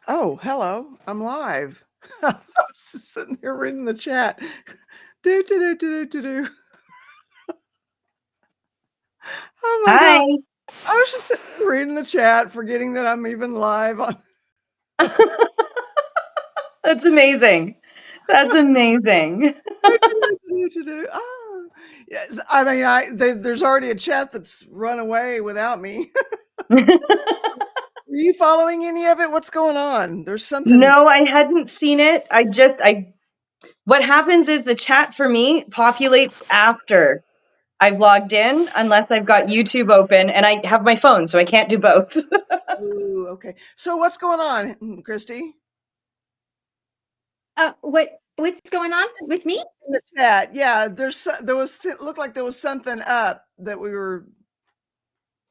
Oh, hello. I'm live. I was just sitting here reading the chat. Do, do, do, do, do, do. Oh my Hi. God. I was just sitting here reading the chat, forgetting that I'm even live on. That's amazing. That's amazing. Oh, yes. There's already a chat that's run away without me. Are you following any of it? What's going on? There's something. No, I hadn't seen it. What happens is the chat for me populates after I've logged in, unless I've got YouTube open and I have my phone, so I can't do both. Ooh, okay. So what's going on, Christy? What's going on with me? In the chat, yeah. It looked like there was something up that we were.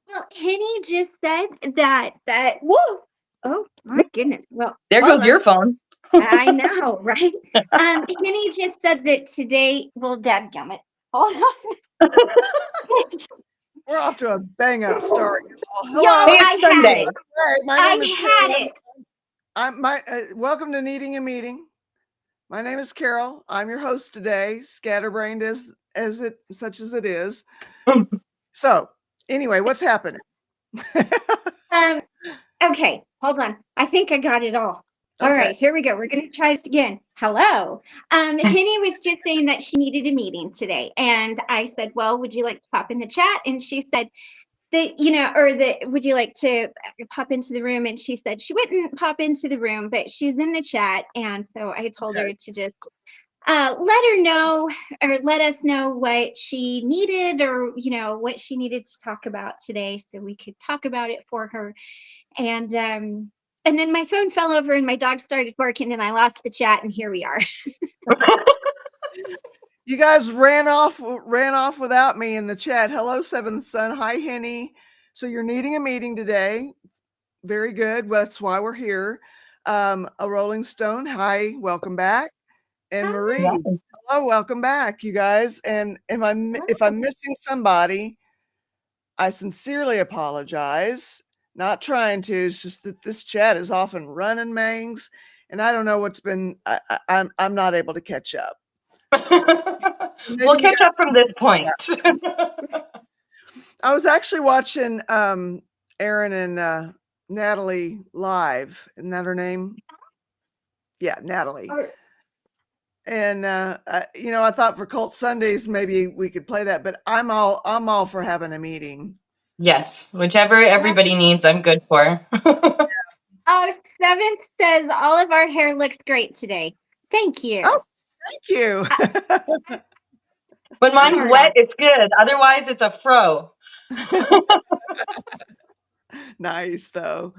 Well, Henny just said that whoa. Oh my goodness. Well, There hold goes on. your phone. I know, right? Henny just said that today. Well, dadgummit. Hold on. We're off to a bang up start. Y'all, Hello. Hey, I it's had Sunday. it. Hey, my I name is had Carol. it. Welcome to Needing a Meeting. My name is Carol. I'm your host today, scatterbrained such as it is. So, anyway, what's happening? Okay, hold on. I think I got it all. All Okay. right, here we go. We're going to try this again. Hello. Henny was just saying that she needed a meeting today. And I said, well, would you like to pop in the chat? And she said would you like to pop into the room? And she said she wouldn't pop into the room, but she's in the chat. And so I told her to just let her know or let us know what she needed or, what she needed to talk about today so we could talk about it for her. And then my phone fell over and my dog started barking and I lost the chat and here we are. You guys ran off without me in the chat. Hello, Seventh Son. Hi, Henny. So you're needing a meeting today. Very good. Well, that's why we're here. A Rolling Stone. Hi, welcome back. And Marie, hello, welcome back, you guys. And if I'm missing somebody, I sincerely apologize. Not trying to. It's just that this chat is often running mangs, and I don't know what's been. I'm not able to catch up. We'll catch up from this point. I was actually watching Aaron and Natalie live. Isn't that her name? Yeah, Natalie. And I thought for Cult Sundays maybe we could play that, but I'm all for having a meeting. Yes, whichever everybody needs, I'm good for. Oh, Seventh says all of our hair looks great today. Thank you. Oh, thank you. When mine's wet, it's good. Otherwise, it's a fro. Nice though.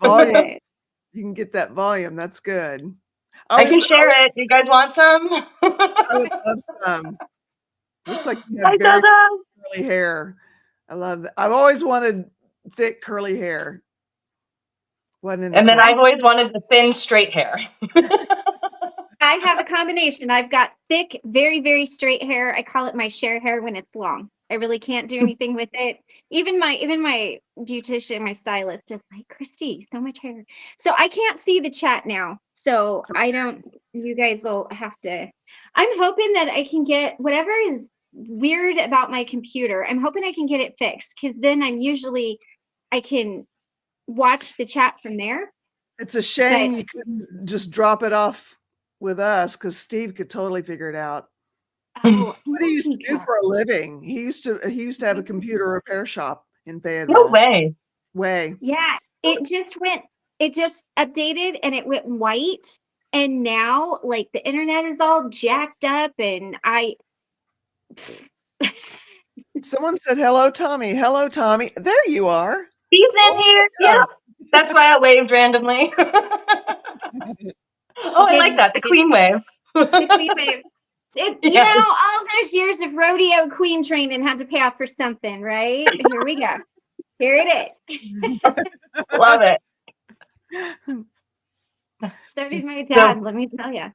Volume. You can get that volume. That's good. I can share it. You guys want some? I would love some. Looks like you have very curly hair. I love that. I've always wanted thick curly hair. And then I've always wanted the thin straight hair. I have a combination. I've got thick, very, very straight hair. I call it my Cher hair when it's long. I really can't do anything with it. Even my beautician, my stylist is like, Christy, so much hair. So I can't see the chat now. So you guys will have to. I'm hoping that I can get whatever is weird about my computer. I'm hoping I can get it fixed because then I can watch the chat from there. It's a shame you couldn't just drop it off with us because Steve could totally figure it out. Oh, what he used to do for a living. He used to have a computer repair shop in Fayetteville. No way. Yeah, it just updated and it went white. And now like the internet is all jacked up and Someone said, hello, Tommy. Hello, Tommy. There you are. He's in here. Yeah. That's why I waved randomly. I like that. The clean wave. The clean wave. All those years of rodeo queen training had to pay off for something, right? Here we go. Here it is. Love it. So did my dad, let me tell you.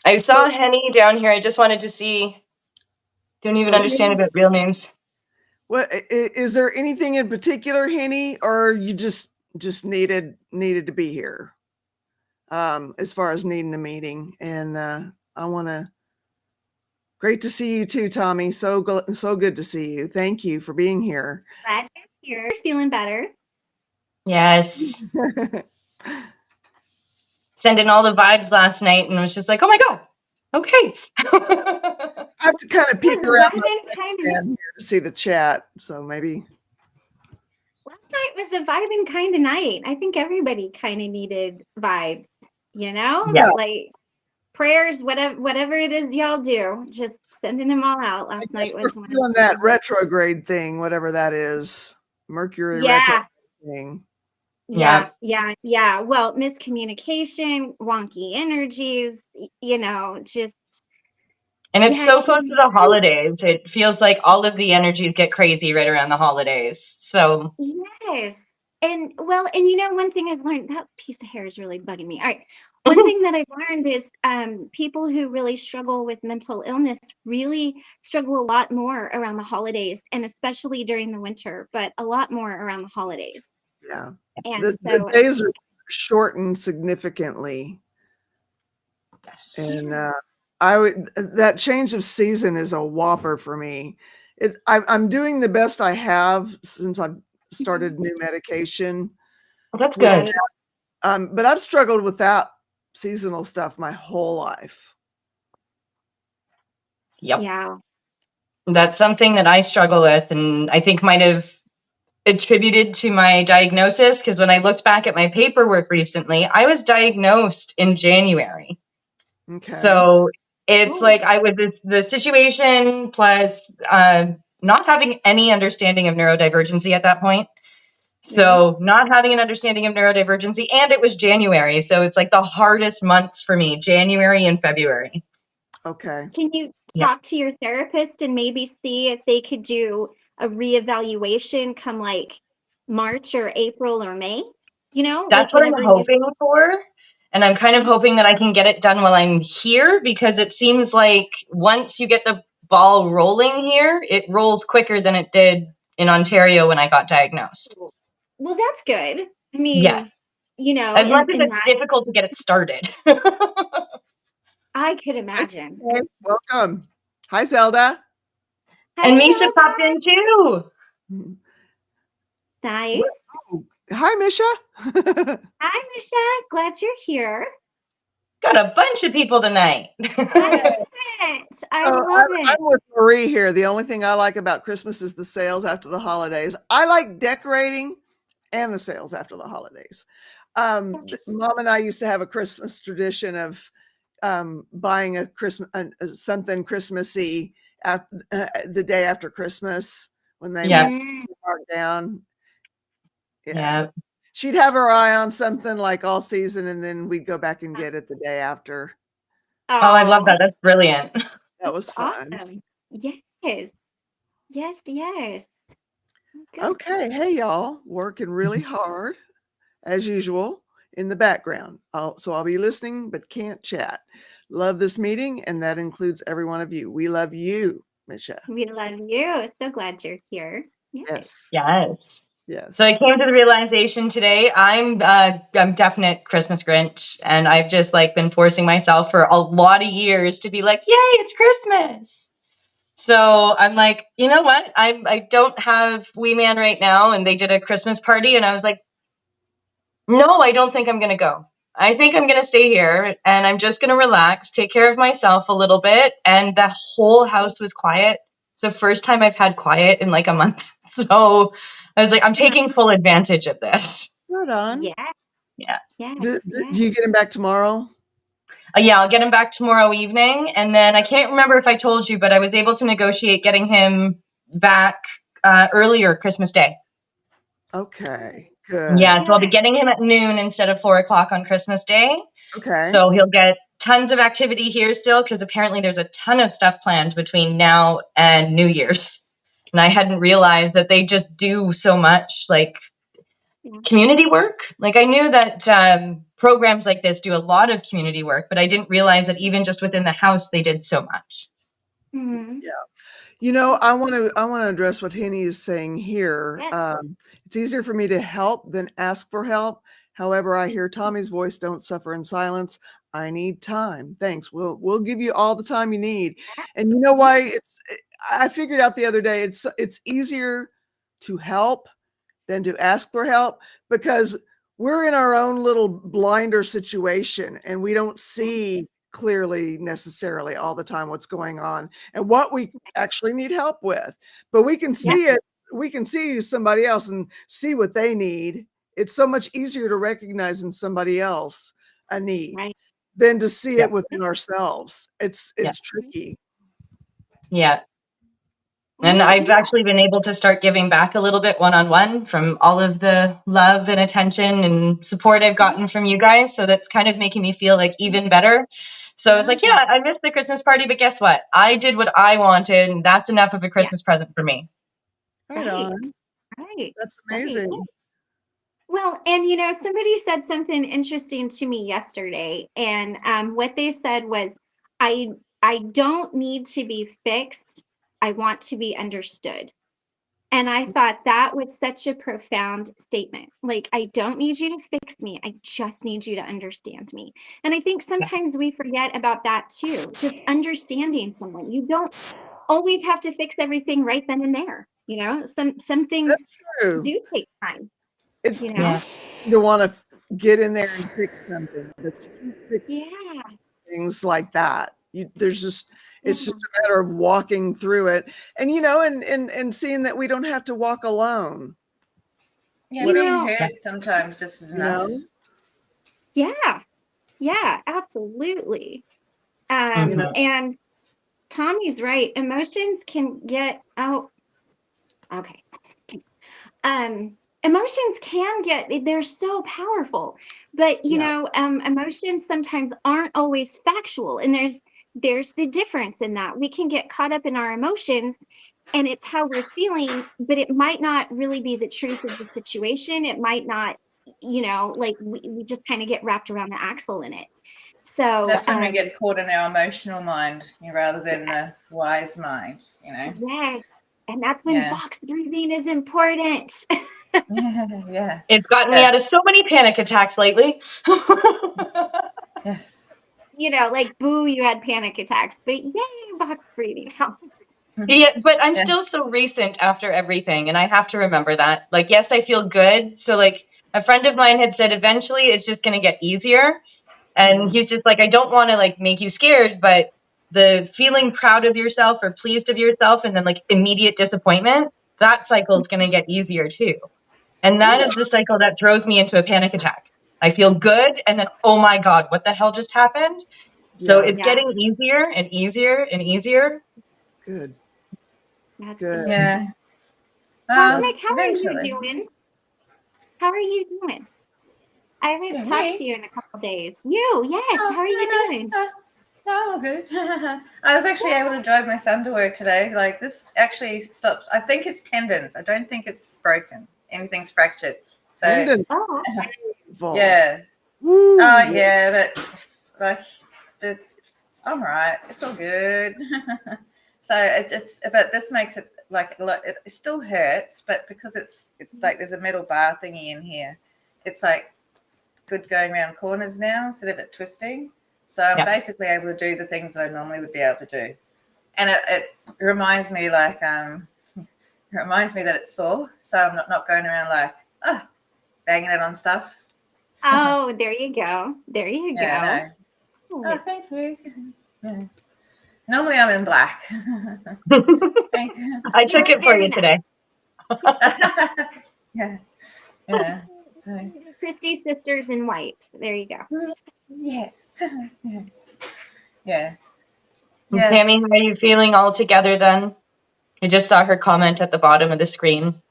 I saw Henny down here. I just wanted to see. Don't even understand about real names. What is there anything in particular, Henny, or you just just needed to be here. As far as needing a meeting, and I want to. Great to see you too, Tommy. So good to see you. Thank you for being here. Glad you're here. Feeling better. Yes. Sent in all the vibes last night and was just like, oh my God. Okay. I have to kind of peek Yeah, around vibing here to see the chat. So maybe last night was a vibing kind of night. I think everybody kind of needed vibes, Yeah. like prayers, whatever it is y'all do, just sending them all out. Last night was one feeling that retrograde thing, whatever that is, Mercury retrograde thing. Yeah. Well, miscommunication, wonky energies, just. And it's so close to the holidays. It feels like all of the energies get crazy right around the holidays. So Yes. And one thing I've learned, that piece of hair is really bugging me. All right. One thing that I've learned is people who really struggle with mental illness really struggle a lot more around the holidays, and especially during the winter, but a lot more around the holidays. Yeah. And the days are shortened significantly. yes. And that change of season is a whopper for me. I'm doing the best I have since I've started new medication. Well, that's good. But I've struggled with that seasonal stuff my whole life. Yep. Yeah. That's something that I struggle with, and I think might have attributed to my diagnosis, because when I looked back at my paperwork recently, I was diagnosed in January. Okay. So it's like I was the situation plus not having any understanding of neurodivergency at that point. So not having an understanding of neurodivergency, and it was January. So it's like the hardest months for me, January and February. Okay. Can you talk to your therapist and maybe see if they could do a reevaluation come like March or April or May? That's what I'm hoping for. And I'm kind of hoping that I can get it done while I'm here, because it seems like once you get the ball rolling here, it rolls quicker than it did in Ontario when I got diagnosed. Well, that's good. I mean, yes. As much as it's difficult to get it started. I could imagine. Hey, welcome. Hi, Zelda. Hi, and Misha popped in too. Nice. Hi, Misha. Hi, Misha. Glad you're here. Got a bunch of people tonight. I love it. I'm with Marie here. The only thing I like about Christmas is the sales after the holidays. I like decorating and the sales after the holidays. Mom and I used to have a Christmas tradition of buying a Christmas something Christmassy the day after Christmas when they mark down. Yeah. She'd have her eye on something like all season, and then we'd go back and get it the day after. Oh, I love that. That's brilliant. That was fun. Awesome. Yes. Good. Okay. Hey, y'all. Working really hard, as usual, in the background. So I'll be listening, but can't chat. Love this meeting, and that includes every one of you. We love you, Misha. We love you. So glad you're here. Yes. So I came to the realization today, I'm definite Christmas Grinch, and I've just been forcing myself for a lot of years to be like, yay, it's Christmas. So I'm like, you know what? I don't have Wee Man right now, and they did a Christmas party, and I was like, no, I don't think I'm going to go. I think I'm going to stay here, and I'm just going to relax, take care of myself a little bit, and the whole house was quiet. It's the first time I've had quiet in like a month. So I was like, I'm taking full advantage of this. Right on. Yeah. Do you get him back tomorrow? I'll get him back tomorrow evening. And then I can't remember if I told you, but I was able to negotiate getting him back earlier Christmas Day. Okay, good. Yeah, so I'll be getting him at noon instead of 4 o'clock on Christmas Day. Okay. So he'll get tons of activity here still, because apparently there's a ton of stuff planned between now and New Year's. And I hadn't realized that they just do so much community work. I knew that programs like this do a lot of community work, but I didn't realize that even just within the house, they did so much. Mm-hmm. I want to address what Henny is saying here. Yes. It's easier for me to help than ask for help. However, I hear Tommy's voice. Don't suffer in silence. I need time. Thanks. We'll give you all the time you need. And you know why? I figured out the other day. It's easier to help than to ask for help because we're in our own little blinder situation and we don't see clearly necessarily all the time what's going on and what we actually need help with. But we can see it. We can see somebody else and see what they need. It's so much easier to recognize in somebody else a need Right. than to see Yeah. it within ourselves. It's Yes. tricky. Yeah. And Well, I've actually been able to start giving back a little bit one-on-one from all of the love and attention and support I've gotten from you guys. So that's kind of making me feel like even better. So I was like, yeah, I missed the Christmas party, but guess what? I did what I wanted, and that's enough of a Christmas present for me. Right on. Right. That's Right. amazing. Well, and somebody said something interesting to me yesterday, and what they said was, I don't need to be fixed. I want to be understood. And I thought that was such a profound statement. Like, I don't need you to fix me. I just need you to understand me. And I think sometimes we forget about that too, just understanding someone. You don't always have to fix everything right then and there. Some things That's true. do take time, It's Yeah. easy to want to get in there and fix something, but you can fix Yeah. things like that. It's just Yeah. a matter of walking through it, and and seeing that we don't have to walk alone. Yeah, You being know- heard sometimes just is enough. Yeah. Yeah, absolutely. Mhm. And Tommy's right. Emotions can get okay. Emotions can they're so powerful, but emotions sometimes aren't always factual, and there's the difference in that. We can get caught up in our emotions and it's how we're feeling, but it might not really be the truth of the situation. It might not, like we just kind of get wrapped around the axle in it. So That's when we get caught in our emotional mind rather than the wise mind, yes, and that's when box breathing is important. Yeah. It's gotten me out of so many panic attacks lately. Yes. Like, boo, you had panic attacks, but yay, box breathing helped. Yeah, but I'm still so recent after everything, and I have to remember that. Like, yes, I feel good. So, like, a friend of mine had said, eventually it's just going to get easier. And he's just like, I don't want to, like, make you scared, but the feeling proud of yourself or pleased of yourself and then, like, immediate disappointment, that cycle is going to get easier, too. And that is the cycle that throws me into a panic attack. I feel good, and then, oh, my God, what the hell just happened? So it's getting easier and easier and easier. Good. That's Good. Yeah. Cosmic, how Eventually. are you doing? How are you doing? I haven't talked to you in a couple days. Yes. How are you doing? No, good. I was actually able to drive my son to work today. Like, this actually stops. I think it's tendons. I don't think it's broken. Anything's fractured. So Tendon. Oh, Painful. yeah. Woo. Oh yeah, but it's like, but I'm right. It's all good. So but this makes it like a lot. It still hurts, but because it's like there's a metal bar thingy in here, it's like good going around corners now instead of it twisting. So I'm basically able to do the things that I normally would be able to do, and it reminds me like it reminds me that it's sore, so I'm not going around like banging it on stuff. Oh, there you go. There you go. No. Oh, thank you. Yeah. Normally I'm in black. Thank you. I took it for you today. Yeah. So. Christy Sisters in White. There you go. Yes. Yes. Yeah. Yes. Tammy, how are you feeling all together then? I just saw her comment at the bottom of the screen.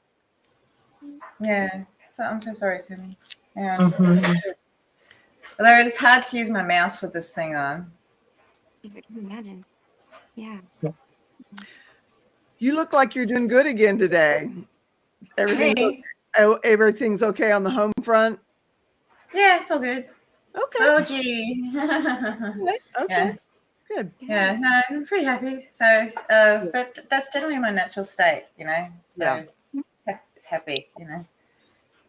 Yeah. So I'm so sorry, Tammy. Yeah. Although it is hard to use my mouse with this thing on. I can imagine. Yeah. You look like you're doing good again today. Everything's okay on the home front? Yeah, it's all good. Okay. So, gee. Okay. Good. Yeah, no, I'm pretty happy. So, but that's generally my natural state, you know. So it's happy, you know.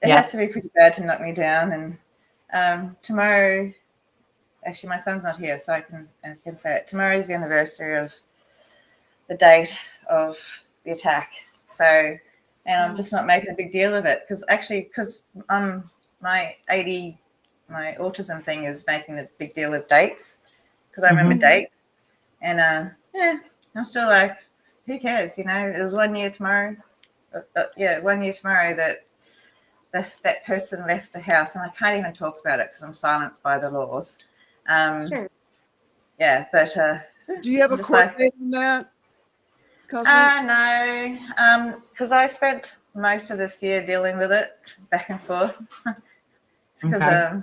It Yeah. has to be pretty bad to knock me down. And tomorrow, actually, my son's not here, so I can say it. Tomorrow is the anniversary of the date of the attack. So, and I'm just not making a big deal of it because my autism thing is making a big deal of dates because I remember dates, and yeah, I'm still like, who cares? You know, it was 1 year tomorrow. 1 year tomorrow that that person left the house, and I can't even talk about it because I'm silenced by the laws. Sure. Yeah, but Do you have I'm a just court like, date on that? Cosme? no, because I spent most of this year dealing with it back and forth. Because Okay.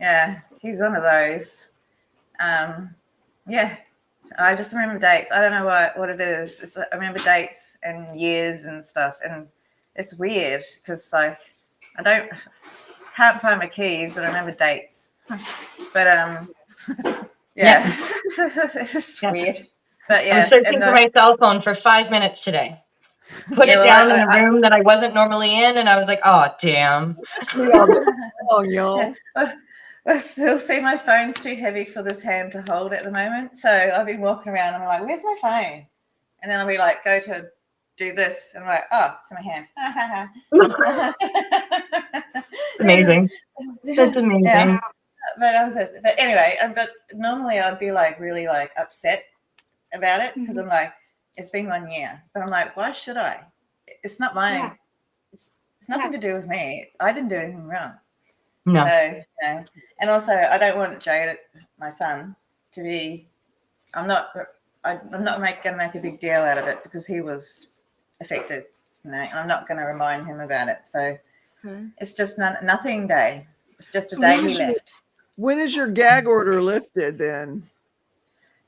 yeah, he's one of those. Yeah, I just remember dates. I don't know what it is. I remember dates and years and stuff, and it's weird because like I can't find my keys, but I remember dates. But yeah, it's Yeah. weird. But I was yes, searching and for my cell phone for 5 minutes today. Put yeah, it well, down in a room that I wasn't normally in, and I was like, oh, damn. That's me all day long, y'all. I still see my phone's too heavy for this hand to hold at the moment. So I've been walking around and I'm like, where's my phone? And then I'll be like, go to do this. And I'm like, oh, it's in my hand. It's amazing. That's amazing. Yeah. But anyway, but normally I'd be like really like upset about it because I'm like, it's been 1 year. But I'm like, why should I? It's not my, it's nothing to do with me. I didn't do anything wrong. No. So, you know, and also I don't want Jade, my son, to be. I'm not going to make a big deal out of it because he was affected, you know, and I'm not going to remind him about it. So it's just nothing day. It's just a day he left. When is your gag order lifted then?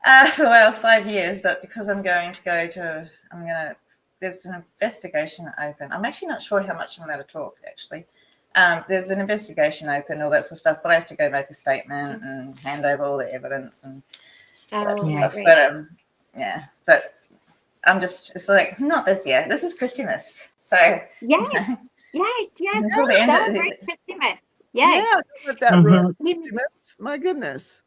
Well, 5 years, but because there's an investigation open. I'm actually not sure how much I'm allowed to talk, actually. There's an investigation open, all that sort of stuff, but I have to go make a statement and hand over all the evidence and that sort of stuff. Right. But but it's like, not this year. This is Christmas. So, Yes. until the end of Celebrate Christmas. Yes. Yeah, let that run. Christmas. My goodness.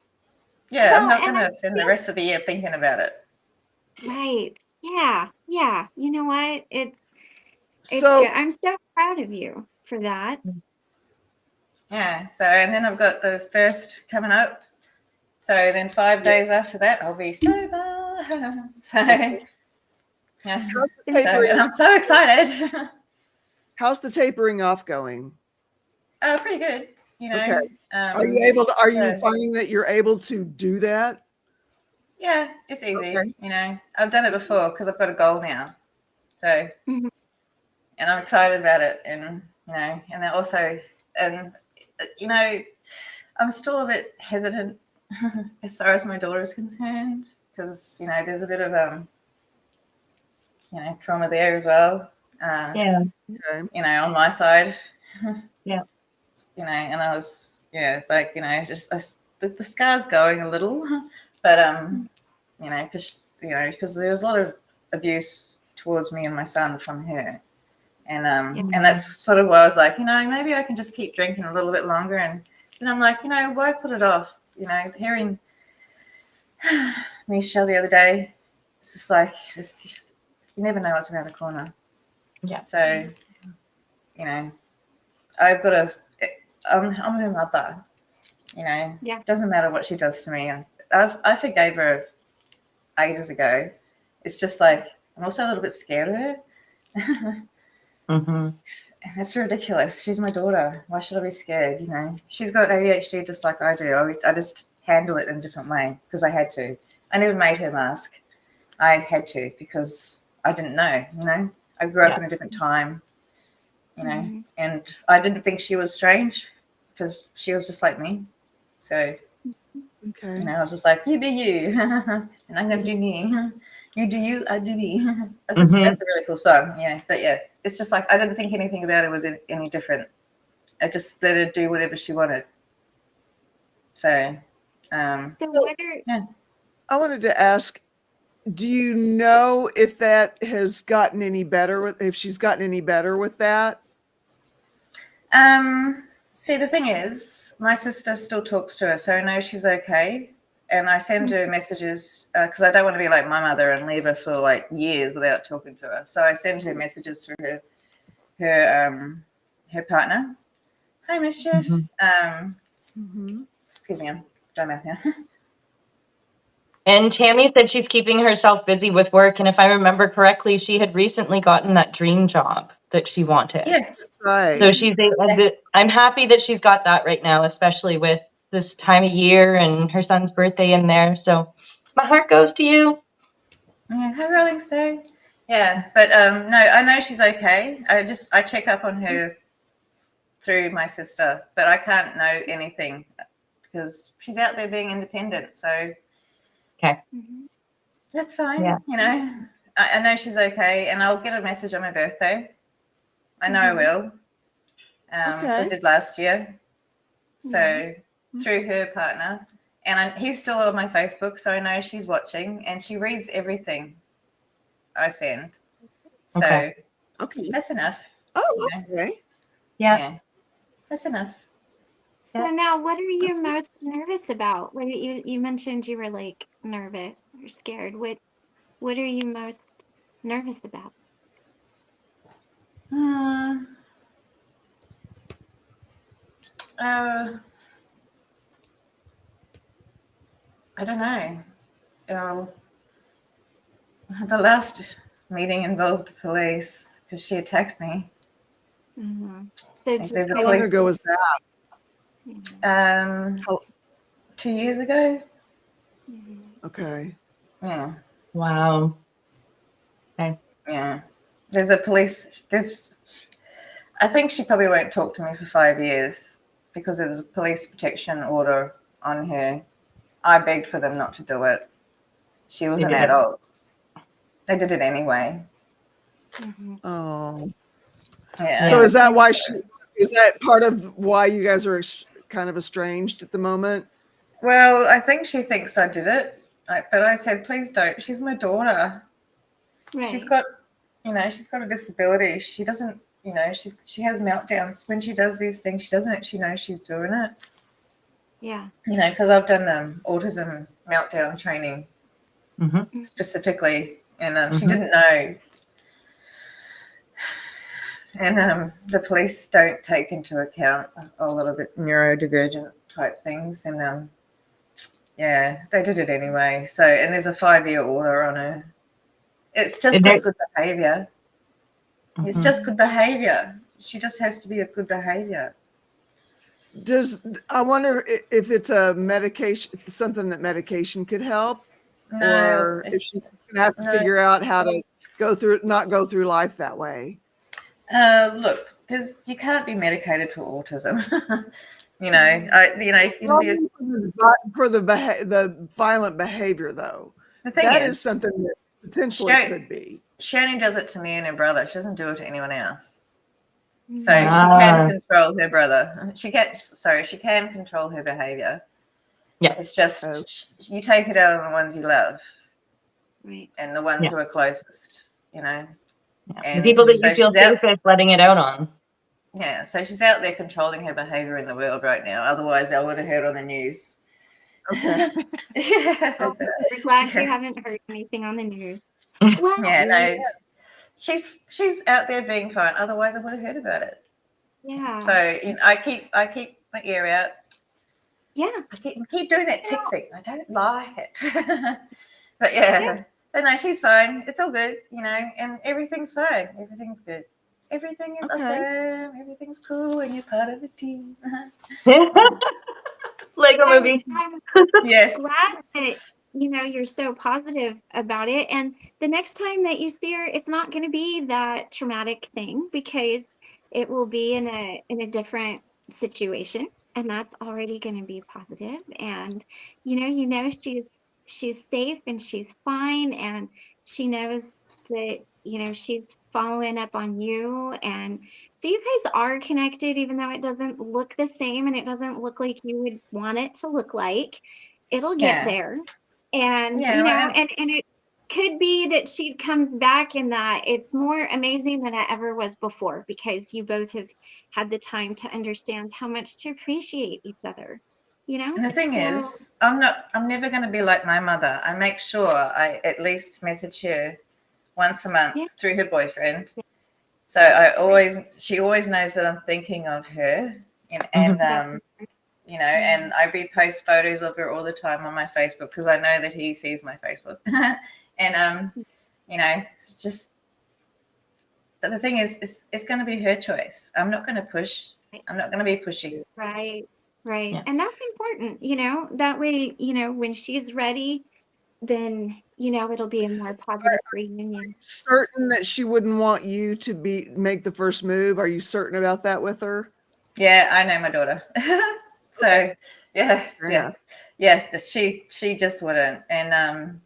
Yeah, I'm Well, not and going to spend the rest of the year thinking about it. right. Yeah. You know what? It's So good. I'm so proud of you for that. Yeah. So, and then I've got the first coming up. So then 5 days after that, I'll be sober. So, yeah. how's the So, tapering? and I'm so excited. How's the tapering off going? Pretty good. You know. Okay. Are you So, finding that you're able to do that? yeah, it's easy. Okay. You know, I've done it before because I've got a goal now. So, Mhm. and I'm excited about it. And, you know, and then also, and, you know, I'm still a bit hesitant as far as my daughter is concerned because, you know, there's a bit of, you know, trauma there as well. Yeah. Okay. You know, on my side. Yeah. You know, and I was, it's like, you know, just the scar's going a little, but you know, because there was a lot of abuse towards me and my son from her, and and that's sort of why I was like, you know, maybe I can just keep drinking a little bit longer, and then I'm like, you know, why put it off? You know, hearing Michelle the other day, it's just like, you never know what's around the corner. Yeah. So, you know, I've got to. I'm her mother. You know, Yeah. doesn't matter what she does to me. I forgave her ages ago. It's just like I'm also a little bit scared of her. Mm-hmm. And that's ridiculous. She's my daughter. Why should I be scared? You know, she's got ADHD just like I do. I just handle it in a different way because I had to. I never made her mask. I had to because I didn't know. You know, I grew up in a different time. You know, and I didn't think she was strange because she was just like me. So, Okay. you know, I was just like, you be you, and I'm going to do me. You do you, I do me. That's a really cool song. Yeah, but yeah, it's just like I didn't think anything about it was any different. I just let her do whatever she wanted. So, So what are I wanted to ask, do you know if that has gotten any better if she's gotten any better with that? See, the thing is, my sister still talks to her, so I know she's okay. And I send her messages because I don't want to be like my mother and leave her for like years without talking to her. So I send her messages through her partner. Hi, Mischief. Excuse me, I'm done out now. And Tammy said she's keeping herself busy with work. And if I remember correctly, she had recently gotten that dream job that she wanted. Yes, Right. So I'm happy that she's got that right now, especially with this time of year and her son's birthday in there. So my heart goes to you. Yeah, hi, Rolling Stone. Yeah, but no, I know she's okay. I check up on her through my sister, but I can't know anything because she's out there being independent. So Okay. that's fine. Yeah. You know, I know she's okay, and I'll get a message on my birthday. I know I will. So I did last year. So through her partner, and he's still on my Facebook, so I know she's watching, and she reads everything I send. So Okay. that's enough. Oh, okay. Yeah. That's enough. So now, what are you most nervous about? What you mentioned you were like nervous or scared. What are you most nervous about? I don't know. The last meeting involved the police because she attacked me. So There's a How long police. ago was that? 2 years ago. Okay. Yeah. Wow. Okay. Yeah. There's a police. I think she probably won't talk to me for 5 years because there's a police protection order on her. I begged for them not to do it. She was an adult. They did it anyway. Oh. Yeah. So is that why is that part of why you guys are kind of estranged at the moment? Well, I think she thinks I did it, but I said, please don't. She's my daughter. Right. She's got a disability. She doesn't, she has meltdowns when she does these things. She doesn't actually know she's doing it. Yeah. Because I've done autism meltdown training specifically, and she didn't know. And the police don't take into account a lot of it neurodivergent type things, and they did it anyway. So, and there's a 5-year order on her. It's just a good behavior. It's just good behavior. She just has to be of good behavior. I wonder if it's a medication, something that medication could help, or if she's gonna have to figure out how to not go through life that way. Look, you can't be medicated for autism. For the violent behavior, though. The thing is something that potentially could be. She only does it to me and her brother. She doesn't do it to anyone else. So she can control her brother. She can control her behavior. Yeah. It's just you take it out on the ones you love. Right. And the ones who are closest, Yeah. And the people that you feel safest letting it out on. Yeah. So she's out there controlling her behavior in the world right now. Otherwise, I would have heard on the news. Okay. Well, we're glad you haven't heard anything on the news. Well, no. She's out there being fine. Otherwise, I would have heard about it. Yeah. So I keep my ear out. Yeah. I keep doing that tick thing. I don't like it. But yeah. But no, she's fine. It's all good, and everything's fine. Everything's good. Everything is awesome. Everything's cool, and you're part of the team. Lego movie. Yes. Glad that you're so positive about it, and the next time that you see her, it's not going to be that traumatic thing because it will be in a different situation, and that's already going to be positive. And she's safe and she's fine, and she knows that she's following up on you, and so you guys are connected, even though it doesn't look the same and it doesn't look like you would want it to look like. It'll get there. And, Yeah, you know, well, and it could be that she comes back and that it's more amazing than it ever was before because you both have had the time to understand how much to appreciate each other, you know? and the thing So, is, I'm never going to be like my mother. I make sure I at least message her once a month yeah, through her boyfriend. yeah, So I always, she always knows that I'm thinking of her, and that's, you know, yeah, and I repost photos of her all the time on my Facebook because I know that he sees my Facebook, and you know, it's just. But the thing is, it's going to be her choice. I'm not going to push. I'm not going to be pushy. right, right. Yeah. And that's important, you know, that way, you know, when she's ready, then, you know, it'll be a more positive reunion. Certain that she wouldn't want you to make the first move? Are you certain about that with her? Yeah, I know my daughter. So yeah, Fair yeah, enough. yes. She just wouldn't. And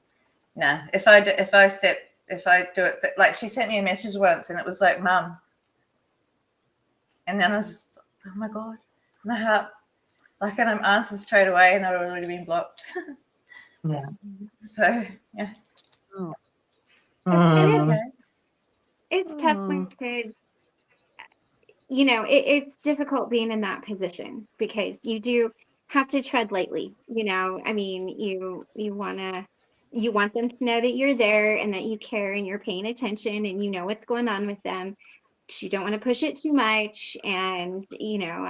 no, if I do it, but like she sent me a message once, and it was like, "Mum," and then I was just, oh my god, my heart, like, and I'm answered straight away, and I'd already been blocked. Yeah. So yeah, Oh. it's And Mm. okay. it's tough when Oh. kids, you know, it's difficult being in that position because you do have to tread lightly, you know. I mean, you want them to know that you're there and that you care and you're paying attention and you know what's going on with them. But you don't want to push it too much. And, you know,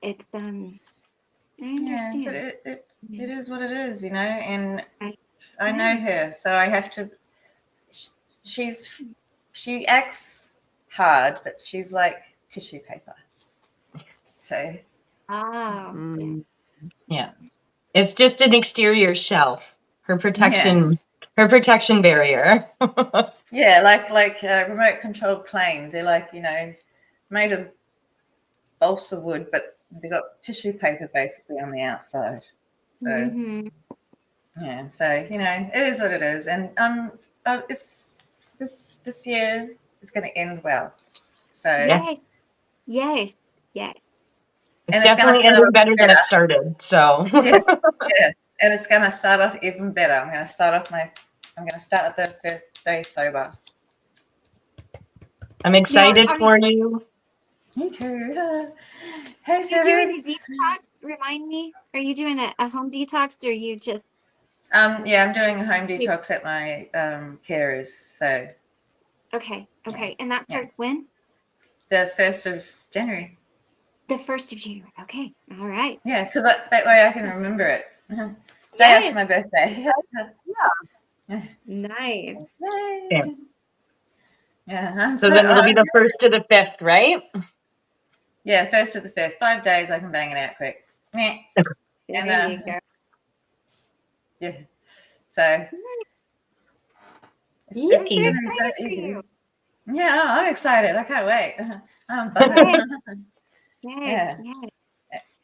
it's I Yeah, but understand. it is what it is, you know. And I, I yeah. know her, so I have to. She's she acts hard, but she's like tissue paper. So Oh, Mm. Yeah. It's just an exterior shelf. Her yeah, protection barrier. yeah, like remote controlled planes. They're like, you know, made of balsa wood, but they've got tissue paper basically on the outside. So mm-hmm. yeah, so you know, it is what it is, and it's this year is going to end well. So Yeah. Yes, yes, yes. It's and it's going to definitely start ending off better than better. it started. So Yes, yes, and it's going to start off even better. I'm going to start the first day sober. I'm Now, excited for you. Me too. Hey, you doing Sevens. a detox? Remind me. Are you doing a home detox or you just Yeah, I'm doing a home wait, detox at my carers. So okay, yeah, okay. And that yeah, starts when? the 1st of January. The 1st of January. Okay. All right. Yeah, because that way I can remember it. Day after Yes. my birthday. Nice. Yeah. Yay. Yeah, I'm So so then it'll be the 1st to the 5th, right? yeah, 1st of the 5th. 5 days I can bang it out quick. Yeah. And There you go. yeah, so I'm it's so Yay. gonna be so excited for you. easy. Yeah, I'm excited. I can't wait. I'm buzzing. Yes, yes, Yeah. yes.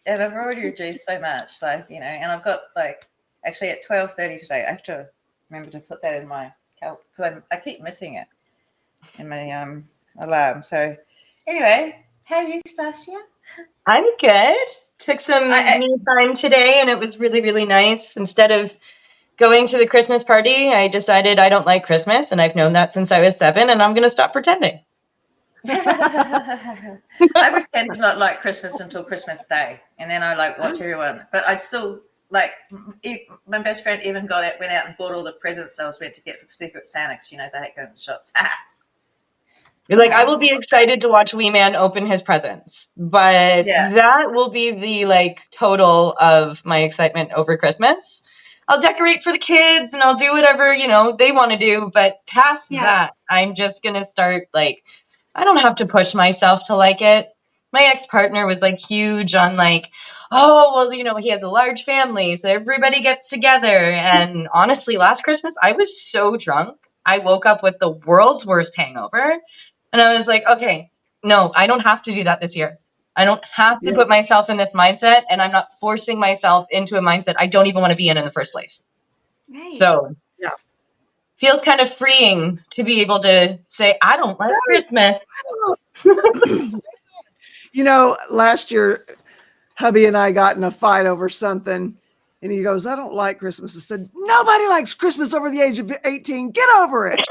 And I've already reduced so much, like, you know, and I've got like actually at 12:30 today. I have to remember to put that in my calendar because I keep missing it in my alarm. So anyway, how are you, Stasia? I'm good. Took some I me time today and it was really, really nice. Instead of going to the Christmas party, I decided I don't like Christmas and I've known that since I was 7 and I'm going to stop pretending. I pretend to not like Christmas until Christmas Day, and then I like watch everyone. But I still like my best friend even went out and bought all the presents I was meant to get for Secret Santa because she knows I hate going to the shops. You're like, I will be excited to watch Wee Man open his presents, but Yeah, that will be the like total of my excitement over Christmas. I'll decorate for the kids and I'll do whatever, they want to do. But past Yeah, that, I'm just going to start like, I don't have to push myself to like it. My ex-partner was like huge on like, oh, well, he has a large family, so everybody gets together. And honestly, last Christmas, I was so drunk. I woke up with the world's worst hangover. And I was like, okay, no, I don't have to do that this year. I don't have to Yeah. put myself in this mindset, and I'm not forcing myself into a mindset I don't even want to be in the first place. right. So Yeah. feels kind of freeing to be able to say, I don't like Christmas. Last year, hubby and I got in a fight over something, And he goes, I don't like Christmas. I said, nobody likes Christmas over the age of 18. Get over it.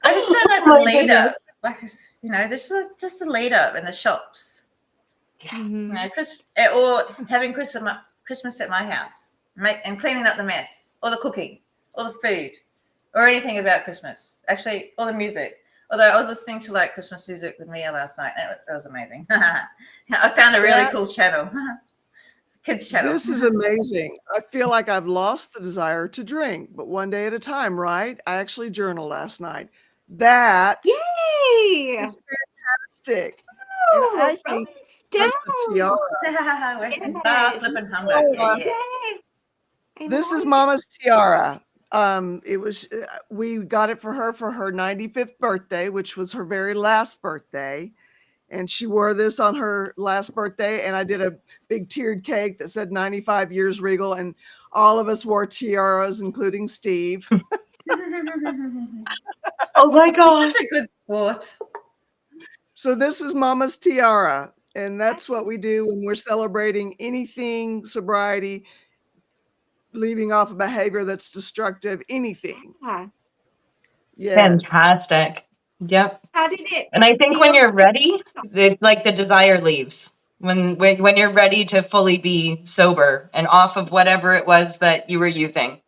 I just don't like Oh the my lead up. goodness. Like, just the lead up in the shops. Mhm. Or having Christmas at my house, and cleaning up the mess, or the cooking, or the food, or anything about Christmas. Actually, or the music. Although I was listening to like Christmas music with Mia last night, and it was amazing. I found a really cool channel, kids channel. This is amazing. I feel like I've lost the desire to drink, but one day at a time, right? I actually journaled last night. That Yay! is fantastic. And I think Rolling the tiara. And bar flipping humbug. Yeah. I This is love it. Mama's tiara. It was we got it for her 95th birthday, which was her very last birthday. And she wore this on her last birthday. And I did a big tiered cake that said 95 years regal. And all of us wore tiaras, including Steve. Oh my gosh. Such a good sport. So this is Mama's tiara. And that's what we do when we're celebrating anything sobriety, leaving off a behavior that's destructive, anything. Yeah. Yes. Fantastic. Yep. How did it And I think when feel? you're ready, like the desire leaves. When you're ready to fully be sober and off of whatever it was that you were using,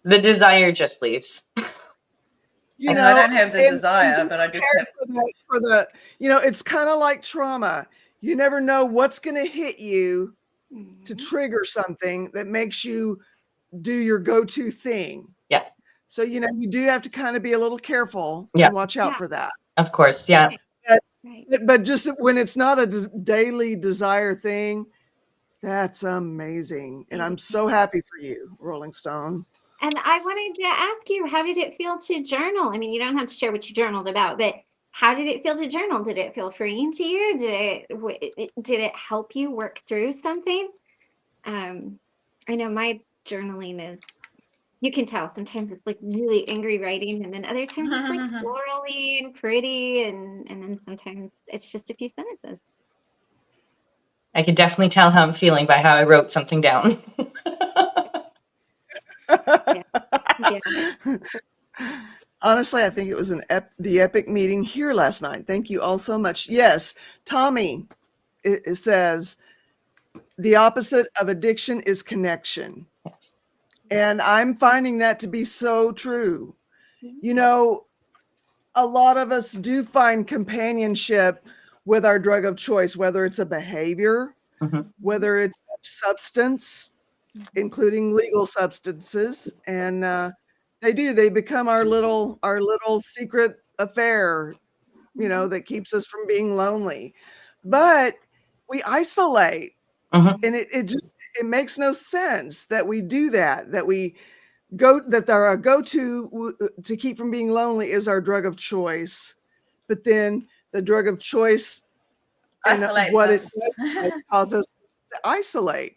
the desire just leaves. You I know, don't have the desire, but I just have. for the it's kind of like trauma. You never know what's going to hit you to trigger something that makes you do your go-to thing. Yeah. So, you do have to kind of be a little careful Yeah. and watch out Yeah. for that. Of course. Yeah. Right. But just when it's not a daily desire thing, that's amazing. And I'm so happy for you, Rolling Stone. And I wanted to ask you, how did it feel to journal? I mean, you don't have to share what you journaled about, but how did it feel to journal? Did it feel freeing to you? Did it help you work through something? I know my journaling is, you can tell sometimes it's like really angry writing, and then other times it's like florally and pretty, and then sometimes it's just a few sentences. I could definitely tell how I'm feeling by how I wrote something down. Yeah. Honestly, I think it was the epic meeting here last night. Thank you all so much. Yes, Tommy, it says, the opposite of addiction is connection. And I'm finding that to be so true. A lot of us do find companionship with our drug of choice, whether it's a behavior, whether it's a substance, including legal substances. And they become our little secret affair, that keeps us from being lonely. But we isolate. And it makes no sense that we do that our go-to to keep from being lonely is our drug of choice. But then the drug of choice and what it causes us to isolate.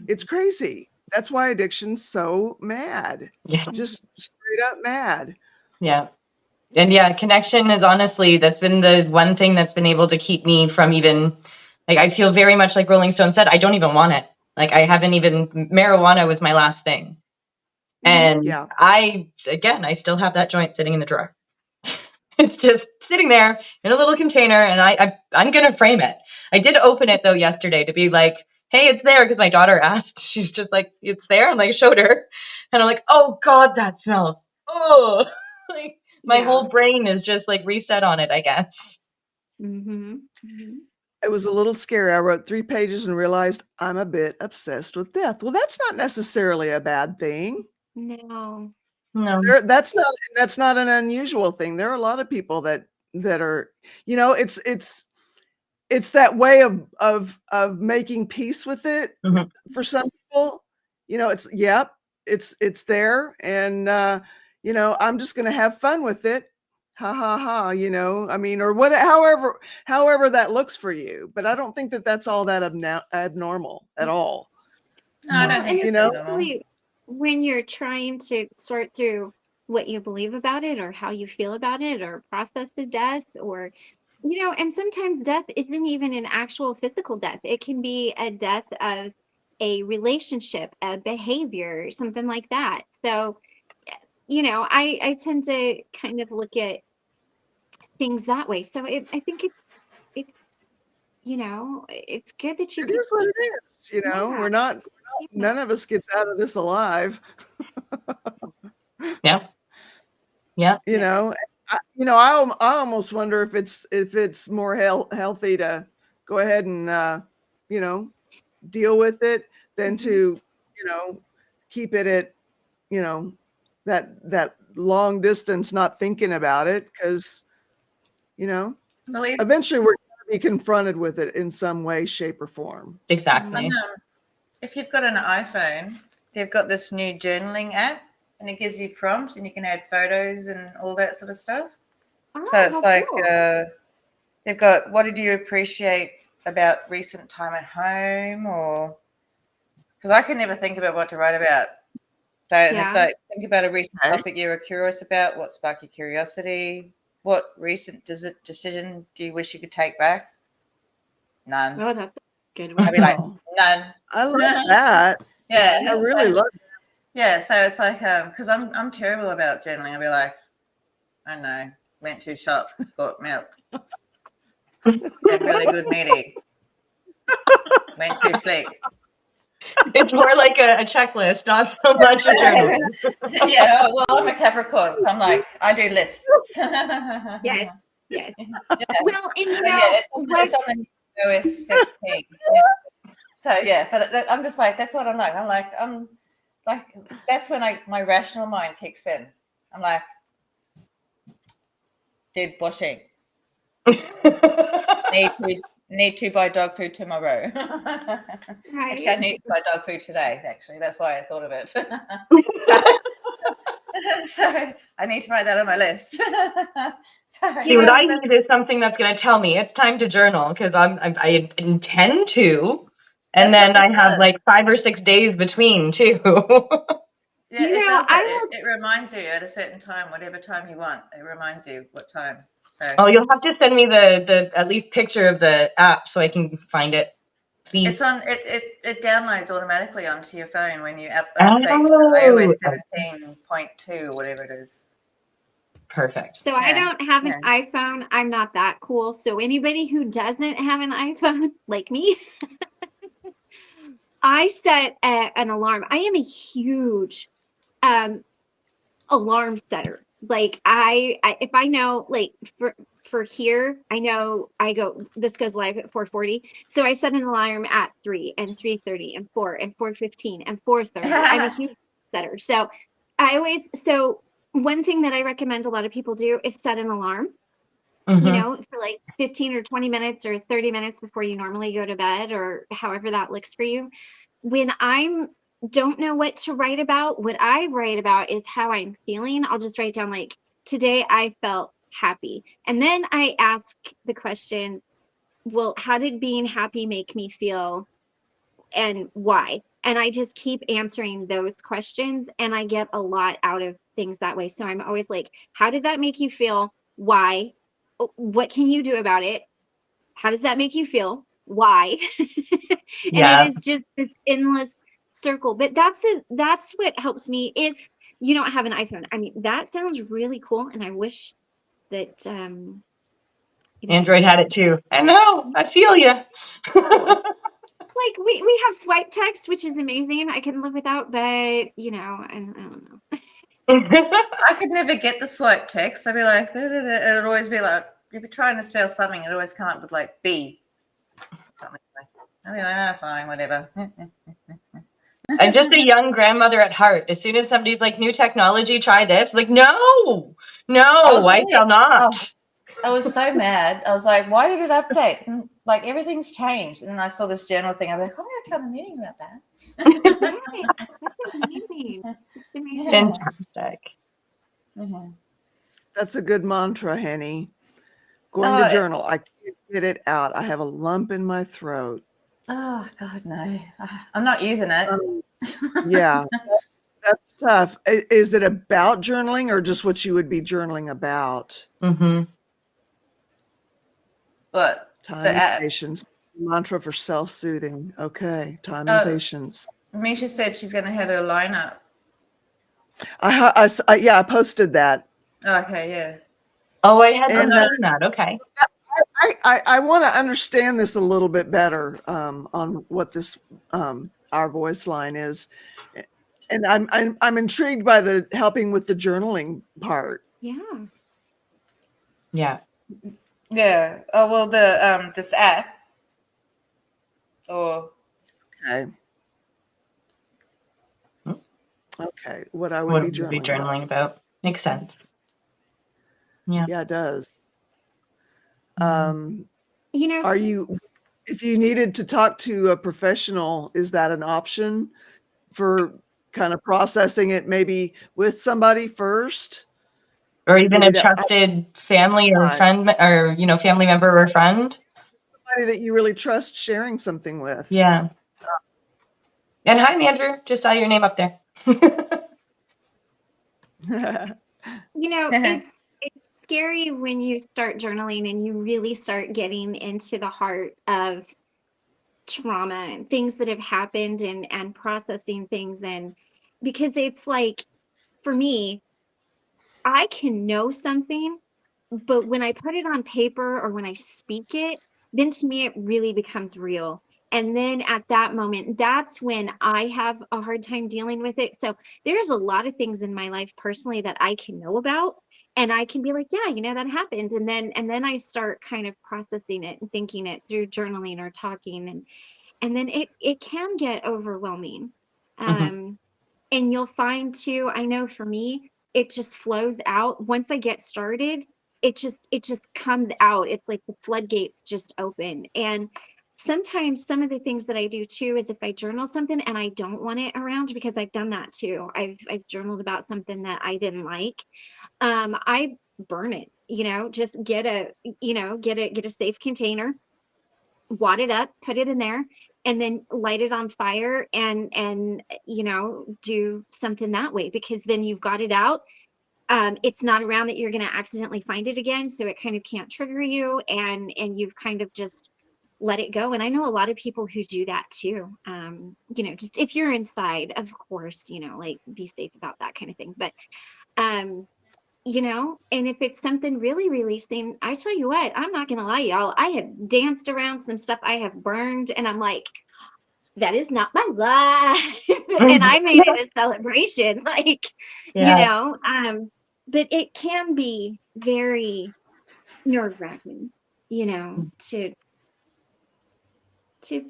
It's crazy. That's why addiction's so mad. Yeah. Just straight up mad. Yeah. And yeah, connection is honestly, that's been the one thing that's been able to keep me from even, like, I feel very much like Rolling Stone said, I don't even want it. Like, I haven't even, marijuana was my last thing. And Yeah. I still have that joint sitting in the drawer. It's just sitting there in a little container, and I'm going to frame it. I did open it though yesterday to be like, hey, it's there, because my daughter asked. She's just like, it's there. I'm like, showed her. And I'm like, oh God, that smells. Oh, like my whole brain is just like reset on it, I guess. It was a little scary. I wrote 3 pages and realized I'm a bit obsessed with death. Well, that's not necessarily a bad thing. No. That's not an unusual thing. There are a lot of people that are, it's that way of making peace with it. For some people, it's there, and I'm just going to have fun with it. Ha ha ha, I mean, or however that looks for you. But I don't think that that's all that abnormal at all. No, I don't think especially when you're trying to sort through what you believe about it, or how you feel about it, or process the death, or And sometimes death isn't even an actual physical death. It can be a death of a relationship, a behavior, something like that. So, I tend to kind of look at things that way. So I think it's it's good that you It is what it is. yeah, None of us gets out of this alive. Yeah. Yeah. I almost wonder if it's more healthy to go ahead and deal with it than Mhm. to keep it at that long distance, not thinking about it, because Believe eventually we're going to be confronted with it in some way, shape, or form. Exactly. if you've got an iPhone, they've got this new journaling app, and it gives you prompts, and you can add photos and all that sort of stuff. So Oh, it's how like cool. they've got, what did you appreciate about recent time at home, or because I can never think about what to write about. So it's Yeah. like, think about a recent Okay. topic you were curious about. What sparked your curiosity? What recent decision do you wish you could take back? None. Oh, that's a good one. I'd be like, Oh, none. I love that. Yeah. I really So, love yeah. So it's like, because I'm terrible about journaling. I'll be like, I don't know, went to shop, bought milk, had really good meeting, went to sleep. It's more like a checklist, not so much a journal. Yeah, well, I'm a Capricorn, so I'm like, I do lists. Yes. Yes. Yeah, Well, and it's on the OS 17. Yeah. So yeah, but I'm just like, that's what I'm like. I'm like, that's when my rational mind kicks in. I'm like, did washing. Need to buy dog food tomorrow. Actually, I right. need to buy dog food today. Actually, that's why I thought of it. So, so I need to write that on my list. So See, what I that's need is something that's going to tell me it's time to journal, because I intend to, and what then this I have does. like 5 or 6 days between too. Yeah, it does that. I It reminds you at a certain time, whatever time you want. It reminds you what time. So Oh, you'll have to send me the at least picture of the app so I can find it, it's please. on. It downloads automatically onto your phone when you update to Oh, iOS 17.2 or whatever it is. perfect. so I Yeah, don't have an yeah. iPhone. I'm not that cool. So anybody who doesn't have an iPhone like me, I set an alarm. I am a huge um alarm setter. Like if I know, like, for here, I know this goes live at 4:40. So I set an alarm at 3 and 3:30 and 4 and 4:15 and 4:30. I'm a huge setter. So one thing that I recommend a lot of people do is set an alarm, Mm-hmm. for like 15 or 20 minutes or 30 minutes before you normally go to bed, or however that looks for you. When I'm don't know what to write about, what I write about is how I'm feeling. I'll just write down, like, today I felt happy. And then I ask the questions, well, how did being happy make me feel, and why? And I just keep answering those questions, and I get a lot out of things that way. So I'm always like, how did that make you feel? Why? What can you do about it? How does that make you feel? Why? And it Yeah. is just this endless circle. But that's what helps me if you don't have an iPhone. I mean, that sounds really cool, and I wish that you know, Android had it too. I know. I feel you. like we have swipe text, which is amazing. I can live without, but I don't know. I could never get the swipe text. I'd be like, it'd always be like, you'd be trying to spell something, it'd always come up with like B. Something like. I'd be like, fine, whatever. I'm just a young grandmother at heart. As soon as somebody's like, new technology, try this. Like, no, I shall not. I was so mad. I was like, why did it update? And, like, everything's changed. And then I saw this journal thing. I'm like, I'm going to tell the meeting about that. Right. That's amazing. It's amazing. Yeah. Fantastic. Mhm. That's a good mantra, Henny. Going Oh, to journal. I can't get it out. I have a lump in my throat. oh, God, no. I'm not using it. Yeah, that's tough. Is it about journaling or just what you would be journaling about? Mm-hmm. But Time the and app. patience. Mantra for self-soothing. Okay. Time and patience. Misha said she's going to have her lineup. Yeah, I posted that. Okay, yeah. Oh, I hadn't And seen that. Okay. I want to understand this a little bit better on what this our voice line is, and I'm intrigued by the helping with the journaling part. Yeah. Yeah. Yeah. Oh, well, the this app. Or Okay. Hmm. Okay. What I would What be would you be journaling about. journaling about? Makes sense. Yeah. Yeah, it does. Mm. You know, Are you, if you needed to talk to a professional, is that an option for kind of processing it maybe with somebody first? Or even Maybe a that trusted family or outside, friend, or family member or friend. somebody that you really trust sharing something with. Yeah. And hi, Andrew. Just saw your name up there. it's scary when you start journaling and you really start getting into the heart of trauma and things that have happened and processing things, and because it's like, for me, I can know something, but when I put it on paper or when I speak it, then to me it really becomes real. And then at that moment, that's when I have a hard time dealing with it. So there's a lot of things in my life personally that I can know about, and I can be like, yeah, that happened. And then I start kind of processing it and thinking it through journaling or talking, and then it can get overwhelming. Mhm. And you'll find too, I know for me, it just flows out. Once I get started, it just comes out. It's like the floodgates just open. And sometimes some of the things that I do too is if I journal something and I don't want it around, because I've done that too. I've journaled about something that I didn't like. I burn it, just get a safe container, wad it up, put it in there, and then light it on fire, and do something that way, because then you've got it out. It's not around that you're going to accidentally find it again, so it kind of can't trigger you, and you've kind of just let it go. And I know a lot of people who do that too. Just if you're inside, of course, like be safe about that kind of thing. But um and if it's something really releasing, I tell you what, I'm not gonna lie, y'all, I have danced around some stuff I have burned, and I'm like, that is not my life. And I made it a celebration, like, you Yeah. know but it can be very nerve-wracking, to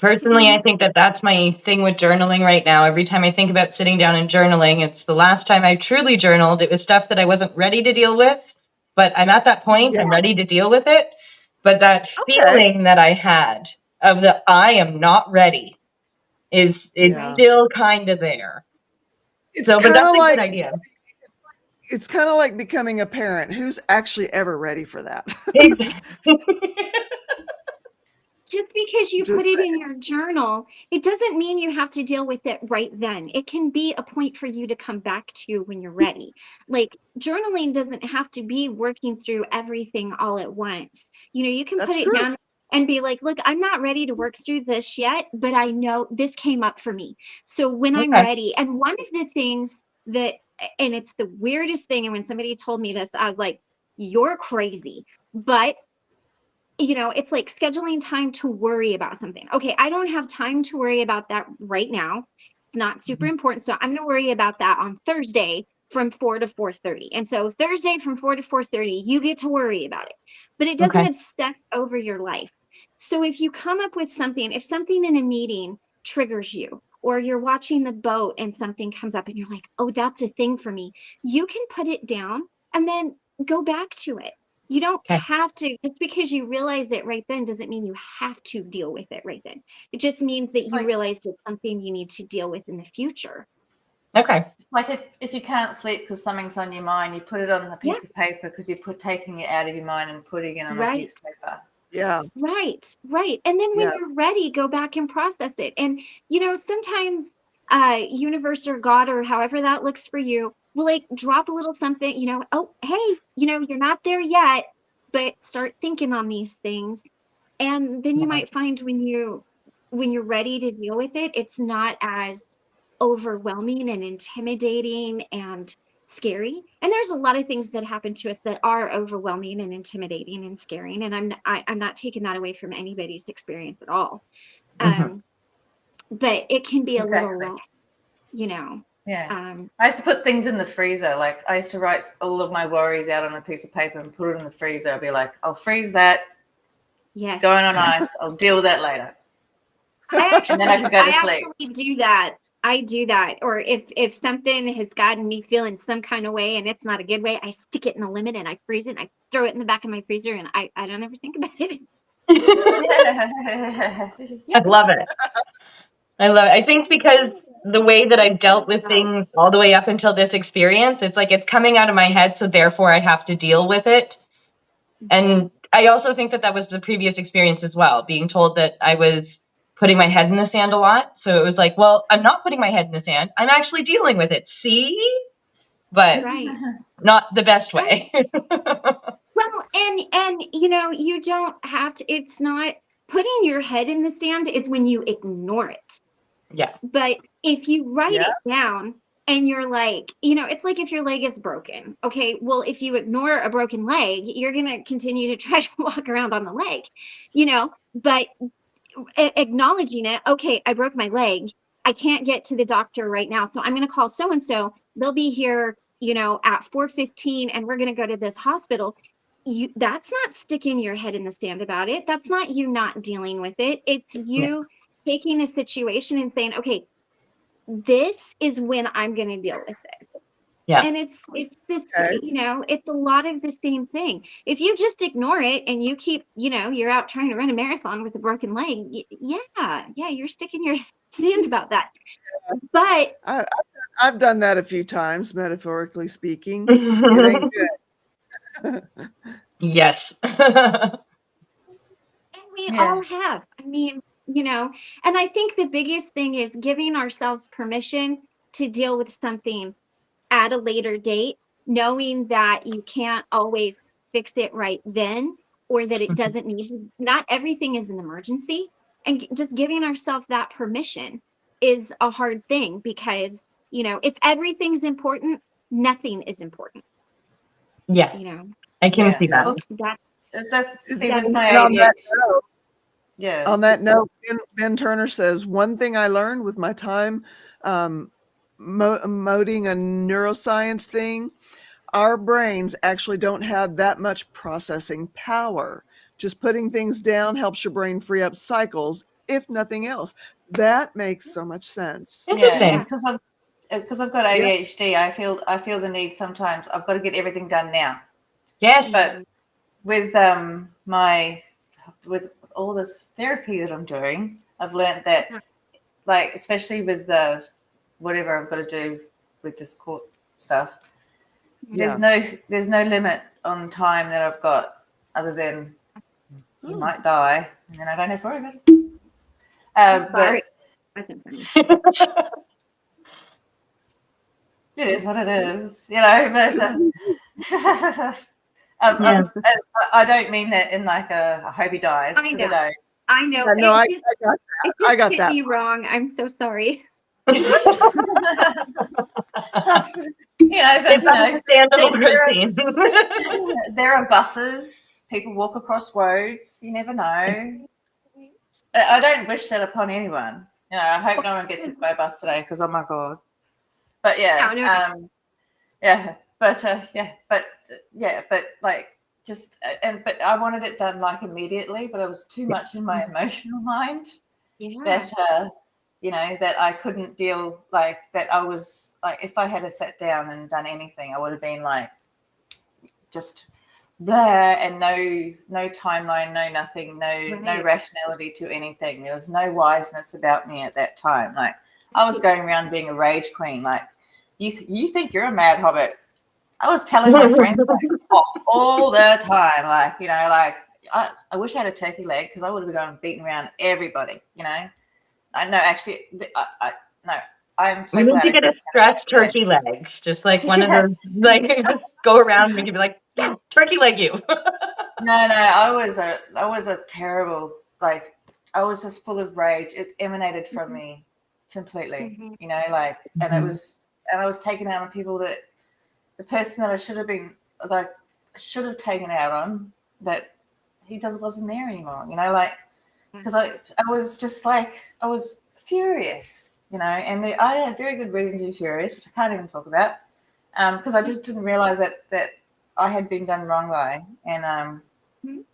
Personally, I think that that's my thing with journaling right now. Every time I think about sitting down and journaling, it's the last time I truly journaled. It was stuff that I wasn't ready to deal with, but I'm at that point. Yeah. I'm ready to deal with it. But that Okay. feeling that I had of the I am not ready is Yeah. still kind of there. It's But kind that's of a like good idea. becoming a parent. Who's actually ever ready for that? Exactly. just because you Just put it in your journal, it doesn't mean you have to deal with it right then. It can be a point for you to come back to when you're ready. Like, journaling doesn't have to be working through everything all at once. You can put that's it true. down and be like, look, I'm not ready to work through this yet, but I know this came up for me. So when I'm Okay. ready, and one of the things that, and it's the weirdest thing, and when somebody told me this, I was like, you're crazy. But it's like scheduling time to worry about something. Okay, I don't have time to worry about that right now. It's not super important. So I'm going to worry about that on Thursday from 4 to 4:30. And so Thursday from 4 to 4:30, you get to worry about it. But it doesn't Okay. obsess over your life. So if you come up with something, if something in a meeting triggers you, or you're watching the boat and something comes up and you're like, oh, that's a thing for me, you can put it down and then go back to it. You don't Okay. have to, just because you realize it right then doesn't mean you have to deal with it right then. It just means that It's you like realized it's something you need to deal with in the future. Okay. it's like if you can't sleep because something's on your mind, you put it on a Yeah, piece of paper because you're taking it out of your mind and putting it on a right, piece of paper. Yeah. right. And then when Yeah. you're ready, go back and process it. And sometimes universe or God or however that looks for you will like drop a little something, oh, hey, you're not there yet, but start thinking on these things. And then you Yeah. might find when you're ready to deal with it, it's not as overwhelming and intimidating and scary. And there's a lot of things that happen to us that are overwhelming and intimidating and scaring. And I'm not taking that away from anybody's experience at all. Mhm. But it can be a little Exactly. rough, you know. Yeah. I used to put things in the freezer. Like I used to write all of my worries out on a piece of paper and put it in the freezer. I'd be like, I'll freeze that, Yes. going on ice. I'll deal with that later. And then I could go to sleep. actually do that. I do that. Or if something has gotten me feeling some kind of way and it's not a good way, I stick it in the limit and I freeze it and I throw it in the back of my freezer and I don't ever think about it. I love it. I love it. I think because the way that I've dealt with things all the way up until this experience, it's like it's coming out of my head, so therefore I have to deal with it. And I also think that was the previous experience as well, being told that I was putting my head in the sand a lot. So it was like, well, I'm not putting my head in the sand. I'm actually dealing with it. See? But Right. not the best way. Well, and you don't have to, it's not putting your head in the sand is when you ignore it. Yeah. But if you write Yeah. it down and you're like, it's like if your leg is broken. Okay, well, if you ignore a broken leg, you're going to continue to try to walk around on the leg, but acknowledging it, okay, I broke my leg. I can't get to the doctor right now. So I'm going to call so-and-so. They'll be here, at 4:15 and we're going to go to this hospital. That's not sticking your head in the sand about it. That's not you not dealing with it. It's you taking a situation and saying, okay, this is when I'm going to deal with this. Yeah. And it's this, Okay. it's a lot of the same thing. If you just ignore it and you keep, you're out trying to run a marathon with a broken leg, yeah, you're sticking your sand about that. But I've done that a few times, metaphorically speaking. It ain't good. Yes. and we Yeah. all have. I mean, and I think the biggest thing is giving ourselves permission to deal with something at a later date, knowing that you can't always fix it right then, or that it doesn't not everything is an emergency. And just giving ourselves that permission is a hard thing because, if everything's important, nothing is important. Yeah. I can see that. Well, that's see with my And on that ADHD. note, Yeah. on that note, Ben Turner says, one thing I learned with my time moding a neuroscience thing, our brains actually don't have that much processing power. Just putting things down helps your brain free up cycles, if nothing else. That makes so much sense. Interesting. Because I've got ADHD, I feel the need sometimes. I've got to get everything done now. Yes. But with with all this therapy that I'm doing, I've learned that, like, especially with the whatever I've got to do with this court stuff, there's no limit on time that I've got, other than you might die, and then I don't have to worry about it. Sorry. It is what it is, But I don't mean that in like I hope he dies, because I don't. I know. Yeah, no, I got that. I got that. Me wrong. I'm so sorry. But It's understandable, Christine. there are buses. People walk across roads. You never know. I don't wish that upon anyone. I hope no one gets hit by a bus today, because oh my god. But but like just but I wanted it done like immediately, but it was too much in my emotional mind that that I couldn't deal, like that. I was like, if I had sat down and done anything, I would have been like just blah, and no timeline, no nothing, no rationality to anything. There was no wiseness about me at that time. Like I was going around being a rage queen. Like you think you're a mad hobbit. I was telling my friends off all the time. Like, I wish I had a turkey leg, because I would have gone beating around everybody, I know, actually, I'm so We need glad to get a stressed turkey leg, just like one of those, like just go around and you can be like, yeah, turkey leg you. No, I was a terrible, like, I was just full of rage. It emanated from me completely, Mhm. you know, like, and I was taking out on people that the person that I should have been, like, should have taken out on, that wasn't there anymore, you know, like, because I was just like, I was furious, you know, and I had very good reason to be furious, which I can't even talk about, because I just didn't realize that I had been done wrong by, and Mhm.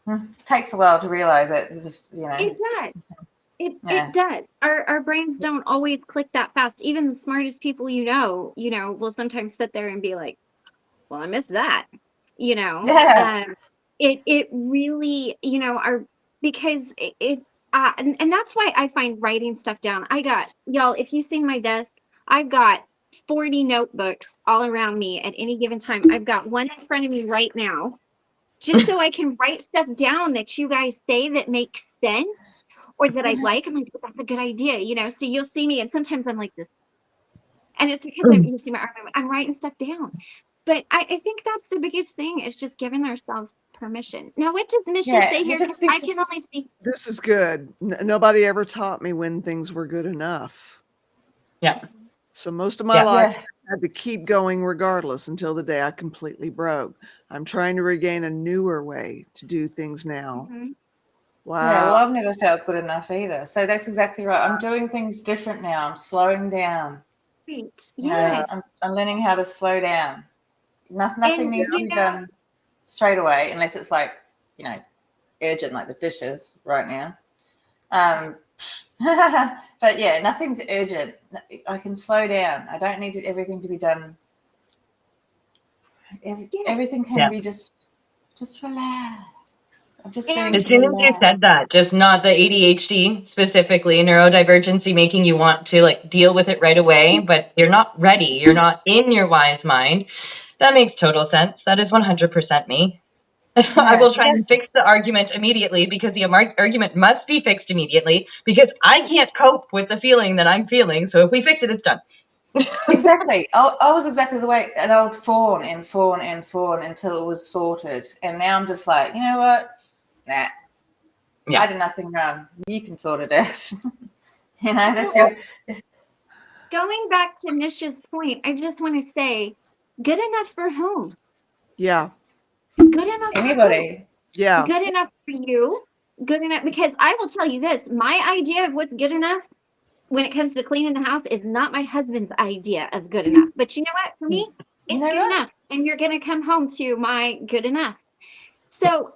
it takes a while to realize it, you know. It does. Yeah. It does. Our brains don't always click that fast. Even the smartest people will sometimes sit there and be like, well, I missed that. You know, Yeah. it really, our because and that's why I find writing stuff down. I got y'all. If you see my desk, I've got 40 notebooks all around me at any given time. I've got one in front of me right now, just so I can write stuff down that you guys say that makes sense or that I like. I'm like, that's a good idea, So you'll see me, and sometimes I'm like this, and it's because you see my arm. I'm writing stuff down. But I think that's the biggest thing is just giving ourselves permission. Now, what does Misha Yeah. say You here? Because just need I to. can only see. This is good. Nobody ever taught me when things were good enough. Yeah. So most of my Yeah. life, Yeah. I had to keep going regardless until the day I completely broke. I'm trying to regain a newer way to do things now. Mhm. Yeah. Well, Wow. I've never felt good enough either. So that's exactly right. I'm doing things different now. I'm slowing down. Right. You know, Yes. I'm learning how to slow down. Nothing And needs to be done straight away unless it's like, you know, urgent, like the dishes right now. But yeah, nothing's urgent. I can slow down. I don't need everything to be done. yes. Everything can Yeah. be just relax. I'm just learning And As to soon as you relax. said that, just not the ADHD specifically, neurodivergency, making you want to like deal with it right away, but you're not ready. You're not in your wise mind. That makes total sense. That is 100% me. I Yeah, will try and fix the argument immediately because the argument must be fixed immediately because I can't cope with the feeling that I'm feeling. So if we fix it, it's done. exactly. I was exactly the way, and I would fawn and fawn and fawn until it was sorted. And now I'm just like, you know what? Nah, Yeah. I did nothing wrong. You can sort it out. You know, that's well, your. going back to Nisha's point, I just want to say, good enough for whom? Yeah. Good enough for who? Anybody. Yeah. Good enough for you? Good enough, because I will tell you this, my idea of what's good enough when it comes to cleaning the house is not my husband's idea of good enough. But you know what? For me, You it's know good what? enough. And you're going to come home to my good enough. So,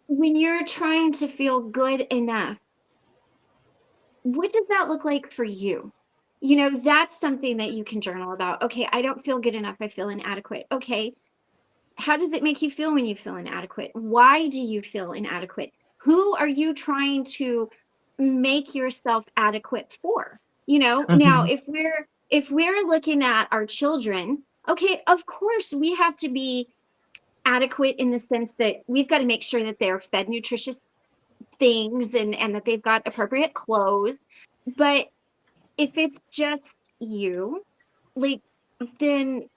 when you're trying to feel good enough, what does that look like for you? That's something that you can journal about. Okay, I don't feel good enough. I feel inadequate. Okay, how does it make you feel when you feel inadequate? Why do you feel inadequate? Who are you trying to make yourself adequate for? Now Mhm. if we're looking at our children, okay, of course we have to be adequate in the sense that we've got to make sure that they're fed nutritious things and that they've got appropriate clothes. But if it's just you, like, then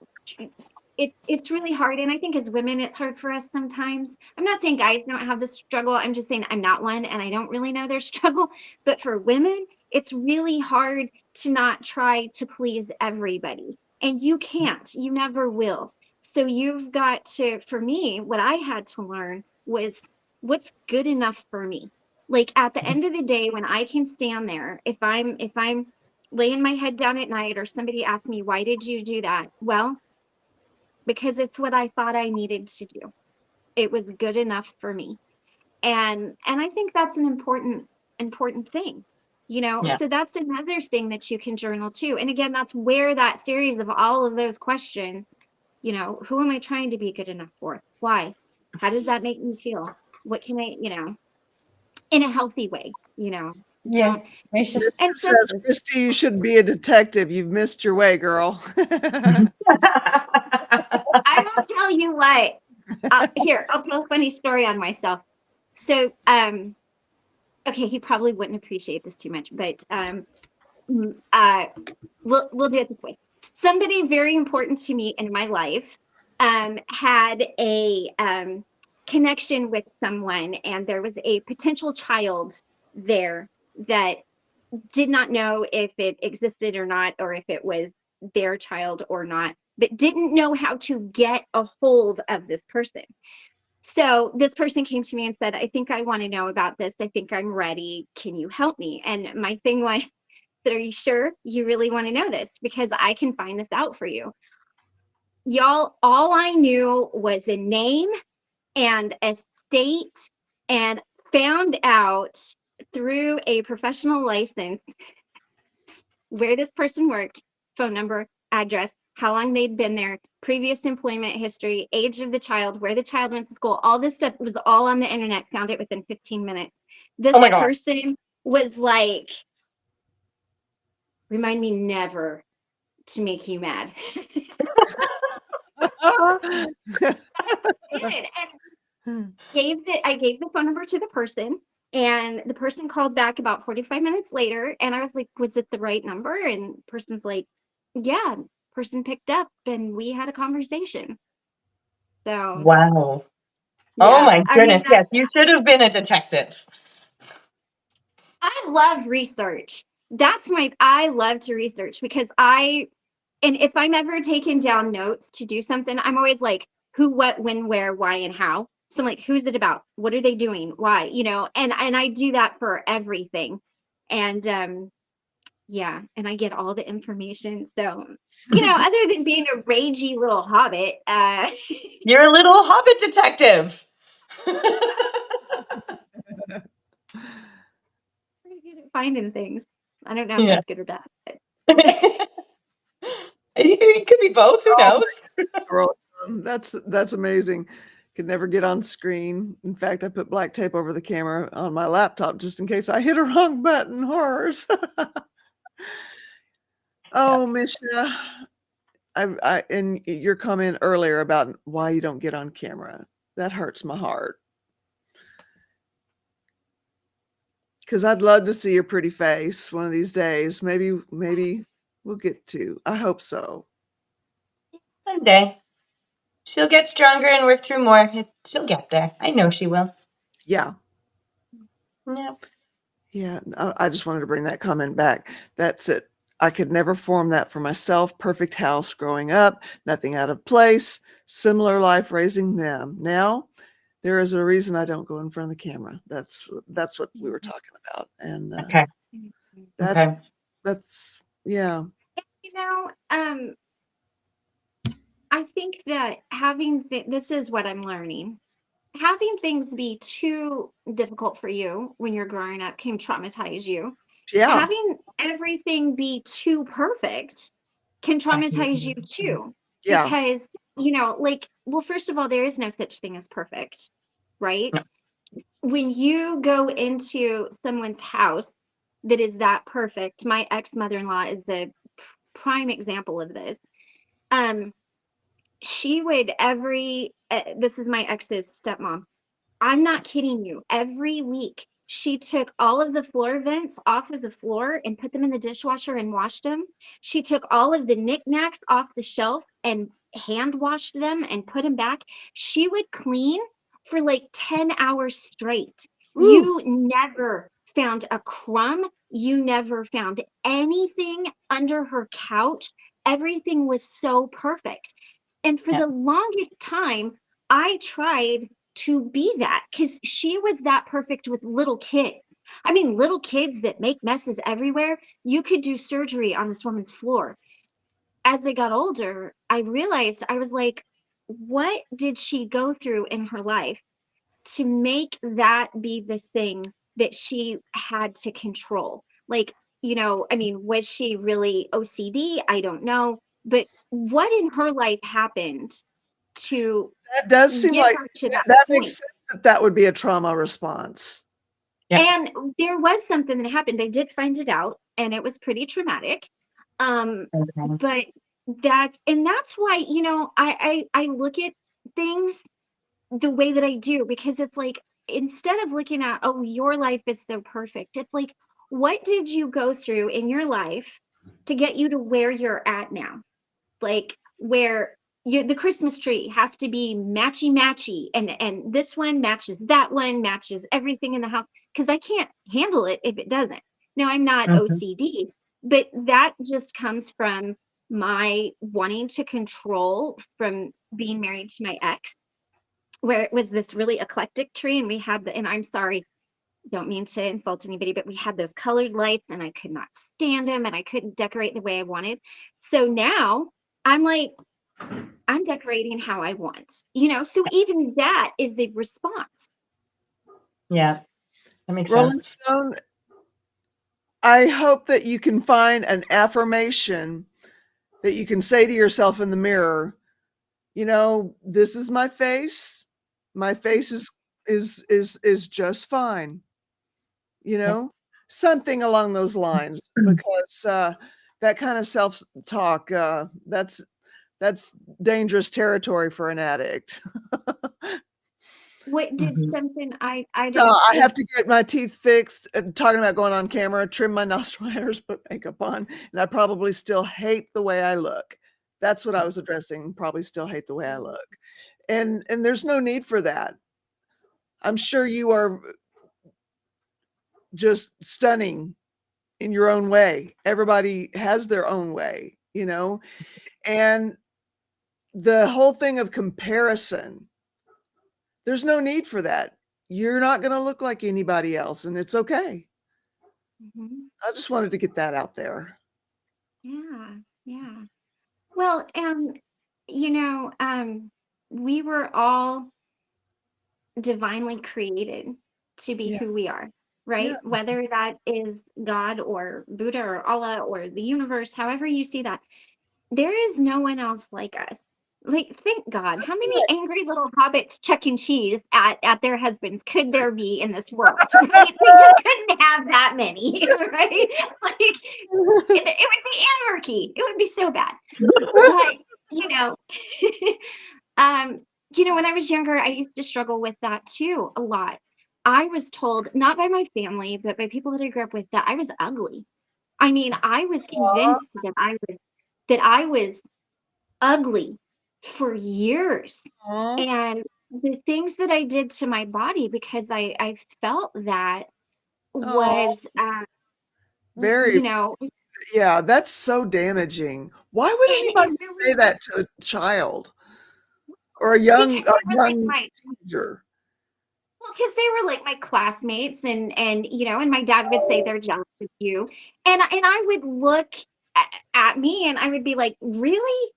it's really hard. And I think as women, it's hard for us sometimes. I'm not saying guys don't have this struggle. I'm just saying I'm not one and I don't really know their struggle. But for women, it's really hard to not try to please everybody. And you can't, you never will. So you've got to, for me, what I had to learn was what's good enough for me. Like at the end of the day, when I can stand there, if I'm laying my head down at night or somebody asks me, why did you do that? Well, because it's what I thought I needed to do. It was good enough for me. And I think that's an important thing. Yeah. So that's another thing that you can journal too. And again, that's where that series of all of those questions, who am I trying to be good enough for? Why? How does that make me feel? What can I, in a healthy way. Yeah. Don't Misha. and so Says, Christy, you should be a detective. You've missed your way, girl. I will tell you what. Here, I'll tell a funny story on myself. So, okay, he probably wouldn't appreciate this too much, but we'll do it this way. Somebody very important to me in my life had a connection with someone, and there was a potential child there that did not know if it existed or not, or if it was their child or not, but didn't know how to get a hold of this person. So this person came to me and said, I think I want to know about this. I think I'm ready. Can you help me? And my thing was, are you sure you really want to know this? Because I can find this out for you. Y'all, all I knew was a name and a state, and found out through a professional license where this person worked, phone number, address, how long they'd been there, previous employment history, age of the child, where the child went to school. All this stuff was all on the internet, found it within 15 minutes. This Oh my God. person was like, remind me never to make you mad. Did. And I gave the phone number to the person, and the person called back about 45 minutes later, and I was like, was it the right number? And the person's like, yeah. Person picked up, and we had a conversation. So Wow. Oh yeah, my I mean, goodness. Yes, you should have been a detective. I love research. I love to research, because and if I'm ever taking down notes to do something, I'm always like, who, what, when, where, why, and how. So I'm like, who's it about? What are they doing? Why? And I do that for everything. And yeah, and I get all the information. So, other than being a ragey little hobbit, You're a little hobbit detective. pretty good at finding things. I don't know if Yeah. that's good or bad, but It could be both. Who Oh, knows? that's amazing. Could never get on screen. In fact, I put black tape over the camera on my laptop just in case I hit a wrong button. Horrors. Oh, Misha, and your comment earlier about why you don't get on camera, that hurts my heart. Because I'd love to see your pretty face one of these days. Maybe we'll get to. I hope so. Someday. She'll get stronger and work through more. She'll get there. I know she will. Yeah. Yeah. Yeah. I just wanted to bring that comment back. That's it. I could never form that for myself. Perfect house growing up, nothing out of place, similar life raising them. Now, there is a reason I don't go in front of the camera. That's what we were talking about. And Okay. Okay. that's, yeah. I think that this is what I'm learning. Having things be too difficult for you when you're growing up can traumatize you. Yeah. Having everything be too perfect can traumatize you too. Yeah. Because, well, first of all, there is no such thing as perfect, right? No. When you go into someone's house that is that perfect, my ex-mother-in-law is a prime example of this. She would this is my ex's stepmom. I'm not kidding you. Every week, she took all of the floor vents off of the floor and put them in the dishwasher and washed them. She took all of the knickknacks off the shelf and hand washed them and put them back. She would clean for like 10 hours straight. Ooh. You never found a crumb. You never found anything under her couch. Everything was so perfect. And for the longest time, I tried to be that, because she was that perfect with little kids. I mean, little kids that make messes everywhere. You could do surgery on this woman's floor. As I got older, I realized, I was like, what did she go through in her life to make that be the thing that she had to control? Like, I mean, was she really OCD? I don't know. But what in her life happened to That does seem get like her to that that point? makes sense that would be a trauma response. Yeah. And there was something that happened. They did find it out, and it was pretty traumatic. But that's why, I look at things the way that I do, because it's like, instead of looking at, oh, your life is so perfect, it's like, what did you go through in your life to get you to where you're at now? Like, where the Christmas tree has to be matchy, and this one matches that one, matches everything in the house, because I can't handle it if it doesn't. Now, I'm not Mhm. OCD, but that just comes from my wanting to control from being married to my ex, where it was this really eclectic tree, and we had and I'm sorry, don't mean to insult anybody, but we had those colored lights and I could not stand them and I couldn't decorate the way I wanted. So now I'm like, I'm decorating how I want, so even that is a response. Yeah, that makes Rolling sense. Stone, I hope that you can find an affirmation that you can say to yourself in the mirror, this is my face. My face is just fine. Yep. Something along those lines, because that kind of self-talk, that's dangerous territory for an addict. What did Mhm. something I No, don't I have to get my teeth fixed, talking about going on camera, trim my nostril hairs, put makeup on, and I probably still hate the way I look. That's what I was addressing, probably still hate the way I look. And there's no need for that. I'm sure you are just stunning in your own way. Everybody has their own way, and the whole thing of comparison, there's no need for that. You're not going to look like anybody else, and it's okay. Mhm. I just wanted to get that out there. Yeah, yeah. Well, and you know, we were all divinely created to be Yeah. who we are, Yeah. right? Whether that is God or Buddha or Allah or the universe, however you see that, there is no one else like us. Like, thank God. How That's many right. angry little hobbits chucking cheese at their husbands could there be in this world, right? We just couldn't have that many, right? Like, it would be anarchy. It would be so bad. But, you know, um, when I was younger, I used to struggle with that too a lot. I was told, not by my family, but by people that I grew up with, that I was ugly. I mean, I was Aw, convinced that I was ugly for years. aw. And the things that I did to my body because I felt that Oh, was, very, you know, yeah, that's so damaging. Why would and it anybody really, say that to a child or because a they were like young my, teenager? well, because they were like my classmates, and my dad would say they're jealous of you, and I would look at me and I would be like, really?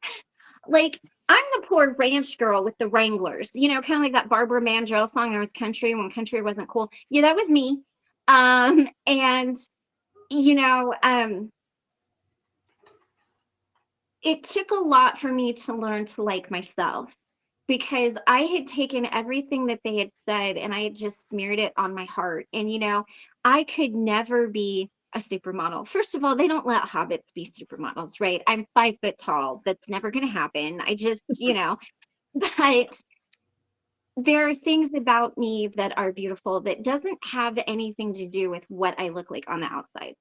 Like, I'm the poor ranch girl with the Wranglers, kind of like that Barbara Mandrell song, I was country when country wasn't cool. Yeah, that was me. And you know, it took a lot for me to learn to like myself because I had taken everything that they had said and I had just smeared it on my heart. And, I could never be a supermodel. First of all, they don't let hobbits be supermodels, right? I'm 5 foot tall. That's never going to happen. I just, but there are things about me that are beautiful that doesn't have anything to do with what I look like on the outside.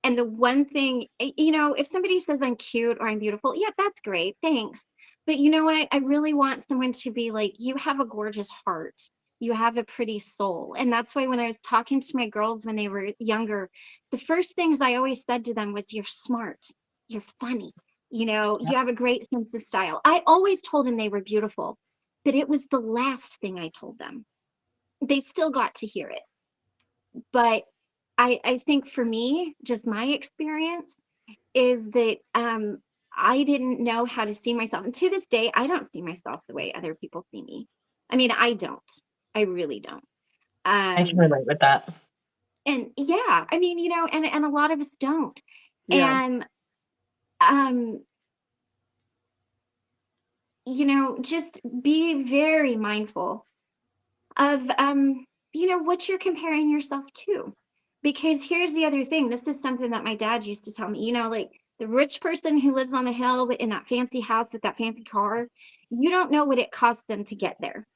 And the one thing, if somebody says I'm cute or I'm beautiful, yeah, that's great. Thanks. But you know what? I really want someone to be like, you have a gorgeous heart. You have a pretty soul. And that's why when I was talking to my girls when they were younger, the first things I always said to them was, you're smart. You're funny. Yep. You have a great sense of style. I always told them they were beautiful, but it was the last thing I told them. They still got to hear it. But I think for me, just my experience is that I didn't know how to see myself. And to this day, I don't see myself the way other people see me. I mean, I don't. I really don't. I can Um, relate with that. and yeah, I mean, and a lot of us don't. Yeah. And um, just be very mindful of what you're comparing yourself to, because here's the other thing. This is something that my dad used to tell me, like the rich person who lives on the hill in that fancy house with that fancy car, you don't know what it cost them to get there.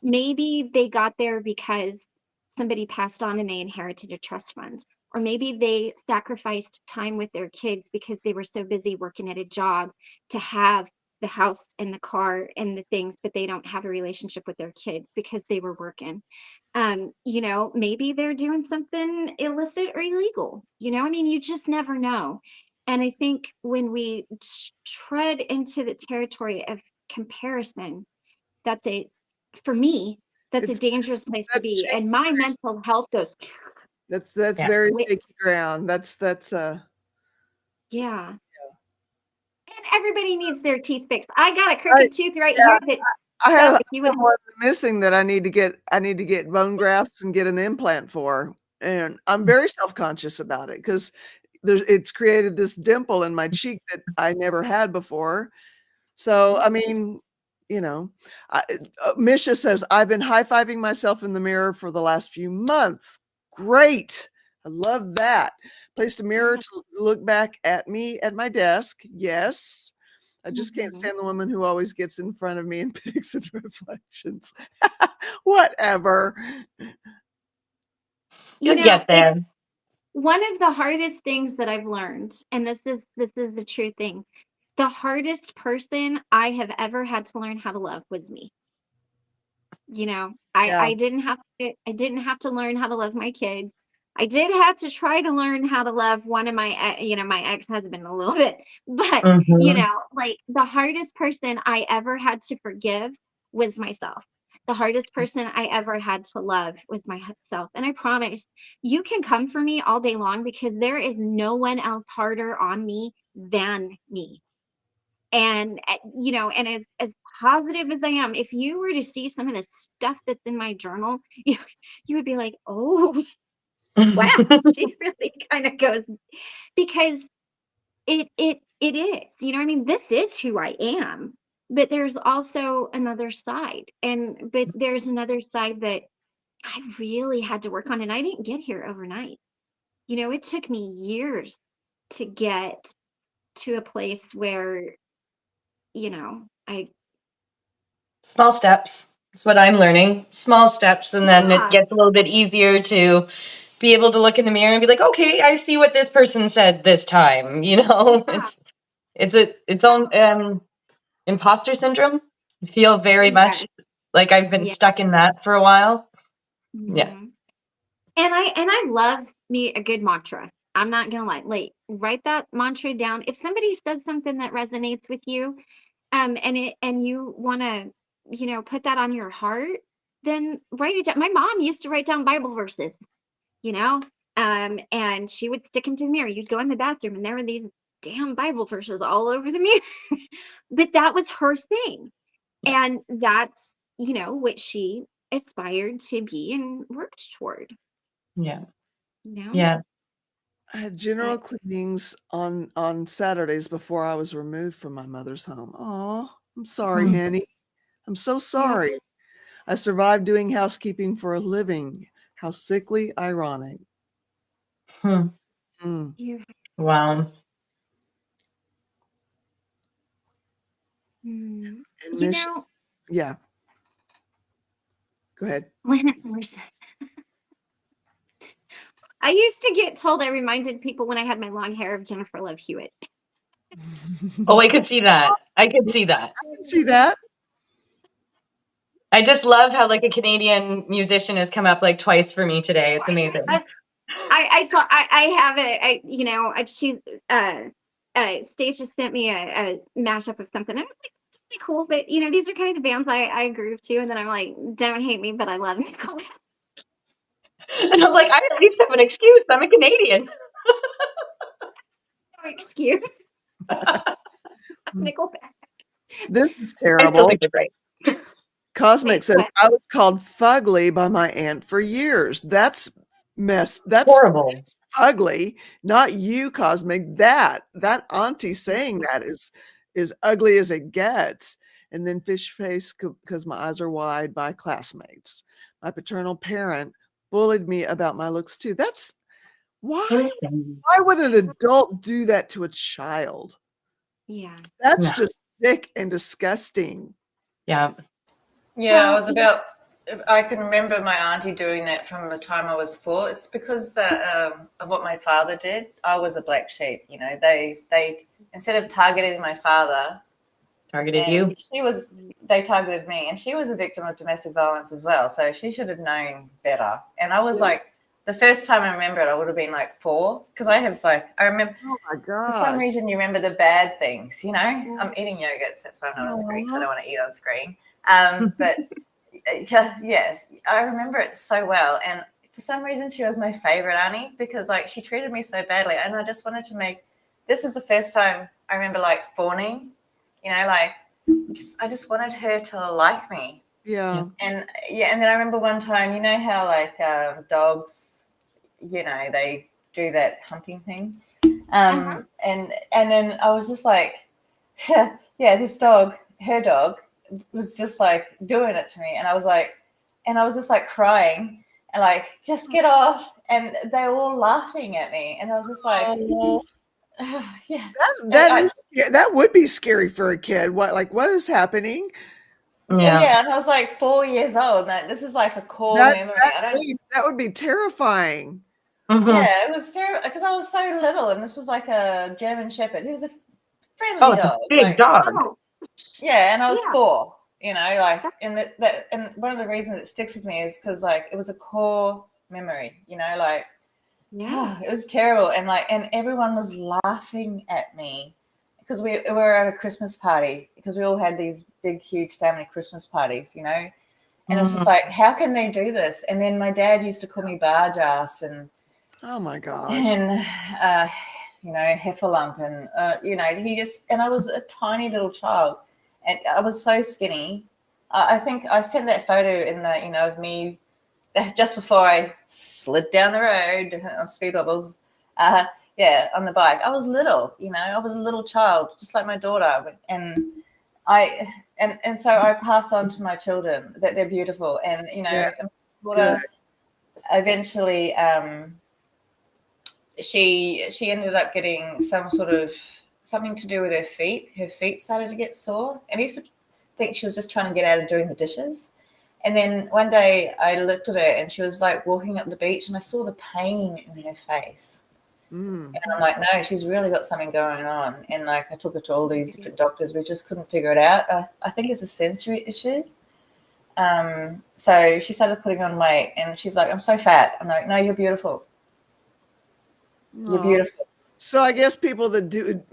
Maybe they got there because somebody passed on and they inherited a trust fund, or maybe they sacrificed time with their kids because they were so busy working at a job to have the house and the car and the things, but they don't have a relationship with their kids because they were working. You know, maybe they're doing something illicit or illegal. You know, I mean, you just never know. And I think when we tread into the territory of comparison, that's for me, that's a It's dangerous place to that's be. shaky. And my mental health goes, That's Yeah. very shaky ground. That's yeah. And everybody needs their teeth fixed. I got a I crooked tooth right yeah, here that I stuck. have If you would, one missing that I need to get bone grafts and get an implant for. And I'm very self-conscious about it because it's created this dimple in my cheek that I never had before. So, I mean, you know, Misha says, I've been high-fiving myself in the mirror for the last few months. Great. I love that. Placed a mirror to look back at me at my desk. Yes. I just can't stand the woman who always gets in front of me and picks at reflections. Whatever. you You'll know, get there. one of the hardest things that I've learned, and this is the true thing, the hardest person I have ever had to learn how to love was me. You know, Yeah. I didn't have to learn how to love my kids. I did have to try to learn how to love one of my ex-husband a little bit, but Mhm. like the hardest person I ever had to forgive was myself. The hardest person I ever had to love was myself. And I promise you can come for me all day long because there is no one else harder on me than me. And and as positive as I am, if you were to see some of the stuff that's in my journal, you would be like, oh, wow, she really kind of goes, because it is, I mean, this is who I am, but there's also another side, but there's another side that I really had to work on, and I didn't get here overnight. It took me years to get to a place where I Small steps. That's what I'm learning. Small steps, and then it yeah, gets a little bit easier to be able to look in the mirror and be like, okay, I see what this person said this time. yeah, It's its own imposter syndrome. I feel very yes, much like I've been yeah. stuck in that for a while. Yeah. Mhm. And I love me a good mantra. I'm not gonna lie. Like, write that mantra down. If somebody says something that resonates with you, and you wanna, put that on your heart, then write it down. My mom used to write down Bible verses, you know, and she would stick them to the mirror. You'd go in the bathroom, and there were these damn Bible verses all over the mirror. But that was her thing, Yeah. and that's what she aspired to be and worked toward. Yeah. You know, Yeah. I had but general cleanings on Saturdays before I was removed from my mother's home. Oh, I'm sorry, Hmm. Henny. I'm so yeah, sorry. I survived doing housekeeping for a living. How sickly ironic. Hmm. Mm. you, Wow. mm, And you Mish, know, yeah, go ahead. I used to get told I reminded people when I had my long hair of Jennifer Love Hewitt. Oh, I could see that. I could see that. See that? I just love how like a Canadian musician has come up like twice for me today. It's amazing. I have it. She's Stage just sent me a mashup of something. I was like, it's really cool, but these are kind of the bands I groove to, and then I'm like, don't hate me, but I love Nickelback. And I'm like, I at least have an excuse. I'm a Canadian. No excuse. Nickelback. This is I still terrible. think they're great. Cosmic Wait, says, what? I was called fugly by my aunt for years. That's That's Horrible. ugly. Not you, Cosmic. That auntie saying that is ugly as it gets. And then fish face because my eyes are wide by classmates. My paternal parent bullied me about my looks too. That's why Insane. why would an adult do that to a child? Yeah. That's No. just sick and disgusting. Yeah. Yeah, Well, I can remember my auntie doing that from the time I was 4. It's because of what my father did. I was a black sheep. They instead of targeting my father, Targeted And you. they targeted me, and she was a victim of domestic violence as well. So she should have known better. And I was like, the first time I remember it, I would have been like 4, because I remember, Oh my for some gosh. reason, you remember the bad things, you know? Yeah. I'm eating yogurts. That's why I'm not on screen, because I Aw. don't want to eat on screen. But yes, I remember it so well. And for some reason, she was my favorite auntie, because like she treated me so badly. And I just wanted to this is the first time I remember like fawning, you know, like I just wanted her to like me. Yeah. And and then I remember one time, you know how like dogs, you know, they do that humping thing. And then I was just like, yeah, this dog, her dog, was just like doing it to me, and I was just like crying and like, just get off, and they were all laughing at me, and I was just like, Oh, yeah, that would be scary for a kid. What is happening? yeah, and I was like 4 years old, and this is like a core That memory. that I don't. age, that would be terrifying. Mhm. Yeah, it was terrible because I was so little, and this was like a German Shepherd. He was a friendly Oh, it's a dog, big like, dog. Oh, yeah, and I was yeah. 4, you know, like, and one of the reasons it sticks with me is because like it was a core memory, you know, like, Yeah. it was terrible, and like, and everyone was laughing at me because we were at a Christmas party, because we all had these big, huge family Christmas parties, you know, and it's just like, how can they do this? And then my dad used to call me barge ass, Oh my gosh. and you know, heffalump, and you know, and I was a tiny little child, and I was so skinny. I think I sent that photo in the, you know, of me just before I slid down the road on speed bubbles. Yeah, on the bike. I was little, you know, I was a little child, just like my daughter, and so I pass on to my children that they're beautiful, and you know, Yeah, my good. daughter eventually. She ended up getting some sort of something to do with her feet. Her feet started to get sore, and I used to think she was just trying to get out of doing the dishes. And then one day I looked at her, and she was like walking up the beach, and I saw the pain in her face. Mm. And I'm like, no, she's really got something going on. And like, I took her to all these different doctors. We just couldn't figure it out. I think it's a sensory issue. So she started putting on weight, and she's like, I'm so fat. I'm like, no, you're beautiful. You're Aw. beautiful. So I guess people that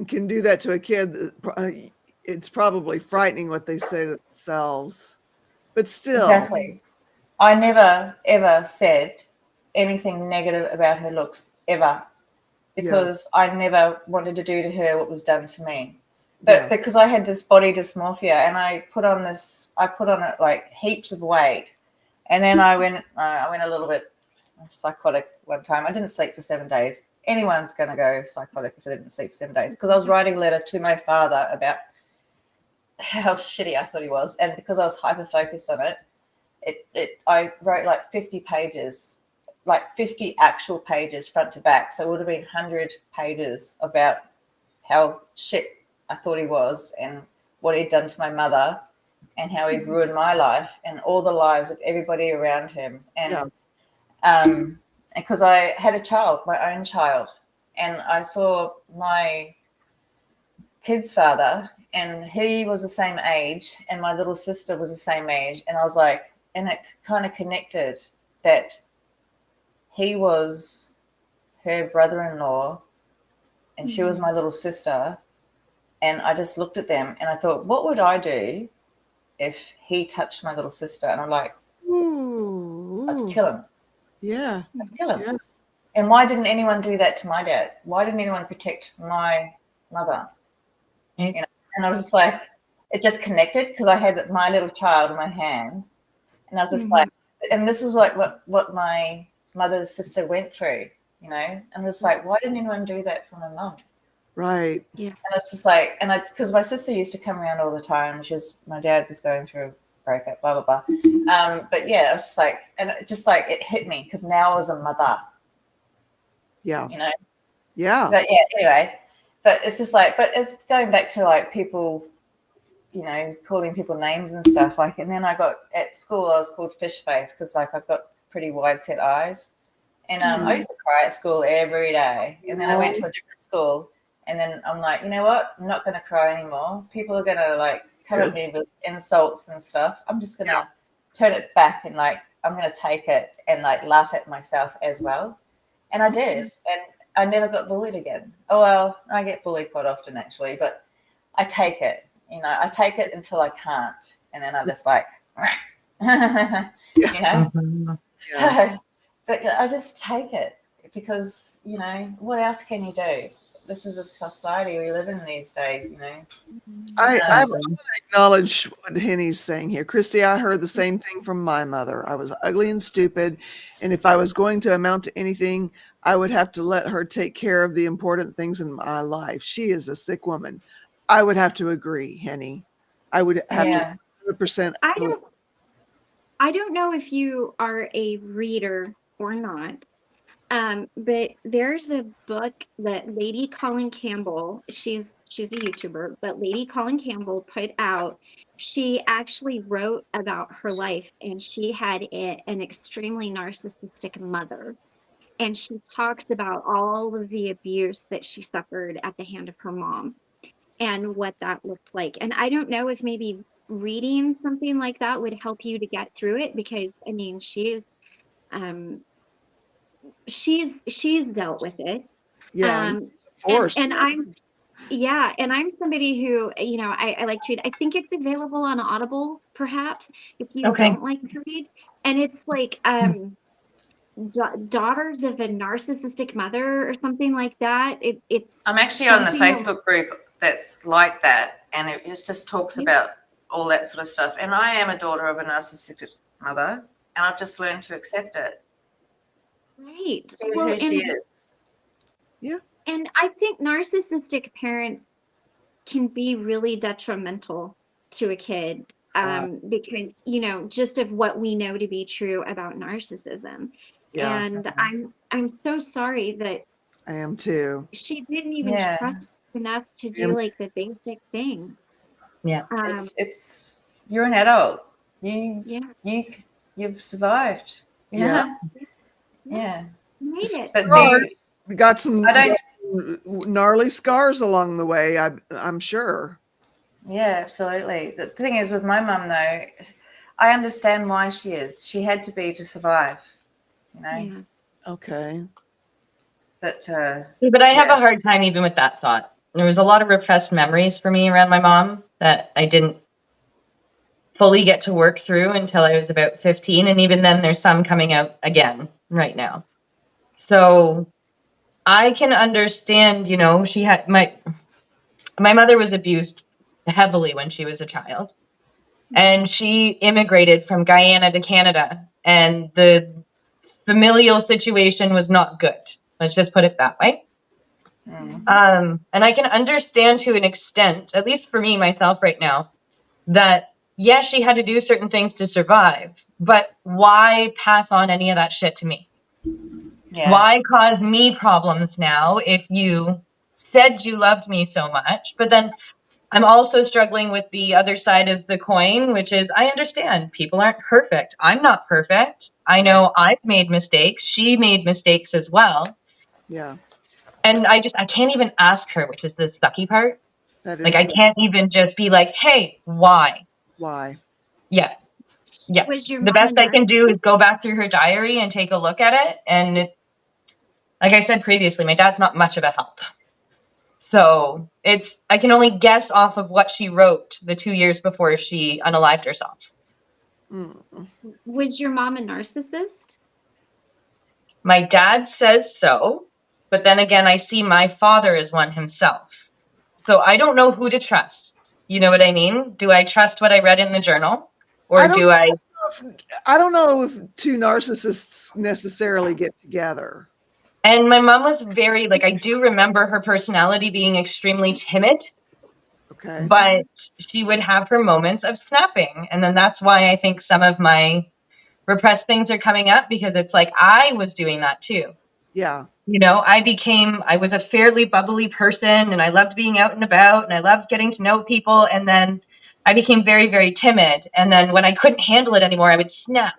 can do that to a kid, it's probably frightening what they say to themselves. But still, Exactly. I never ever said anything negative about her looks ever, yeah, because I never wanted to do to her what was done to me. yeah. But because I had this body dysmorphia, and I put on it like heaps of weight, and then I went a little bit psychotic one time. I didn't sleep for 7 days. Anyone's going to go psychotic if they didn't sleep for 7 days, because I was writing a letter to my father about how shitty I thought he was, and because I was hyper focused on it, I wrote like 50 pages, like 50 actual pages front to back. So it would have been 100 pages about how shit I thought he was, and what he'd done to my mother, and how he'd ruined my life and all the lives of everybody around him. And because I had a child, my own child, and I saw my kid's father, and he was the same age, and my little sister was the same age, and I was like, and it kind of connected that he was her brother-in-law, and she was my little sister, and I just looked at them, and I thought, what would I do if he touched my little sister? And I'm like, I'd kill him. Yeah. I'd kill him. Yeah. And why didn't anyone do that to my dad? Why didn't anyone protect my mother? You know, and I was just like, it just connected, because I had my little child in my hand, and I was just like, and this is like what my mother's sister went through, you know, and I was like, why didn't anyone do that for my mum? Right. Yeah. And it's just like, and because my sister used to come around all the time. My dad was going through a breakup, blah, blah, blah. But yeah, I was just like, and it just like, it hit me, because now I was a mother, Yeah. you know. Yeah. But yeah, anyway, but it's just like, but it's going back to like people, you know, calling people names and stuff. Like, and then at school, I was called fish face, because like I've got pretty wide set eyes. And I used to cry at school every day. And then I went to a different school, And then I'm like, you know what? I'm not going to cry anymore. People are going to like come at me with insults and stuff. I'm just going to turn it back and like, I'm going to take it and like laugh at myself as well. And I did. And I never got bullied again. Oh, well, I get bullied quite often actually, but I take it, you know, I take it until I can't. And then I'm just like, you know, so, but I just take it because, you know, what else can you do? This is a society we live in these days, you know. I want to acknowledge what Henny's saying here. Christy, I heard the same thing from my mother. I was ugly and stupid. And if I was going to amount to anything, I would have to let her take care of the important things in my life. She is a sick woman. I would have to agree, Henny. I would have to 100%. I don't know if you are a reader or not. But there's a book that Lady Colin Campbell, she's a YouTuber, but Lady Colin Campbell put out. She actually wrote about her life, and she had an extremely narcissistic mother. And she talks about all of the abuse that she suffered at the hand of her mom and what that looked like. And I don't know if maybe reading something like that would help you to get through it, because I mean, um she's dealt with it. And I'm somebody who, you know, I like to read. I think it's available on Audible, perhaps, if you don't like to read. And it's like Daughters of a Narcissistic Mother or something like that. It's I'm actually on the Facebook group that's like that, and it just talks about all that sort of stuff. And I am a daughter of a narcissistic mother, and I've just learned to accept it. Right. She's who she is. Yeah. And I think narcissistic parents can be really detrimental to a kid, because, you know, just of what we know to be true about narcissism. Yeah. And I'm so sorry that I am too. she didn't even trust enough to do like the basic things. Yeah. It's you're an adult. You've survived. Yeah. Made it. But we got some gnarly scars along the way, I'm sure. Yeah, absolutely. The thing is with my mum though, I understand why she is. She had to be to survive, you know. Yeah. Okay. But but I have a hard time even with that thought. There was a lot of repressed memories for me around my mom that I didn't fully get to work through until I was about 15. And even then there's some coming out again right now. So I can understand, you know, she had my mother was abused heavily when she was a child, and she immigrated from Guyana to Canada, and the familial situation was not good. Let's just put it that way. And I can understand to an extent, at least for me, myself right now, that yes, she had to do certain things to survive, but why pass on any of that shit to me? Yeah. Why cause me problems now if you said you loved me so much? But then I'm also struggling with the other side of the coin, which is I understand people aren't perfect. I'm not perfect. I know I've made mistakes. She made mistakes as well. Yeah. And I can't even ask her, which is the sucky part. Like, I can't even just be like, hey, why? Why? Yeah. Yeah. The best I can do is go back through her diary and take a look at it. And like I said previously, my dad's not much of a help. So I can only guess off of what she wrote the 2 years before she unalived herself. Was your mom a narcissist? My dad says so. But then again, I see my father as one himself. So I don't know who to trust. You know what I mean? Do I trust what I read in the journal? Or I don't know if two narcissists necessarily get together. And my mom was very, I do remember her personality being extremely timid. Okay. But she would have her moments of snapping. And then that's why I think some of my repressed things are coming up, because it's like I was doing that too. Yeah. You know, I was a fairly bubbly person, and I loved being out and about, and I loved getting to know people. And then I became very, very timid. And then when I couldn't handle it anymore, I would snap.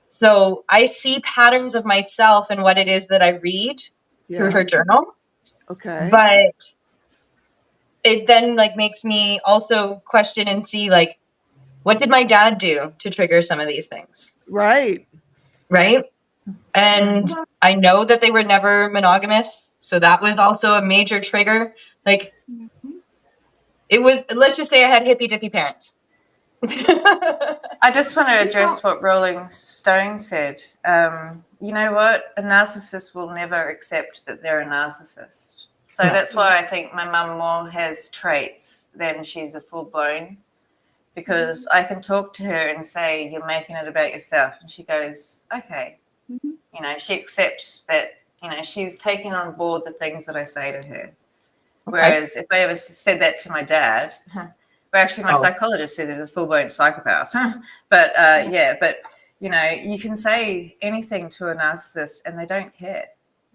So I see patterns of myself and what it is that I read through her journal. Okay. But it then like makes me also question and see like, what did my dad do to trigger some of these things? Right. Right. And I know that they were never monogamous. So that was also a major trigger. Like it was, let's just say I had hippy dippy parents. I just want to address what Rolling Stone said. You know what? A narcissist will never accept that they're a narcissist. So that's why I think my mum more has traits than she's a full blown, because I can talk to her and say, "You're making it about yourself," and she goes, "Okay." You know, she accepts that. You know, she's taking on board the things that I say to her. Whereas if I ever said that to my dad, well, actually, my psychologist says he's a full-blown psychopath. But but you know, you can say anything to a narcissist and they don't care.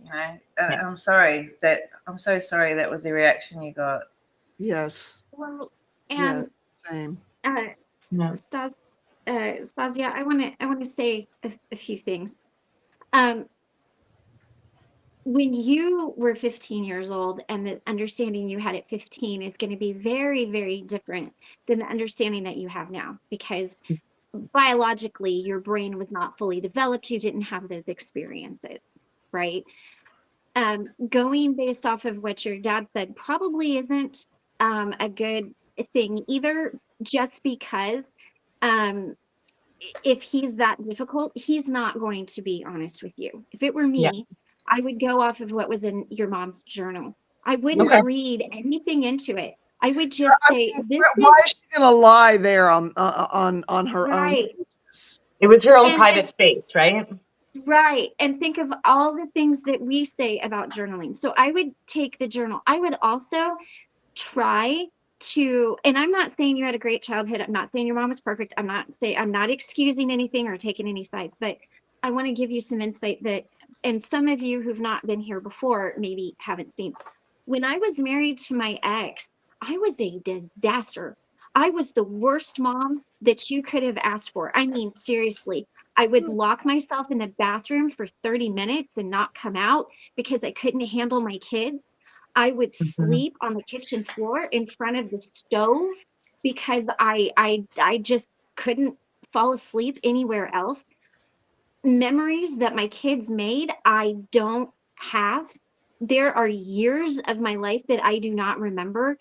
You know, and I'm so sorry that was the reaction you got. Yes. Well, Yeah. and Same. Stasia, I want to say a few things. When you were 15 years old, and the understanding you had at 15 is going to be very, very different than the understanding that you have now, because biologically your brain was not fully developed. You didn't have those experiences, right? Going based off of what your dad said probably isn't a good thing either, just because if he's that difficult, he's not going to be honest with you. If it were me, I would go off of what was in your mom's journal. I wouldn't read anything into it. I would just say, why is she going to lie there on her own? Right. It was her own private space, right? Right. And think of all the things that we say about journaling. So I would take the journal. I would also try to, and I'm not saying you had a great childhood. I'm not saying your mom was perfect. I'm not excusing anything or taking any sides, but I want to give you some insight that, and some of you who've not been here before maybe haven't seen. When I was married to my ex, I was a disaster. I was the worst mom that you could have asked for. I mean, seriously, I would lock myself in the bathroom for 30 minutes and not come out because I couldn't handle my kids. I would sleep on the kitchen floor in front of the stove because I just couldn't fall asleep anywhere else. Memories that my kids made, I don't have. There are years of my life that I do not remember.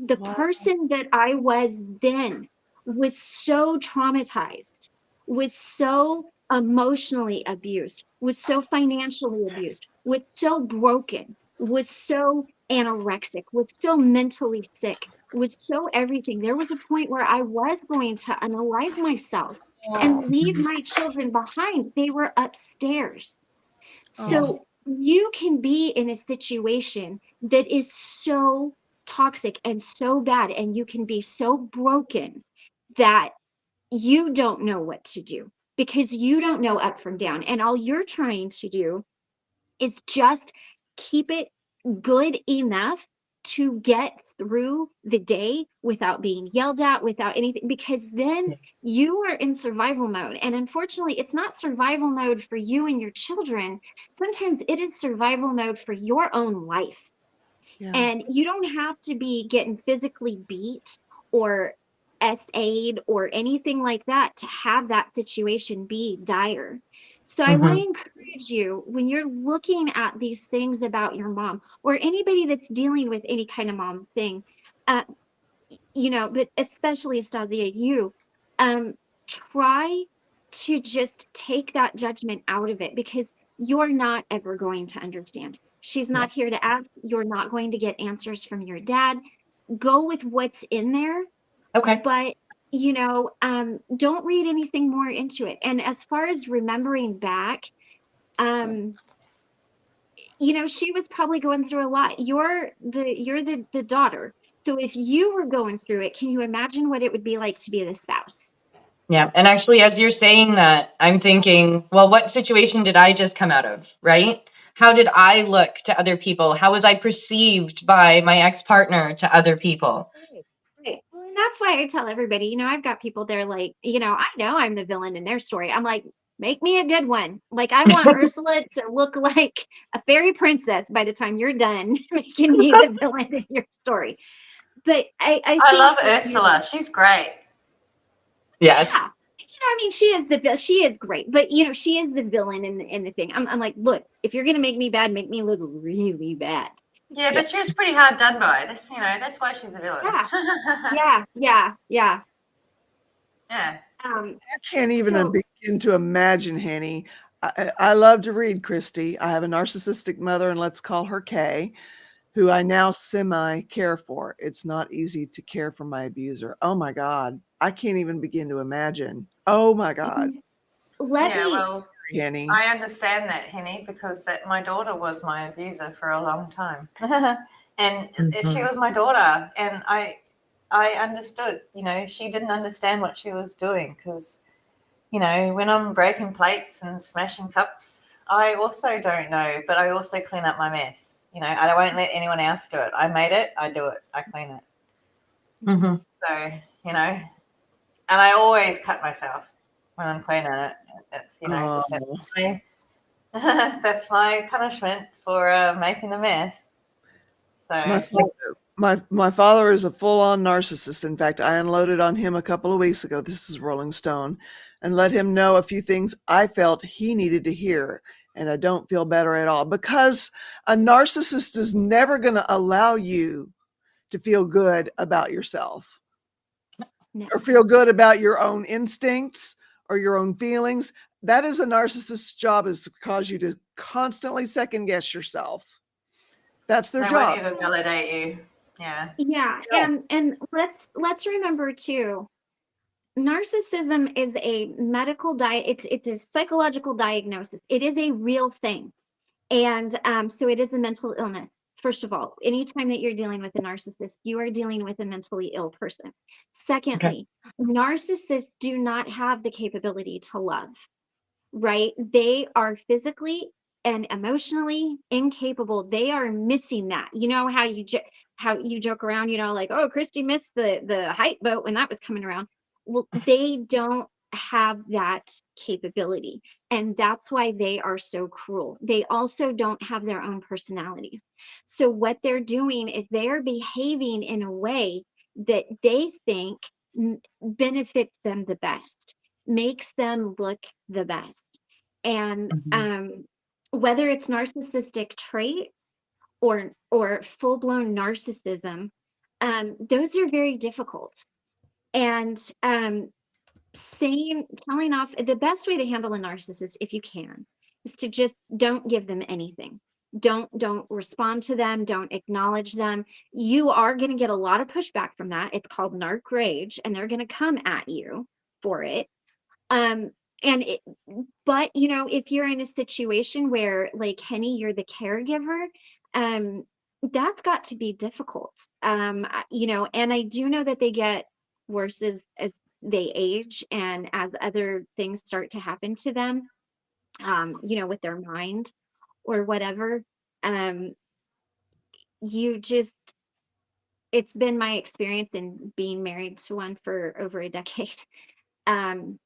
The person that I was then was so traumatized, was so emotionally abused, was so financially abused, was so broken, was so anorexic, was so mentally sick, was so everything. There was a point where I was going to unalive myself and leave my children behind. They were upstairs. So you can be in a situation that is so toxic and so bad, and you can be so broken that you don't know what to do because you don't know up from down. And all you're trying to do is just keep it good enough to get through the day without being yelled at, without anything, because then you are in survival mode. And unfortunately, it's not survival mode for you and your children. Sometimes it is survival mode for your own life. And you don't have to be getting physically beat or SA'd or anything like that to have that situation be dire. So I want to encourage you, when you're looking at these things about your mom or anybody that's dealing with any kind of mom thing, uh, but especially Estasia, you, try to just take that judgment out of it because you're not ever going to understand. She's not here to ask. You're not going to get answers from your dad. Go with what's in there. Okay. But, don't read anything more into it. And as far as remembering back, she was probably going through a lot. You're the daughter. So if you were going through it, can you imagine what it would be like to be the spouse? Yeah. And actually, as you're saying that, I'm thinking, well, what situation did I just come out of, right? How did I look to other people? How was I perceived by my ex-partner to other people? Right. Well, and that's why I tell everybody, I've got people, they're like, I know I'm the villain in their story. I'm like, make me a good one. Like, I want Ursula to look like a fairy princess by the time you're done making me the villain in your story. But I I think love that Ursula. She's great. Yes. yeah, I mean, she is great, but she is the villain in the thing. I'm like, look, if you're gonna make me bad, make me look really bad. Yeah, Yeah. but she was pretty hard done by. That's why she's a villain. Yeah, yeah. Yeah. Um, I can't even so begin to imagine, Henny. I love to read, Christy. I have a narcissistic mother, and let's call her Kay, who I now semi care for. It's not easy to care for my abuser. Oh my God. I can't even begin to imagine. Oh my God. let Yeah, me. well, Henny. I understand that, Henny, because my daughter was my abuser for a long time. And she was my daughter, and I understood, she didn't understand what she was doing because, when I'm breaking plates and smashing cups, I also don't know, but I also clean up my mess. I won't let anyone else do it. I made it, I do it, I clean it. Mm-hmm. So, and I always cut myself when I'm cleaning it. That's, Oh. that's my punishment for making the mess. My So, my father is a full-on narcissist. In fact, I unloaded on him a couple of weeks ago. This is Rolling Stone, and let him know a few things I felt he needed to hear, and I don't feel better at all because a narcissist is never going to allow you to feel good about yourself No. or feel good about your own instincts or your own feelings. That is a narcissist's job, is to cause you to constantly second guess yourself. That's their they won't job. ever validate you. Yeah. Yeah, Yeah. and let's remember too, narcissism is a medical it's a psychological diagnosis. It is a real thing. And so it is a mental illness. First of all, anytime that you're dealing with a narcissist, you are dealing with a mentally ill person. Okay. Secondly, narcissists do not have the capability to love, right? They are physically and emotionally incapable. They are missing that. You know how how you joke around, like, oh, Christy missed the hype boat when that was coming around. Well, they don't have that capability, and that's why they are so cruel. They also don't have their own personalities. So what they're doing is they are behaving in a way that they think benefits them the best, makes them look the best. And Mm-hmm. whether it's narcissistic trait or full-blown narcissism, those are very difficult. And telling off, the best way to handle a narcissist, if you can, is to just don't give them anything. Don't respond to them, don't acknowledge them. You are going to get a lot of pushback from that. It's called narc rage, and they're going to come at you for it. Um, and but if you're in a situation where, like Henny, you're the caregiver, um, that's got to be difficult. And I do know that they get worse as they age and as other things start to happen to them, with their mind or whatever. Um, you just It's been my experience in being married to one for over a decade. Um,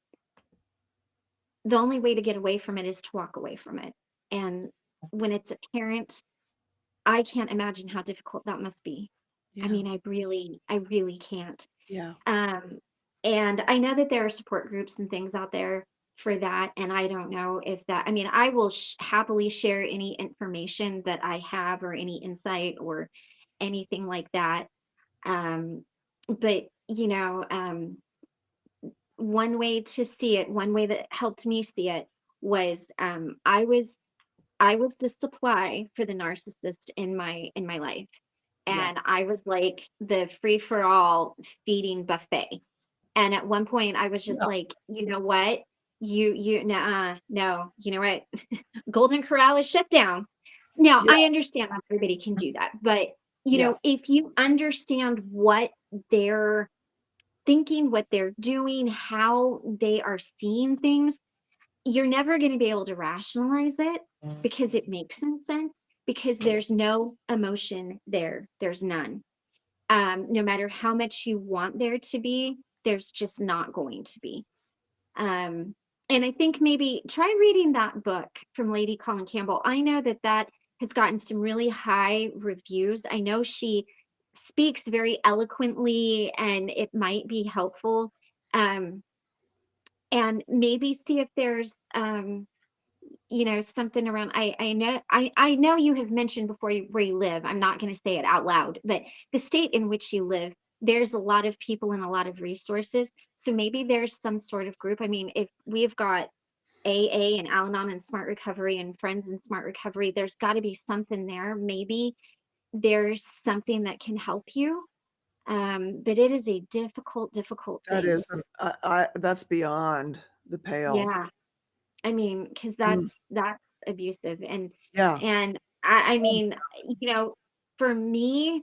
the only way to get away from it is to walk away from it. And when it's a parent, I can't imagine how difficult that must be. I Yeah. mean, I really can't. Yeah. Um, and I know that there are support groups and things out there for that. And I don't know if that, I mean, I will happily share any information that I have or any insight or anything like that. But, one way to see it, one way that helped me see it was I was the supply for the narcissist in my life. Yeah. And I was like the free for all feeding buffet. And at one point I was just Yeah. like, you know what? No, you know what? Golden Corral is shut down. Now, Yeah. I understand not everybody can do that, but Yeah. if you understand what they're thinking, what they're doing, how they are seeing things, you're never going to be able to rationalize it because it makes no sense, because there's no emotion there. There's none. No matter how much you want there to be, there's just not going to be. Um, And I think maybe try reading that book from Lady Colin Campbell. I know that has gotten some really high reviews. I know she speaks very eloquently and it might be helpful. Um, and maybe see if there's something around. I know you have mentioned before where you live. I'm not going to say it out loud, but the state in which you live, there's a lot of people and a lot of resources. So maybe there's some sort of group. I mean, if we've got AA and Al-Anon and Smart Recovery and Friends in Smart Recovery, there's got to be something there. Maybe there's something that can help you. But it is a difficult That thing. is, that's beyond the pale. Yeah. I mean, because Mm, that's abusive. yeah, And I mean, for me,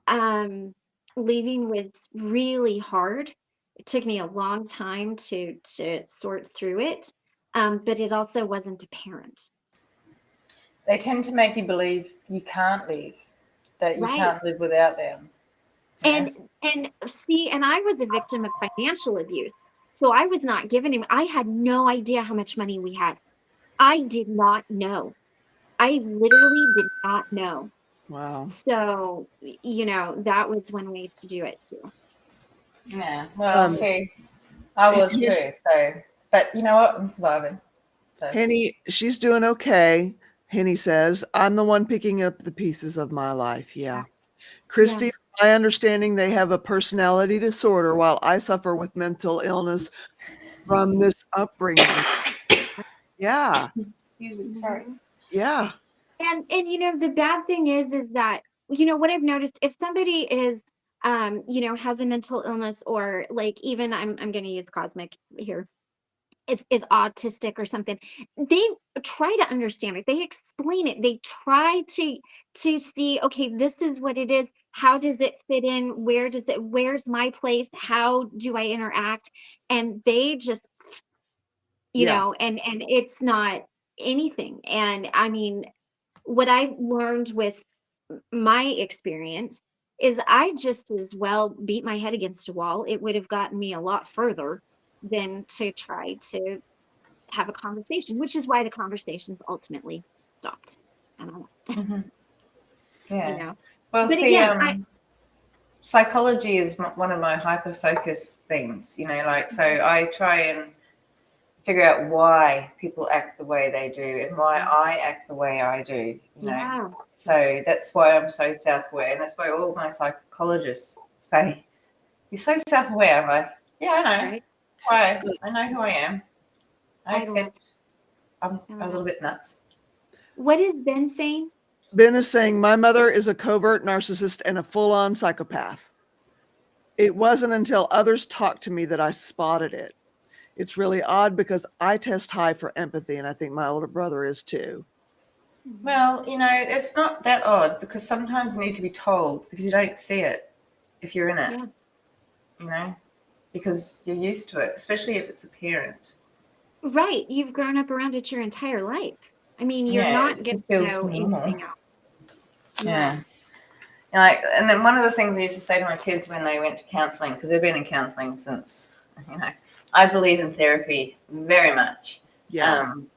um, leaving was really hard. It took me a long time to sort through it. But it also wasn't apparent. They tend to make you believe you can't leave, that you Right. can't live without them. Yeah. And see, and I was a victim of financial abuse. So I was not giving him, I had no idea how much money we had. I did not know. I literally did not know. wow. So, that was one way to do it too. Yeah. Well, Um, see, I was Hen- too. So, but you know what? I'm surviving. So, Henny, she's doing okay. Henny says, I'm the one picking up the pieces of my life. Yeah. Yeah. Christy, my understanding, they have a personality disorder while I suffer with mental illness from this upbringing. Yeah. excuse me. Sorry. Mhm. Yeah. And the bad thing is that what I've noticed, if somebody is has a mental illness, or like, even I'm going to use Cosmic here, is autistic or something, they try to understand it, they explain it, they try to see, okay, this is what it is, how does it fit in, where's my place, how do I interact, and they just Yeah. and it's not anything. And I mean, what I learned with my experience is I just as well beat my head against a wall. It would have gotten me a lot further than to try to have a conversation, which is why the conversations ultimately stopped. I don't know, Mm-hmm. you Yeah. know. Well, But see, again, psychology is one of my hyper focus things. Like, so I try and figure out why people act the way they do and why I act the way I do. yeah, So that's why I'm so self-aware, and that's why all my psychologists say, "You're so self-aware." I'm like, "Yeah, I know. right. Why? I know who I am. I I love, accept I'm I a love. little bit nuts." What is Ben saying? Ben is saying, my mother is a covert narcissist and a full on psychopath. It wasn't until others talked to me that I spotted it. It's really odd because I test high for empathy, and I think my older brother is too. Mhm. Well, it's not that odd, because sometimes you need to be told because you don't see it if you're in it, Yeah, you know, because you're used to it, especially if it's a parent. right. You've grown up around it your entire life. I mean, you're Yeah, not it going just to feels know normal. anything else. Yeah. Yeah. And then one of the things I used to say to my kids when they went to counselling, because they've been in counselling since, I believe in therapy very much. Yeah. Um,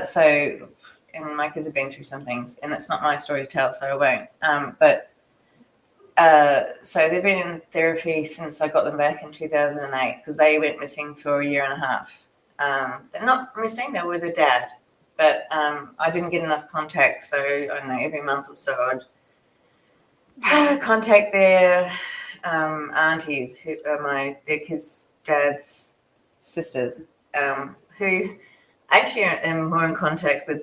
so, and my kids have been through some things, and it's not my story to tell, so I won't. So they've been in therapy since I got them back in 2008, because they went missing for a year and a half. They're not missing, they were with their dad, but I didn't get enough contact, so I don't know, every month or so I'd contact their aunties, who are his dad's sisters, who actually am more in contact with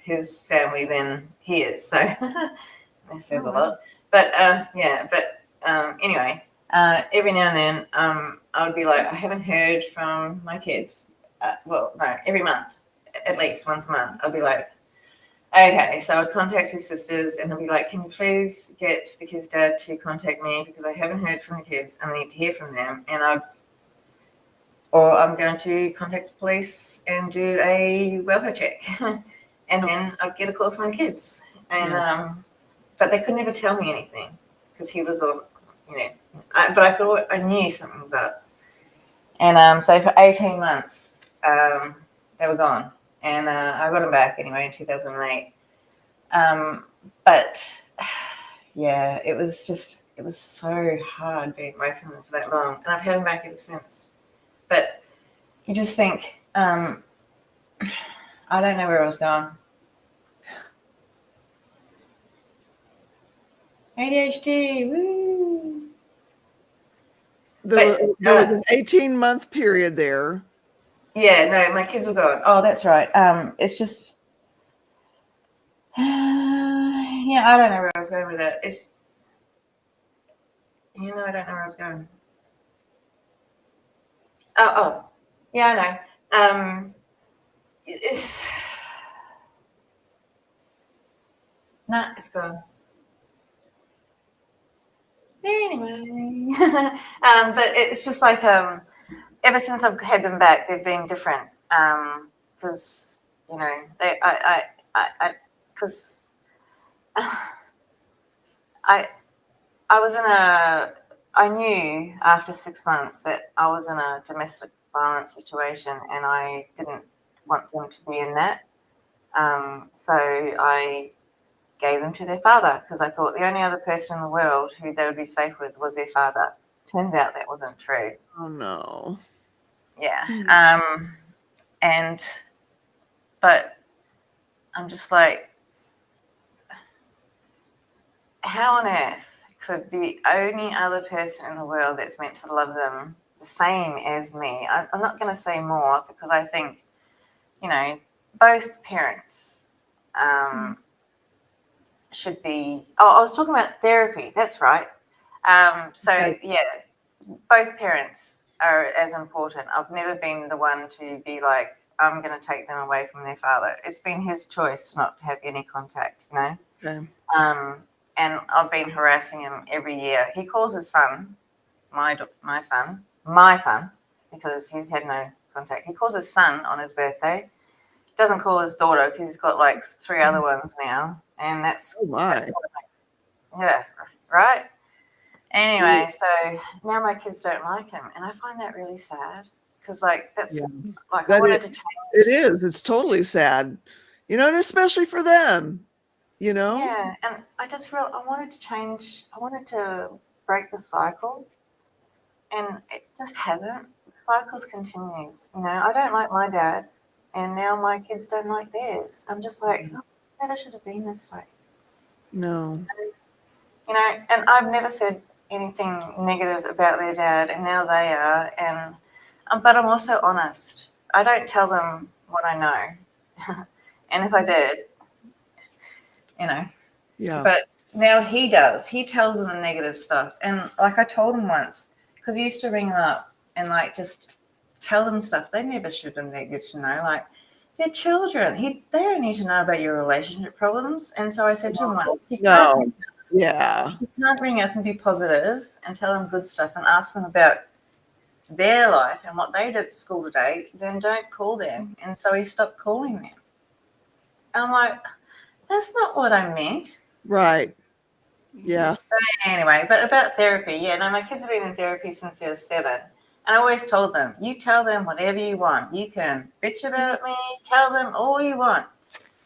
his family than he is. So that says Oh, a wow. lot. But anyway, every now and then I would be like, I haven't heard from my kids. Well, no, every month, at least once a month, I'll be like, okay, so I'd contact his sisters and I'd be like, can you please get the kid's dad to contact me, because I haven't heard from the kids and I need to hear from them. Or I'm going to contact the police and do a welfare check. And then I'd get a call from the kids. And but they could never tell me anything, because he was all, but I thought I knew something was up. And so for 18 months, they were gone. And I got them back anyway in 2008. But yeah, it was so hard being away from them for that long. And I've had them back ever since. But you just think, I don't know where I was going. ADHD, woo! There But, was an 18-month period there. yeah, no, my kids were gone. Oh, that's right. It's just, yeah, I don't know where I was going with that. I don't know where I was going. Oh, yeah, I know. It's nah, it's gone. Anyway, but it's just like ever since I've had them back, they've been different. Because because I I was in a I knew after 6 months that I was in a domestic violence situation, and I didn't want them to be in that. So I gave them to their father because I thought the only other person in the world who they would be safe with was their father. Turns out that wasn't true. Oh no. Yeah. Mm. But I'm just like, how on earth could the only other person in the world that's meant to love them the same as me? I'm not going to say more because I think, both parents should be. Oh, I was talking about therapy. That's right. Okay. Yeah, both parents are as important. I've never been the one to be like, I'm going to take them away from their father. It's been his choice not to have any contact, Okay. And I've been harassing him every year. He calls his son, my son, because he's had no contact. He calls his son on his birthday. Doesn't call his daughter because he's got like 3 other ones now, and that's Oh my. yeah, right. Anyway, so now my kids don't like him, and I find that really sad because, like, that's Yeah. like I That wanted to it change. is. It's totally sad. And especially for them, you know? Yeah, and I wanted to change. I wanted to break the cycle, and it just hasn't. The cycles continue. I don't like my dad, and now my kids don't like theirs. I'm just like, oh, I never should have been this way. No. And I've never said anything negative about their dad, and now they are. And but I'm also honest. I don't tell them what I know, and if I did, Yeah. But now he does. He tells them the negative stuff, and like I told him once, because he used to ring them up and like just tell them stuff they never should have needed to know. Like they're children. They don't need to know about your relationship problems. And so I said to him once, No. Yeah. you can't ring up and be positive and tell them good stuff and ask them about their life and what they did at school today, then don't call them. And so he stopped calling them. And I'm like, that's not what I meant. Right. Yeah. Anyway, but about therapy, yeah, no, my kids have been in therapy since they were 7. And I always told them, you tell them whatever you want. You can bitch about me, tell them all you want.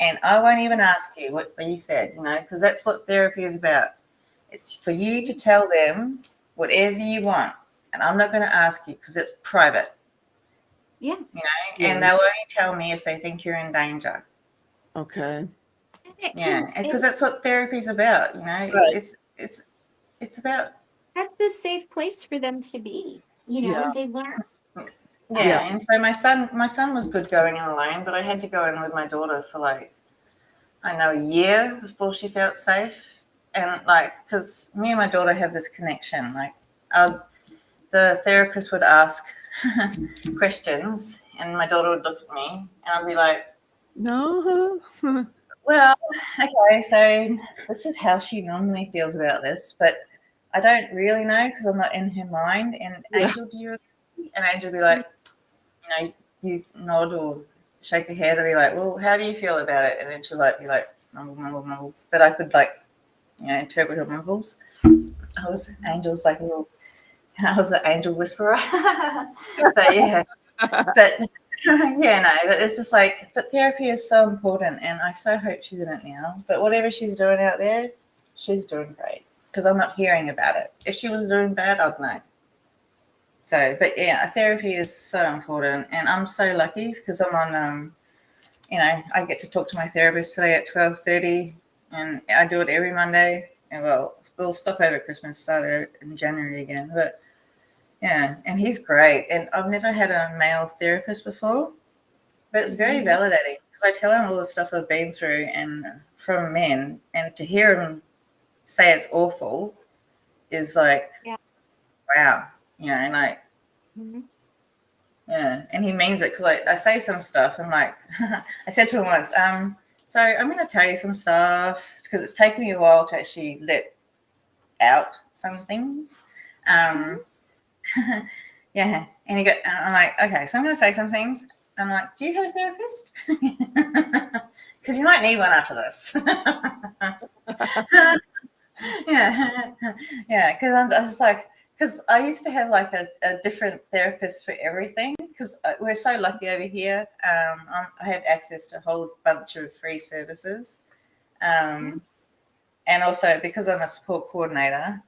And I won't even ask you what you said, because that's what therapy is about. It's for you to tell them whatever you want. And I'm not going to ask you because it's private. Yeah. And they'll only tell me if they think you're in danger. Okay. Yeah, because that's what therapy is about, Right. It's about. That's a safe place for them to be. Yeah. They learn. Yeah, and so my son was good going in alone, but I had to go in with my daughter for like, I know, a year before she felt safe. And like, because me and my daughter have this connection, like the therapist would ask questions and my daughter would look at me and I'd be like, No. well, okay, so this is how she normally feels about this, but I don't really know because I'm not in her mind. And Yeah. Angel, do you agree? And Angel would be like, you nod or shake her head or be like, well, how do you feel about it? And then she'll like be like, mumble, mumble, mumble. But I could like, interpret her mumbles. Angel's like a little I was the angel whisperer. But yeah, but yeah, no, but it's just like, but therapy is so important, and I so hope she's in it now. But whatever she's doing out there, she's doing great because I'm not hearing about it. If she was doing bad, I'd know. So, but yeah, therapy is so important, and I'm so lucky because I'm on, I get to talk to my therapist today at 12:30, and I do it every Monday. And well, we'll stop over Christmas, start in January again. But yeah, and he's great. And I've never had a male therapist before, but it's very validating because I tell him all the stuff I've been through and from men, and to hear him say it's awful is like, Yeah. wow, and like, Mhm. yeah, and he means it because I say some stuff and like, I said to him once, so I'm going to tell you some stuff because it's taken me a while to actually let out some things. Yeah, and I'm like, okay, so I'm going to say some things. I'm like, do you have a therapist? Because you might need one after this. Yeah, yeah, because I was just like, because I used to have like a different therapist for everything because we're so lucky over here. I have access to a whole bunch of free services. And also because I'm a support coordinator,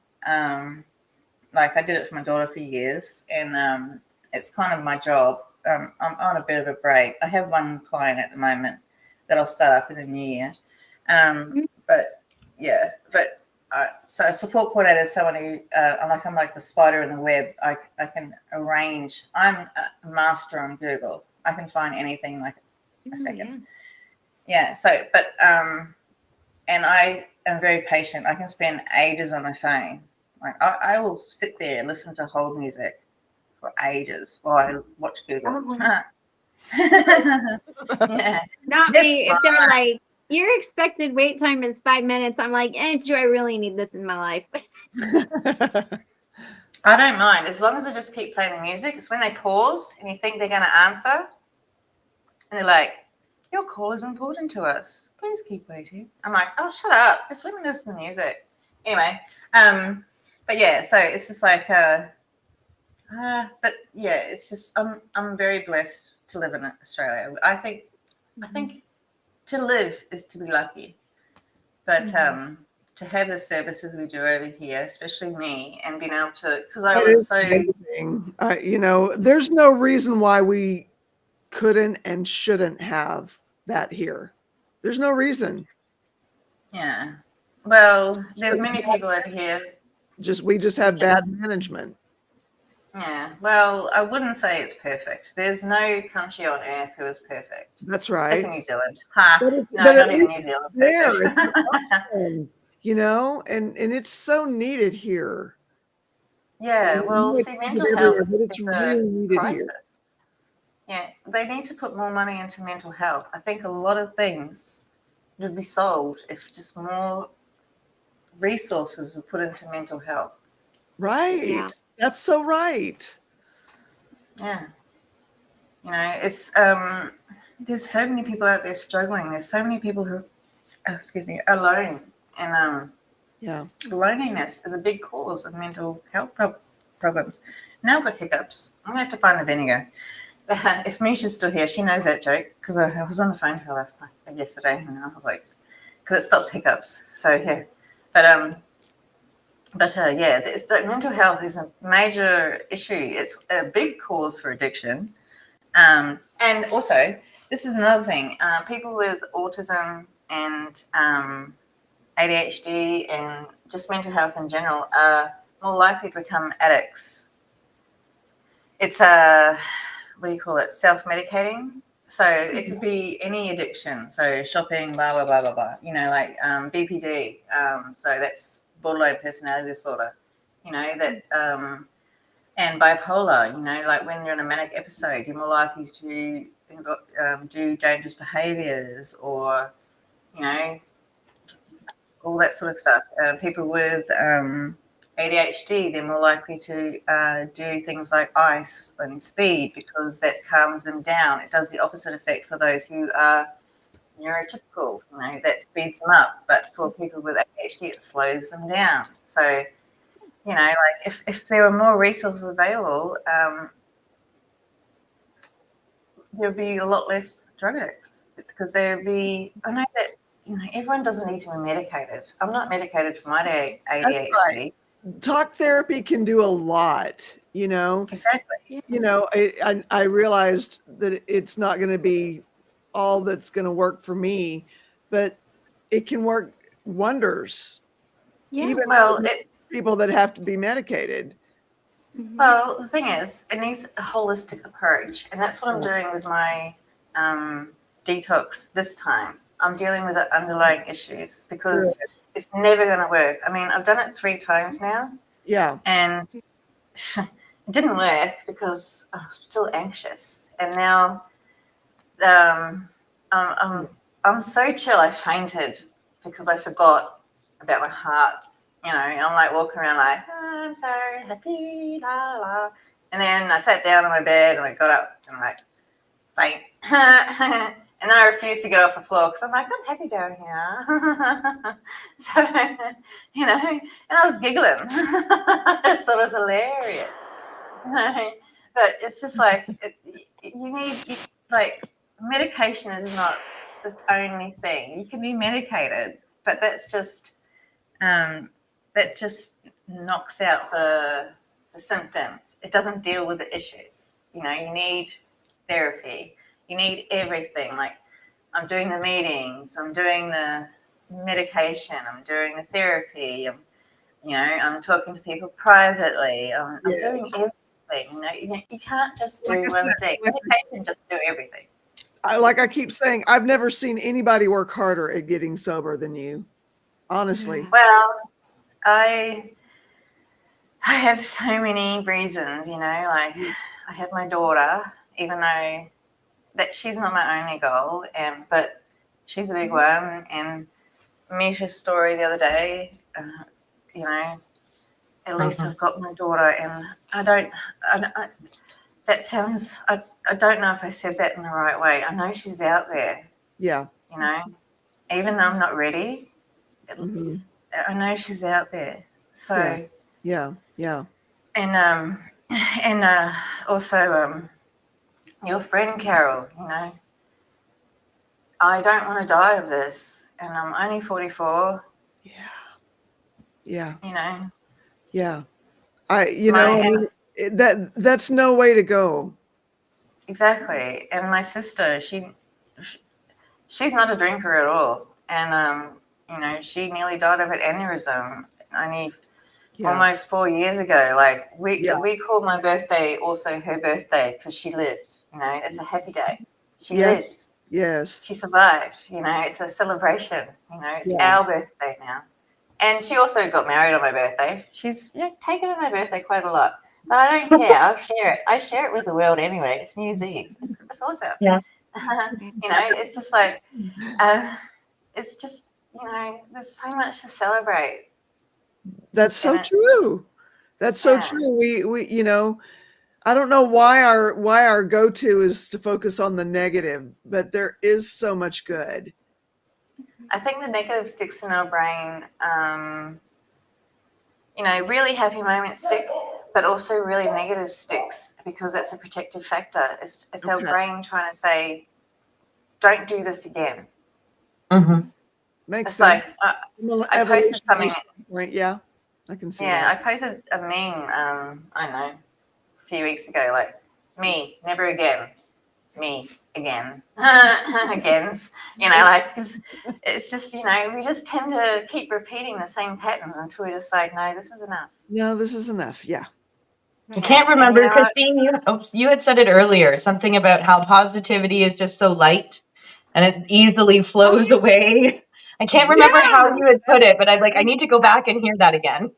like I did it for my daughter for years, and it's kind of my job. I'm on a bit of a break. I have one client at the moment that I'll start up in the new year. But yeah, but so a support coordinator is someone who I'm like the spider in the web. I can arrange. I'm a master on Google. I can find anything like a second. Yeah. So, but and I am very patient. I can spend ages on my phone. Like I will sit there and listen to hold music for ages while I watch Google. Yeah, Not it's me. fun. If they're like, your expected wait time is 5 minutes, I'm like, do I really need this in my life? I don't mind as long as I just keep playing the music. It's when they pause and you think they're going to answer, and they're like, "Your call is important to us. Please keep waiting." I'm like, "Oh, shut up! Just let me listen to music." Anyway, but yeah, so it's just like, but yeah, it's just I'm very blessed to live in Australia. I think to live is to be lucky, but to have the services we do over here, especially me, and being able to, because I That was is so amazing. There's no reason why we couldn't and shouldn't have that here. There's no reason. yeah. Well, there's Just many people over here. we just have Just bad management. yeah. Well, I wouldn't say it's perfect. There's no country on earth who is perfect. That's Except for right. New Zealand. Ha! But No, at not even least New it's Zealand there. perfect. And it's so needed here. Yeah. Well, see, mental Everywhere, but health it's is a really needed here. crisis. Yeah, they need to put more money into mental health. I think a lot of things would be solved if just more resources were put into mental health. Right. Yeah. That's so right. Yeah. It's there's so many people out there struggling. There's so many people who alone. And Yeah. loneliness is a big cause of mental health problems. Now I've got hiccups. I'm going to have to find the vinegar. If Misha's still here, she knows that joke because I was on the phone to her yesterday, and I was like, because it stops hiccups. So yeah, but yeah, the mental health is a major issue. It's a big cause for addiction, and also this is another thing. People with autism and ADHD and just mental health in general are more likely to become addicts. It's a what do you call it? Self-medicating. So it could be any addiction. So shopping, blah blah blah blah blah. Like BPD. So that's borderline personality disorder. And bipolar. Like when you're in a manic episode, you're more likely to do dangerous behaviors or all that sort of stuff. People with ADHD, they're more likely to do things like ice and speed because that calms them down. It does the opposite effect for those who are neurotypical. That speeds them up. But for people with ADHD, it slows them down. So You know, like if there were more resources available, there'd be a lot less drug addicts because there'd be. I know that everyone doesn't need to be medicated. I'm not medicated for my ADHD. Right. Talk therapy can do a lot. Exactly. I realized that it's not going to be all that's going to work for me, but it can work wonders. Yeah. Even Well, for people that have to be medicated. Mhm. Well, the thing is, it needs a holistic approach, and that's what I'm doing with my detox this time. I'm dealing with the underlying issues because it's never going to work. I mean, I've done it 3 times now, Yeah. and it didn't work because I was still anxious. And now I'm so chill. I fainted because I forgot about my heart. I'm like walking around like, oh, I'm so happy, la la la. And then I sat down on my bed and I got up and I'm like, faint. And then I refused to get off the floor because I'm like, I'm happy down here. So, and I was giggling. I thought it was hilarious. But it's just like, like, medication is not the only thing. You can be medicated, but that just knocks out the symptoms. It doesn't deal with the issues. You need therapy. You need everything. Like, I'm doing the meetings, I'm doing the medication, I'm doing the therapy, I'm talking to people privately, I'm doing everything. You can't just do one thing. Medication just do everything. I keep saying, I've never seen anybody work harder at getting sober than you. Honestly. Well, I have so many reasons, like I have my daughter, even though that she's not my only goal, but she's a big one. And Misha's story the other day, at least I've got my daughter, and that sounds, I don't know if I said that in the right way. I know she's out there. Yeah. Even though I'm not ready, Mm-hmm. I know she's out there. So yeah. And also your friend Carol, I don't want to die of this, and I'm only 44. Yeah. Yeah. That's no way to go. Exactly. And my sister, she's not a drinker at all, and she nearly died of an aneurysm only almost 4 years ago. Like we called my birthday also her birthday because she lived. It's a happy day. She lived. Yes. She survived. It's a celebration. It's our birthday now. And she also got married on my birthday. She's taken on my birthday quite a lot. But I don't care. I'll share it. I share it with the world anyway. It's New Year's Eve. It's awesome. Yeah. It's just like, there's so much to celebrate. That's so true. That's so true. We I don't know why our go-to is to focus on the negative, but there is so much good. I think the negative sticks in our brain. Really happy moments stick, but also really negative sticks because that's a protective factor. It's our brain trying to say, don't do this again. Mm-hmm. Makes it's sense. Like I posted something. Right? Yeah, I can see that. I posted a meme. I don't know, a few weeks ago. Like, me, never again. Me again. Agains. It's just we just tend to keep repeating the same patterns until we decide, no, this is enough. No, this is enough. Yeah. I can't remember, Christine, you had said it earlier, something about how positivity is just so light and it easily flows away. I can't remember how you had put it, but I need to go back and hear that again.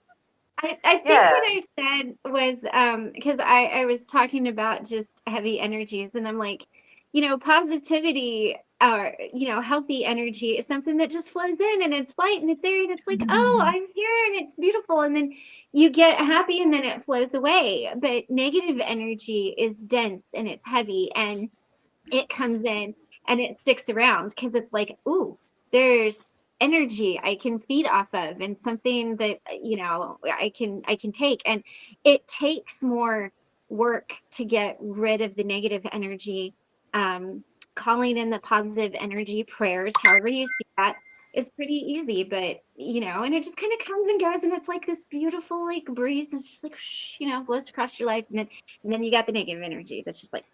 I think what I said was because I was talking about just heavy energies, and I'm like, positivity or healthy energy is something that just flows in and it's light and it's airy and it's like, oh, I'm here and it's beautiful, and then you get happy and then it flows away. But negative energy is dense and it's heavy and it comes in and it sticks around because it's like, ooh, there's energy I can feed off of, and something that, I can take. And it takes more work to get rid of the negative energy. Calling in the positive energy, prayers, however you see that, is pretty easy. But and it just kind of comes and goes, and it's like this beautiful like breeze that's just like blows across your life. And then you got the negative energy that's just like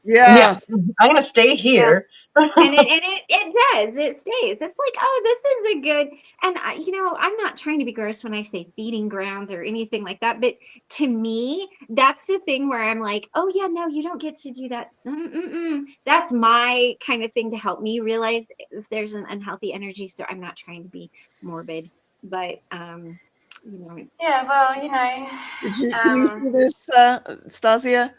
Yeah. I'm gonna stay here. and it stays. It's like, oh, this is a good. And I'm not trying to be gross when I say feeding grounds or anything like that, but to me, that's the thing where I'm like, oh yeah, no, you don't get to do that. That's my kind of thing to help me realize if there's an unhealthy energy. So I'm not trying to be morbid, but Yeah, well, Can you see this, Stasia?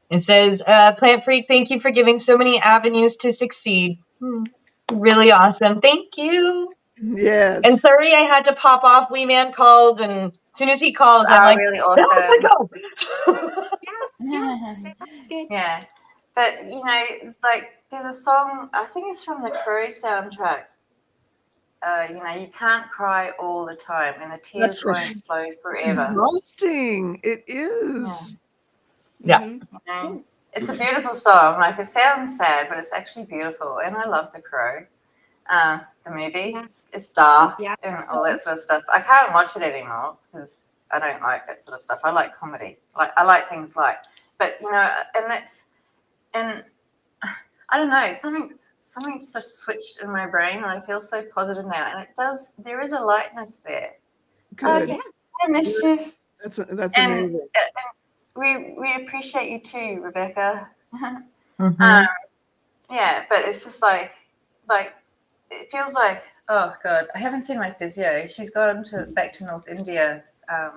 It says, Plant Freak, thank you for giving so many avenues to succeed. Really awesome. Thank you. Yes. And sorry I had to pop off. Wee Man called, and as soon as he called, I'm like, really oh awesome. good. Yeah, but like there's a song, I think it's from the Crow soundtrack. You can't cry all the time, and the tears That's right. won't flow forever. Exhausting. It is. Yeah. Mhm. It's a beautiful song. Like, it sounds sad, but it's actually beautiful. And I love The Crow, the movie. Yeah. It's dark Yeah. and all that sort of stuff. I can't watch it anymore because I don't like that sort of stuff. I like comedy. Like, I like things like, but and I don't know, something's just switched in my brain, and I feel so positive now. And there is a lightness there. Good. Yeah. Hi, Mischief. That's And amazing. we appreciate you too, Rebecca. Mhm. Yeah, but it's just like it feels like, oh God, I haven't seen my physio. She's gone back to North India. I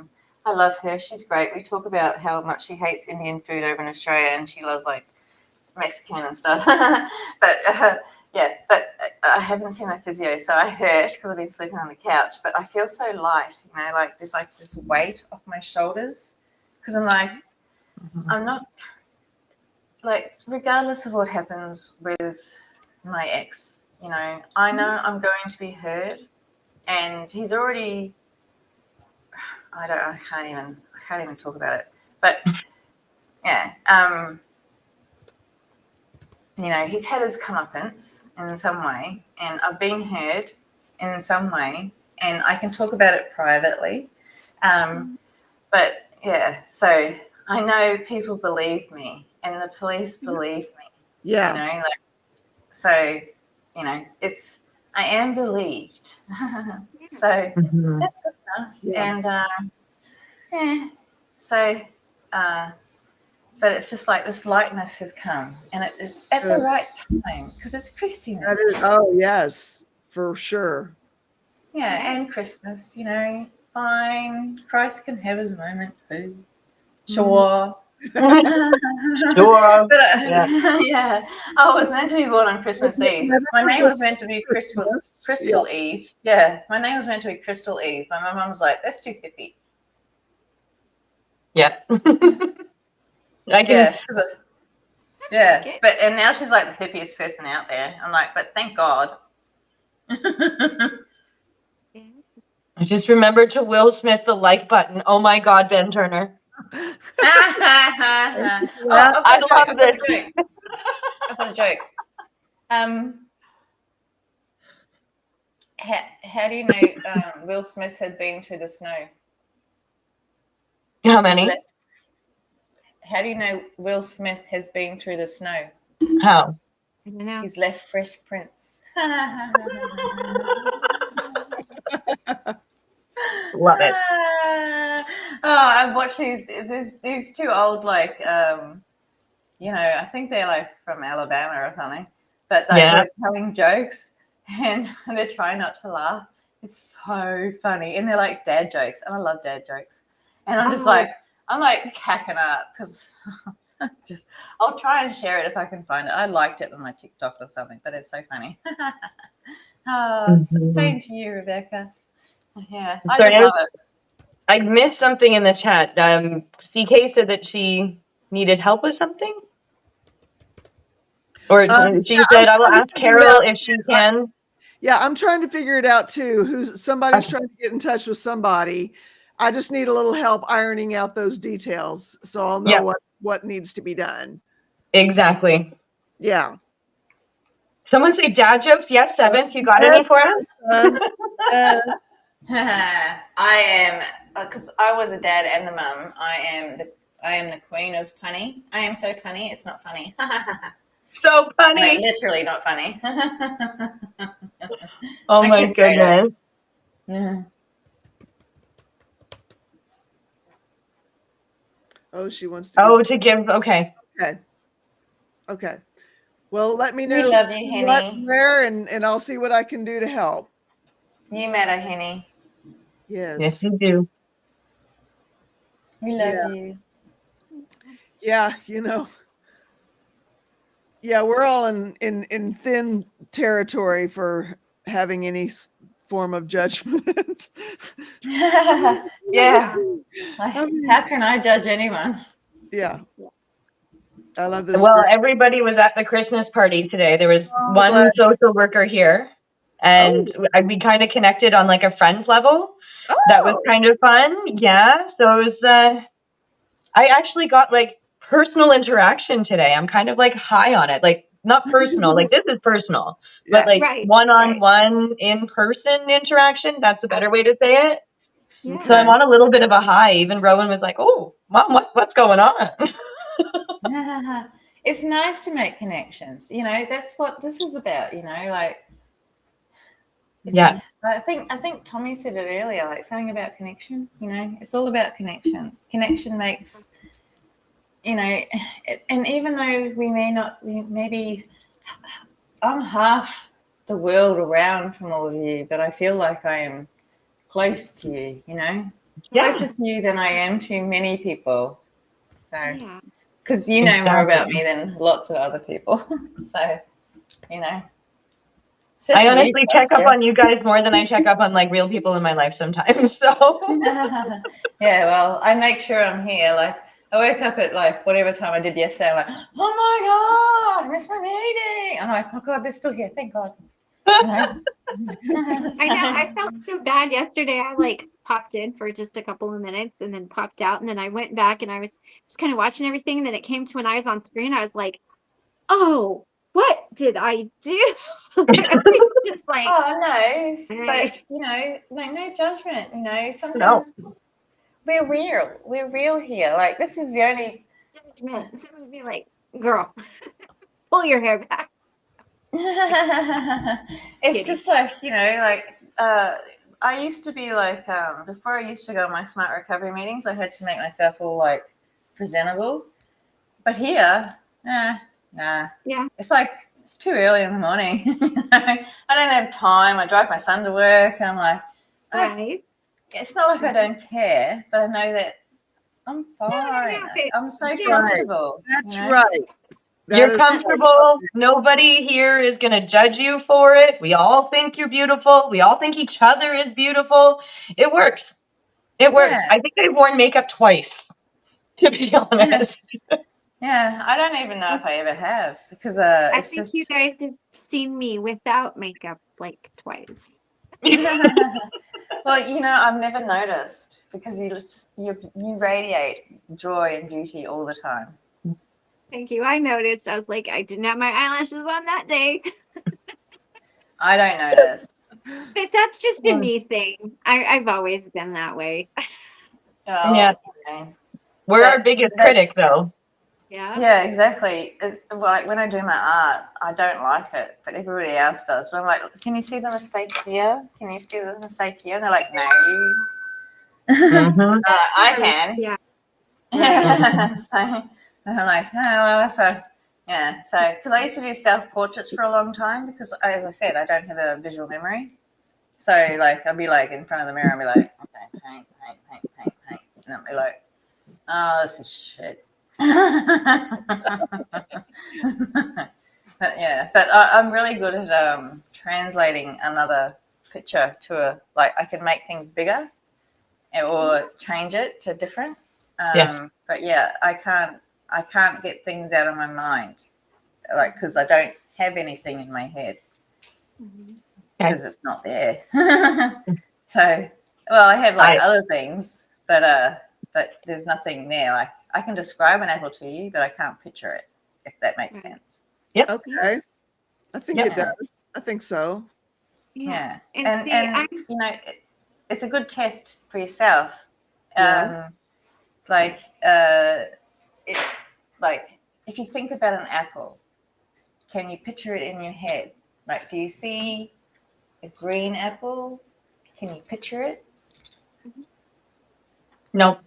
love her. She's great. We talk about how much she hates Indian food over in Australia, and she loves like Mexican and stuff. But but I haven't seen my physio, so I hurt because I've been sleeping on the couch. But I feel so light, like there's like this weight off my shoulders because I'm like, I'm not, like, regardless of what happens with my ex, I know I'm going to be hurt, and he's already, I can't even talk about it. But yeah, he's had his comeuppance in some way, and I've been hurt in some way, and I can talk about it privately. But yeah, so I know people believe me, and the police believe me. Yeah. So it's, I am believed. So Mhm. that's good enough. Yeah. And so but it's just like this lightness has come, and it is at the Good. right time because it's Christmas. That is, oh yes, for sure. Yeah, and Christmas, fine. Christ can have his moment too. Sure. Sure. But Yeah. yeah, I was meant to be born on Christmas Eve. My name was meant to be Crystal Eve. Yeah, my name was meant to be Crystal Eve. My mum was like, "That's too hippie." Yeah. I can. Yeah, yeah. Okay. But and now she's like the hippiest person out there. I'm like, but thank God. I just remembered to Will Smith the like button. Oh my God, Ben Turner. Oh, I love this. I've got a joke. How do you know Will Smith had been through the snow? How many? How do you know Will Smith has been through the snow? How? I don't know. He's left fresh prints. Love it. I've watched these two old, like, I think they're like from Alabama or something, but like Yeah. they're telling jokes and they're trying not to laugh. It's so funny, and they're like dad jokes, and I love dad jokes. And I'm just like, cacking up because I'll try and share it if I can find it. I liked it on my TikTok or something, but it's so funny. Same to you, Rebecca. Yeah, Sorry, I just love it. I missed something in the chat. CK said that she needed help with something. Or she said, I will ask Carol if she can. Yeah, I'm trying to figure it out too. Somebody's Okay. trying to get in touch with somebody. I just need a little help ironing out those details so I'll know Yep, what needs to be done. exactly. Yeah. Someone say dad jokes. Yes, Seventh. You got any for us? Yes. I am, because I was a dad and the mum. I am the queen of punny. I am so punny. It's not funny. So Like funny. literally not funny. Oh My my kids rate it. goodness. Yeah. Oh, she wants to give. Oh, to give. Okay. Okay. Okay. Well, let me We know love you, what Henny. where and I'll see what I can do to help. You matter, Henny. Yes, Yes. you do. We Yeah. love you. Yeah, you know. Yeah, we're all in thin territory for having any form of judgment. Yeah. I mean, How can I judge anyone? yeah. I love this Well, group. everybody was at the Christmas party today. There was Oh, one glad. social worker here, and Oh, we kind of connected on like a friend level. That was oh. kind of fun. Yeah. So it was, I actually got like personal interaction today. I'm kind of like high on it. Like, not personal, like this is personal, but Yeah. like Right. one on one in person interaction. That's a better way to say it. Yeah. So I'm Okay. on a little bit of a high. Even Rowan was like, "Oh, mom, what's going on?" It's nice to make connections. You know, that's what this is about. You know, like Yeah. I think Tommy said it earlier, like something about connection. You know, it's all about connection. Connection makes, you know, and even though we maybe I'm half the world around from all of you, but I feel like I am close to you. You know, Yeah. closer to you than I am to many people. So, Yeah. because you know more about Exactly. me than lots of other people. So, you know, I especially you, honestly check up Sasha. on you guys more than I check up on like real people in my life sometimes. So Yeah, well, I make sure I'm here. Like, I wake up at like whatever time I did yesterday. I'm like, oh my God, I missed my meeting. I'm like, oh God, they're still here. Thank God. You know? I know. I felt so bad yesterday. I like popped in for just a couple of minutes and then popped out. And then I went back and I was just kind of watching everything. And then it came to when I was on screen, I was like, oh, what did I do? I was just like, Oh no, but hey. you know, no judgment. You know, no. sometimes we're real. We're real here. Like this is the only. Judgment. Someone would be like, girl, pull your hair back. It's Kidding. just like, you know, like I used to be like before I used to go on my smart recovery meetings, I had to make myself all like presentable. But here, nah. Yeah. It's like it's too early in the morning. I don't have time. I drive my son to work and I'm like, ah, Right. it's not like I don't care, but I know that I'm fine. No, but I'm so That's yeah, right. comfortable. You That's know? right. That You're is comfortable. Nobody here is going to judge you for it. We all think you're beautiful. We all think each other is beautiful. It works. It Yeah. works. I think I've worn makeup twice, to be honest. Yeah, I don't even know if I ever have because I it's think you just guys have seen me without makeup like twice. well, you know, I've never noticed because you radiate joy and beauty all the time. Thank you. I noticed. I was like, I didn't have my eyelashes on that day. I don't notice. But that's just a me thing. I've always been that way. Yeah. Well, you know, We're our biggest critic, that's though. Yeah. yeah, exactly. Like when I do my art, I don't like it, but everybody else does. But I'm like, can you see the mistake here? Can you see the mistake here? And they're like, no. Mm-hmm. I can. Yeah. Right. So I'm like, oh, well, that's right. Yeah. So, because I used to do self portraits for a long time because, as I said, I don't have a visual memory. So, like, I'll be like in front of the mirror and be like, okay, paint. And I'll be like, oh, this is shit. But yeah, but I'm really good at translating another picture to like, I can make things bigger or change it to different. Yes. But yeah, I can't get things out of my mind, like because I don't have anything in my head. Mhm. because it's not there. So, well, I have like other things, but there's nothing there. Like I can describe an apple to you, but I can't picture it, if that makes sense. Okay. I think it does. I think so. Yeah. And see, And you know, it's a good test for yourself. Yeah. Like like if you think about an apple, can you picture it in your head? Like, do you see a green apple? Can you picture it? No.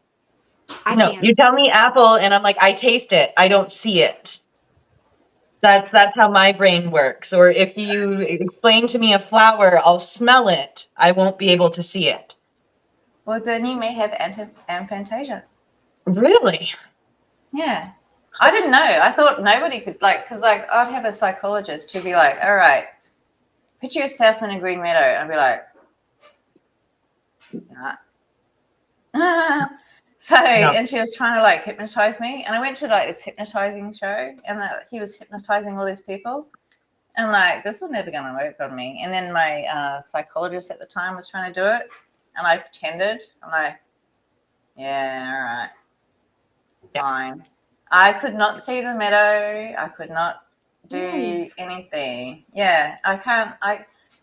I No. can. You tell me apple, and I'm like, I taste it. I don't see it. That's how my brain works. Or if you explain to me a flower, I'll smell it. I won't be able to see it. Well, then you may have aphantasia. Really? Yeah. I didn't know. I thought nobody could, like, because like I'd have a psychologist who'd be like, all right, picture yourself in a green meadow. I'd be like, nah. So, and she was trying to like hypnotize me. And I went to like this hypnotizing show, and he was hypnotizing all these people. And I'm like, this was never going to work on me. And then my psychologist at the time was trying to do it, and I pretended. I'm like, yeah, all right, fine. I could not see the meadow. I could not do anything. Yeah, I can't.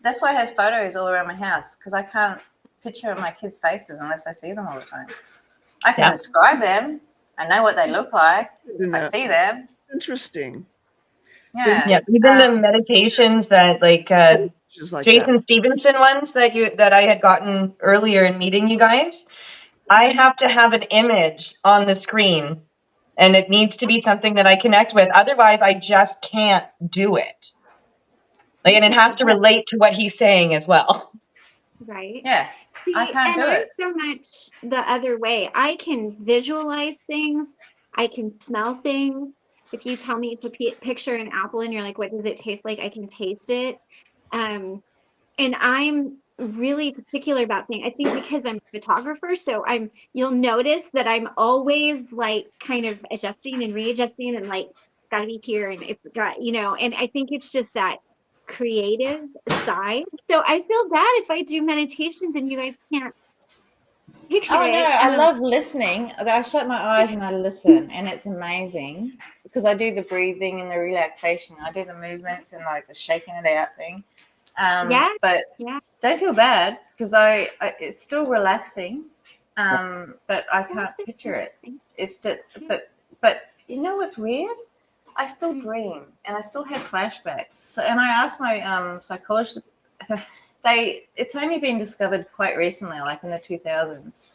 That's why I have photos all around my house, because I can't picture my kids' faces unless I see them all the time. I can describe them. I know what they look like. I see them. Interesting. Yeah, even the meditations that like Jason Stevenson ones that I had gotten earlier in meeting you guys, I have to have an image on the screen, and it needs to be something that I connect with. Otherwise, I just can't do it. Like, and it has to relate to what he's saying as well. Right. Yeah. See, I can't do I'm it. so much the other way. I can visualize things. I can smell things. If you tell me to picture an apple and you're like, what does it taste like? I can taste it. And I'm really particular about things. I think because I'm a photographer, so you'll notice that I'm always like kind of adjusting and readjusting and like gotta be here and it's got, and I think it's just that creative side. So I feel bad if I do meditations and you guys can't picture Oh no, it. I love listening. I shut my eyes and I listen, and it's amazing because I do the breathing and the relaxation. I do the movements and like the shaking it out thing. But don't feel bad because it's still relaxing. But I can't picture it. It's just, but you know what's weird? I still dream and I still have flashbacks. So, and I asked my psychologist. It's only been discovered quite recently, like in the 2000s.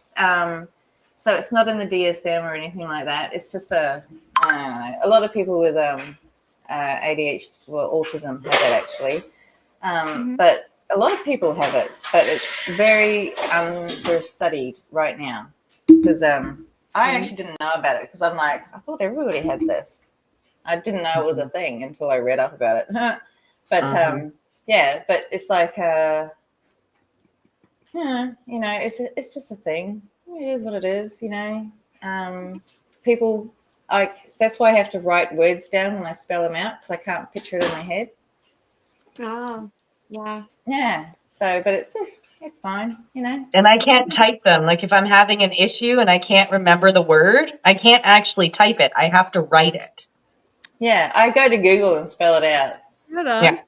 So it's not in the DSM or anything like that. It's just I don't know. A lot of people with ADHD or autism have it actually, but a lot of people have it. But it's very understudied right now because I actually didn't know about it because I'm like, I thought everybody had this. I didn't know it was a thing until I read up about it. But yeah, but it's like it's just a thing. It is what it is, people that's why I have to write words down when I spell them out because I can't picture it in my head. Oh, yeah. Yeah. So, but it's fine, And I can't type them. Like if I'm having an issue and I can't remember the word, I can't actually type it. I have to write it. Yeah, I go to Google and spell it out. Yeah.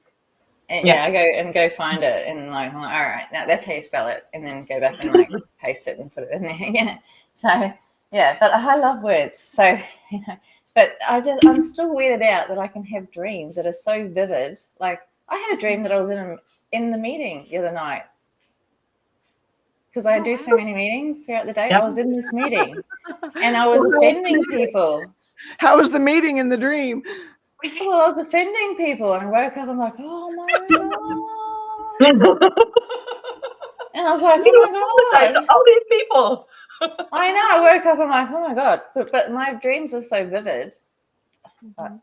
And I go find it and like, I'm like, all right, now that's how you spell it, and then go back and like paste it and put it in there. Yeah. So yeah, but I love words. So but I'm still weirded out that I can have dreams that are so vivid. Like I had a dream that I was in the meeting the other night because I do so many meetings throughout the day. I was in this meeting and I was offending people. How was the meeting in the dream? Well, I was offending people, and I woke up. I'm like, oh my god, and I was like, oh my apologize to god. all these people. I know. I woke up. I'm like, oh my god, but my dreams are so vivid. But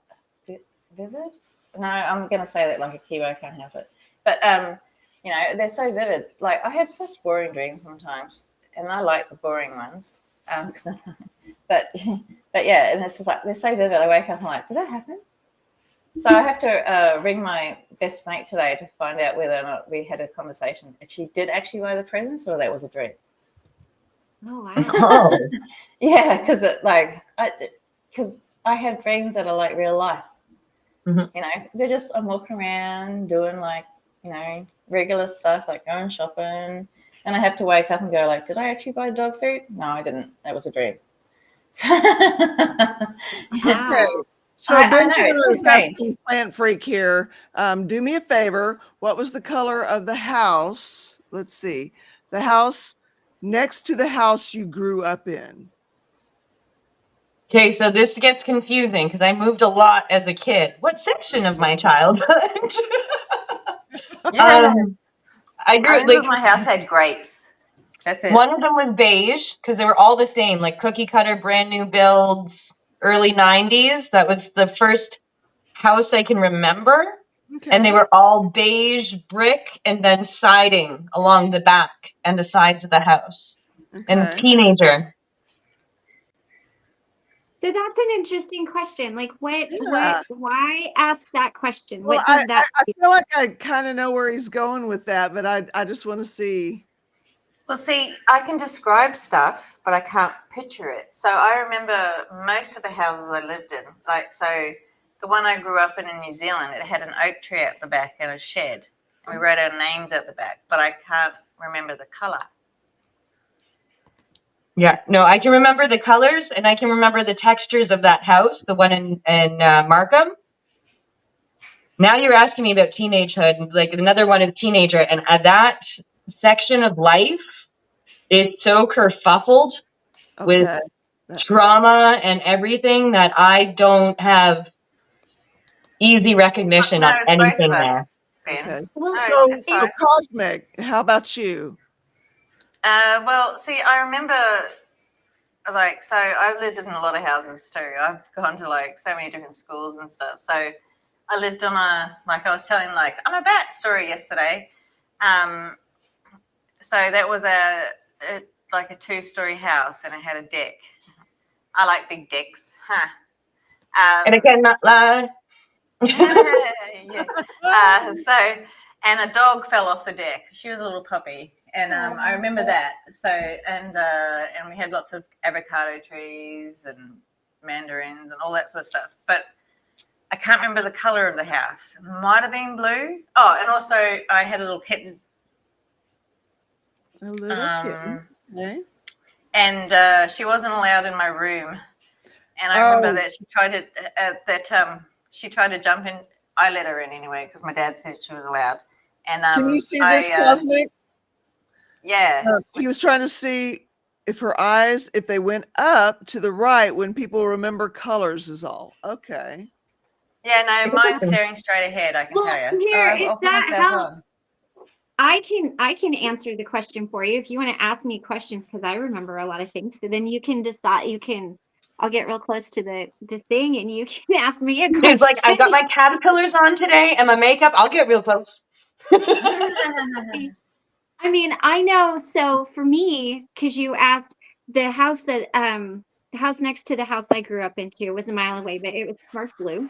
vivid? No, I'm gonna say that like a Kiwi. I can't help it. But they're so vivid. Like I have such boring dreams sometimes, and I like the boring ones. But yeah, and it's just like they're so vivid. I wake up. I'm like, did that happen? So I have to ring my best mate today to find out whether or not we had a conversation if she did actually buy the presents or that was a dream. Oh wow. Oh. Yeah, because I have dreams that are like real life. Mhm. You know, they're just I'm walking around doing like, regular stuff like going shopping, and I have to wake up and go like, did I actually buy dog food? No, I didn't. That was a dream. So, Wow. Okay. So I know Benjamin it's so is strange. asking Plant Freak here. Do me a favor. What was the color of the house? Let's see. The house next to the house you grew up in. Okay, so this gets confusing because I moved a lot as a kid. What section of my childhood? Yeah, I I grew remember like my house had grapes. That's it. one of them was beige because they were all the same, like cookie cutter, brand new builds, early 90s. That was the first house I can remember. And they Okay. were all beige brick and then siding along the back and the sides of the house. And Okay. teenager. So that's an interesting question. Like Yeah. why ask that question? Well, What I, did I, that I feel like I kind of know where he's going with that, but I just want to see. Well, see, I can describe stuff, but I can't picture it. So I remember most of the houses I lived in. Like, so the one I grew up in New Zealand, it had an oak tree at the back and a shed. And we wrote our names at the back, but I can't remember the color. Yeah, no, I can remember the colors and I can remember the textures of that house, the one in Markham. Now you're asking me about teenagehood. Like another one is teenager, and that section of life is so kerfuffled with Okay. trauma and everything that I don't have easy recognition No, on it's both of anything there. us, Ben. Okay. well, No, So, it's fine. Cosmic, how about you? Well, see, I remember, like, so I've lived in a lot of houses too. I've gone to like so many different schools and stuff. So I lived on like I was telling, like, I'm a bat story yesterday. So that was like a 2-story house and it had a deck. I like big decks. Huh. And I cannot lie. Yeah. And a dog fell off the deck. She was a little puppy, and I remember that. So and we had lots of avocado trees and mandarins and all that sort of stuff. But I can't remember the color of the house. It might have been blue. Oh, and also I had a little kitten. A little kitten. Okay. And she wasn't allowed in my room. And I remember that she tried to jump in. I let her in anyway because my dad said she was allowed. And Can you see this, Cosmic? yeah, He was trying to see if her eyes, if they went up to the right when people remember colors is all. Okay. yeah. No, mine's Interesting. staring straight ahead. I can well, tell you. here is I'll put that myself how on. I can answer the question for you if you want to ask me questions because I remember a lot of things. So then you can decide. I'll get real close to the thing and you can ask me a question. She's like, I've got my caterpillars on today and my makeup. I'll get real close. I mean, I know. So for me, because you asked the house the house next to the house I grew up into was a mile away, but it was dark blue,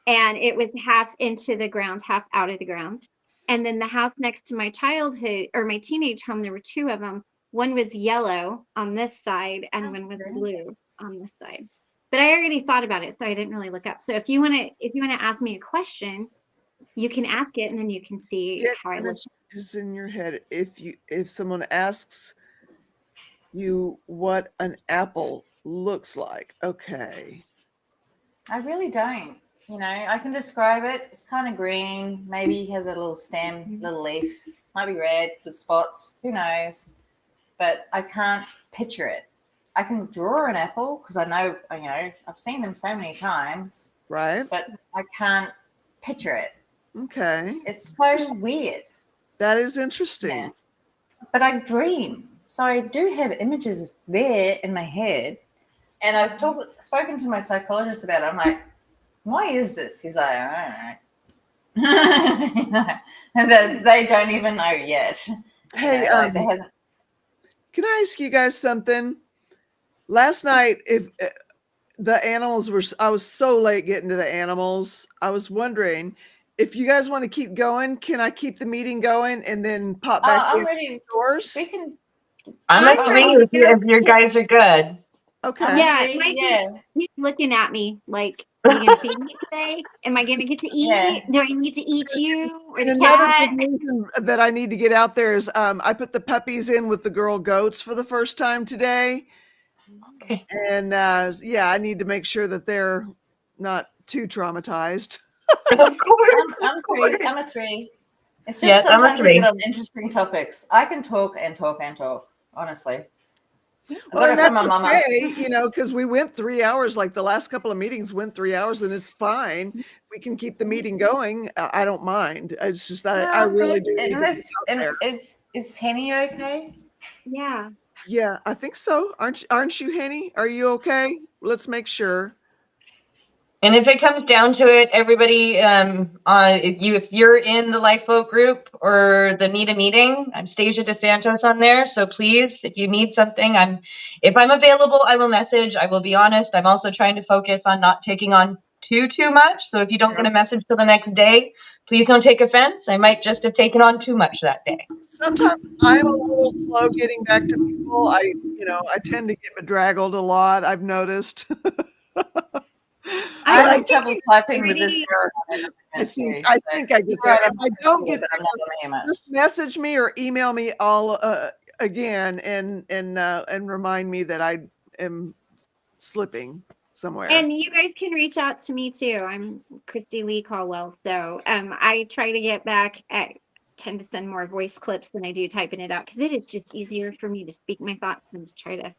and it was half into the ground, half out of the ground. And then the house next to my childhood or my teenage home, there were 2 of them. One was yellow on this side, and one was blue on this side. But I already thought about it, so I didn't really look up. So if you wanna ask me a question, you can ask it, and then you can see Get how I look. images in your head. If someone asks you what an apple looks like. Okay. I really don't. I can describe it. It's kind of green. Maybe has a little stem, little leaf. Might be red with spots. Who knows? But I can't picture it. I can draw an apple because I know, I've seen them so many times, Right? but I can't picture it. Okay. It's so weird. That is interesting. Yeah. But I dream. So I do have images there in my head. And I've spoken to my psychologist about it. I'm like, why is this? He's like, I don't know. And they don't even know yet. Hey, there hasn't. can I ask you guys something? Last night, if the animals were, I was so late getting to the animals. I was wondering if you guys want to keep going, can I keep the meeting going and then pop back I'm in ready. yours? We can. I'm a I'm three ready to if go. you guys are good. Okay. I'm a Yeah, three. my Yeah. he's looking at me like, are you gonna feed me today? Am I gonna get to eat? Yeah. Do I need to eat you or And the another cat? big reason that I need to get out there is I put the puppies in with the girl goats for the first time today. Okay. And yeah, I need to make sure that they're not too traumatized. Of course, I'm of three. course. I'm a three. It's just Yes, I'm a sometimes we get three. on interesting topics. I can talk and talk and talk. Honestly, I Well, got and it from that's my mama. okay, because we went 3 hours, like the last couple of meetings went 3 hours, and it's fine. We can keep the meeting going. I don't mind. It's just I really do need to be out And there. is Henny okay? Yeah. Yeah, I think so. Aren't you, Henny? Are you okay? Let's make sure. And if it comes down to it, everybody, if you're in the lifeboat group or the Need a Meeting, I'm Stasia DeSantos on there. So please, if you need something, if I'm available, I will message. I will be honest. I'm also trying to focus on not taking on too much. So if you don't get a message till the next day, please don't take offense. I might just have taken on too much that day. Sometimes I'm a little slow getting back to people. I tend to get bedraggled a lot. I've noticed. I I have trouble typing with this. pretty- I think I get there. If I don't get there, just message me or email me all again and remind me that I am slipping somewhere. And you guys can reach out to me too. I'm Christy Lee Caldwell. So I try to get back. I tend to send more voice clips than I do typing it out because it is just easier for me to speak my thoughts than to try to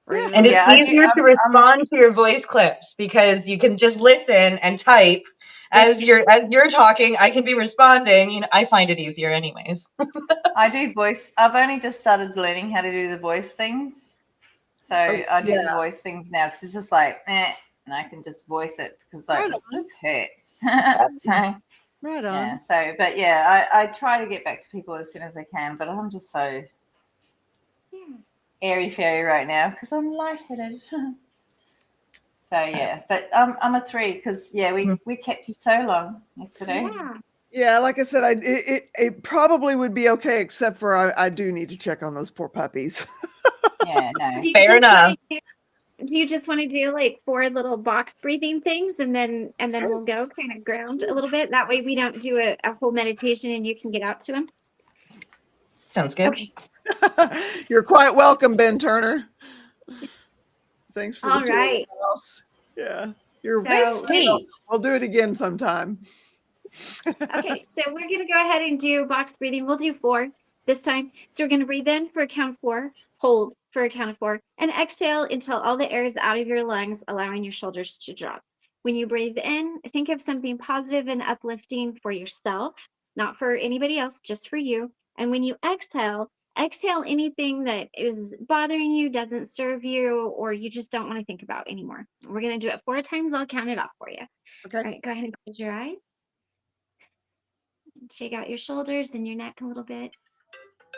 write it And all it's Yeah, out. I do. easier to respond to your voice clips because you can just listen and type as you're talking. I can be responding. I find it easier anyways. I do voice. I've only just started learning how to do the voice things, so I do the voice things now because it's just like, and I can just voice it because like this hurts. So Right on. yeah. So, but yeah, I try to get back to people as soon as I can, but I'm just so airy fairy right now because I'm lightheaded. So yeah, but I'm a three because we kept you so long yesterday. Yeah. Yeah, like I said, it probably would be okay, except for I do need to check on those poor puppies. Yeah, no. Fair enough. Do you just want to do like 4 little box breathing things and then we'll go kind of ground a little bit? That way we don't do a whole meditation and you can get out to them. Sounds good. Okay. You're quite welcome, Ben Turner. Thanks for the All tour of the right. house. Yeah, you're Where's So Steve? I'll do it again sometime. okay, so we're gonna go ahead and do box breathing. We'll do 4 this time. So we're gonna breathe in for a count of 4, hold for a count of 4, and exhale until all the air is out of your lungs, allowing your shoulders to drop. When you breathe in, think of something positive and uplifting for yourself, not for anybody else, just for you. And when you exhale anything that is bothering you, doesn't serve you, or you just don't want to think about anymore. We're gonna do it 4 times. I'll count it off for you. Okay. All right, go ahead and close your eyes. Shake out your shoulders and your neck a little bit.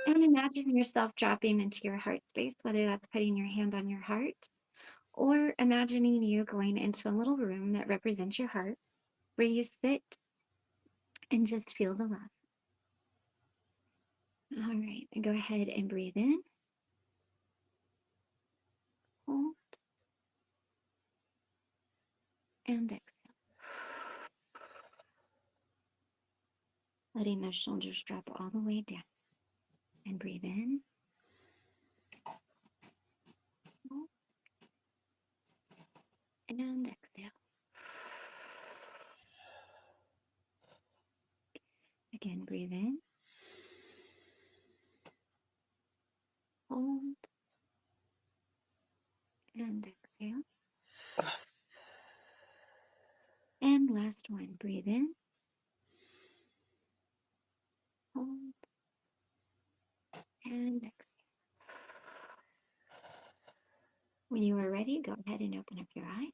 And imagine yourself dropping into your heart space, whether that's putting your hand on your heart or imagining you going into a little room that represents your heart where you sit and just feel the love. All right, and go ahead and breathe in. Hold and exhale. Letting those shoulders drop all the way down. And breathe in. Hold and exhale. Again, breathe in. Hold and exhale. And last one, breathe in. Hold and exhale. When you are ready, go ahead and open up your eyes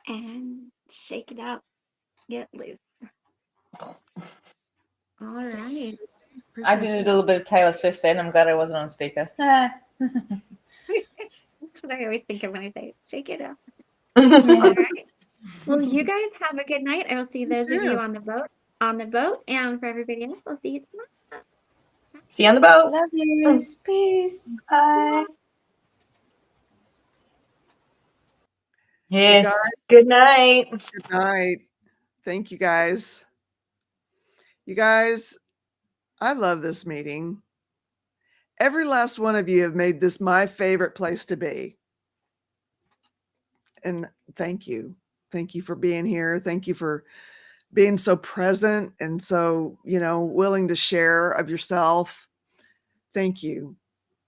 and shake it out. Get loose. All right. I did a little bit of Taylor Swift then. I'm glad I wasn't on speaker. That's what I always think of when I say shake it out. Yeah. All right. Well, you guys have a good night. I will see You those of you too. on the boat. And for everybody else, I'll see you tomorrow. See you on the boat. Love you. Peace. Bye. You Yes. guys, Good night. good night. Thank you guys. You guys, I love this meeting. Every last one of you have made this my favorite place to be. And thank you. Thank you for being here. Thank you for being so present and so, willing to share of yourself. Thank you.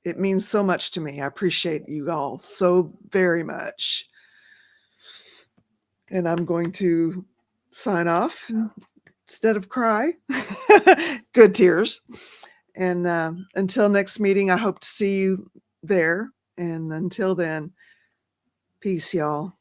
It means so much to me. I appreciate you all so very much. And I'm going to sign off instead of cry. Good tears. And until next meeting, I hope to see you there. And until then, peace, y'all.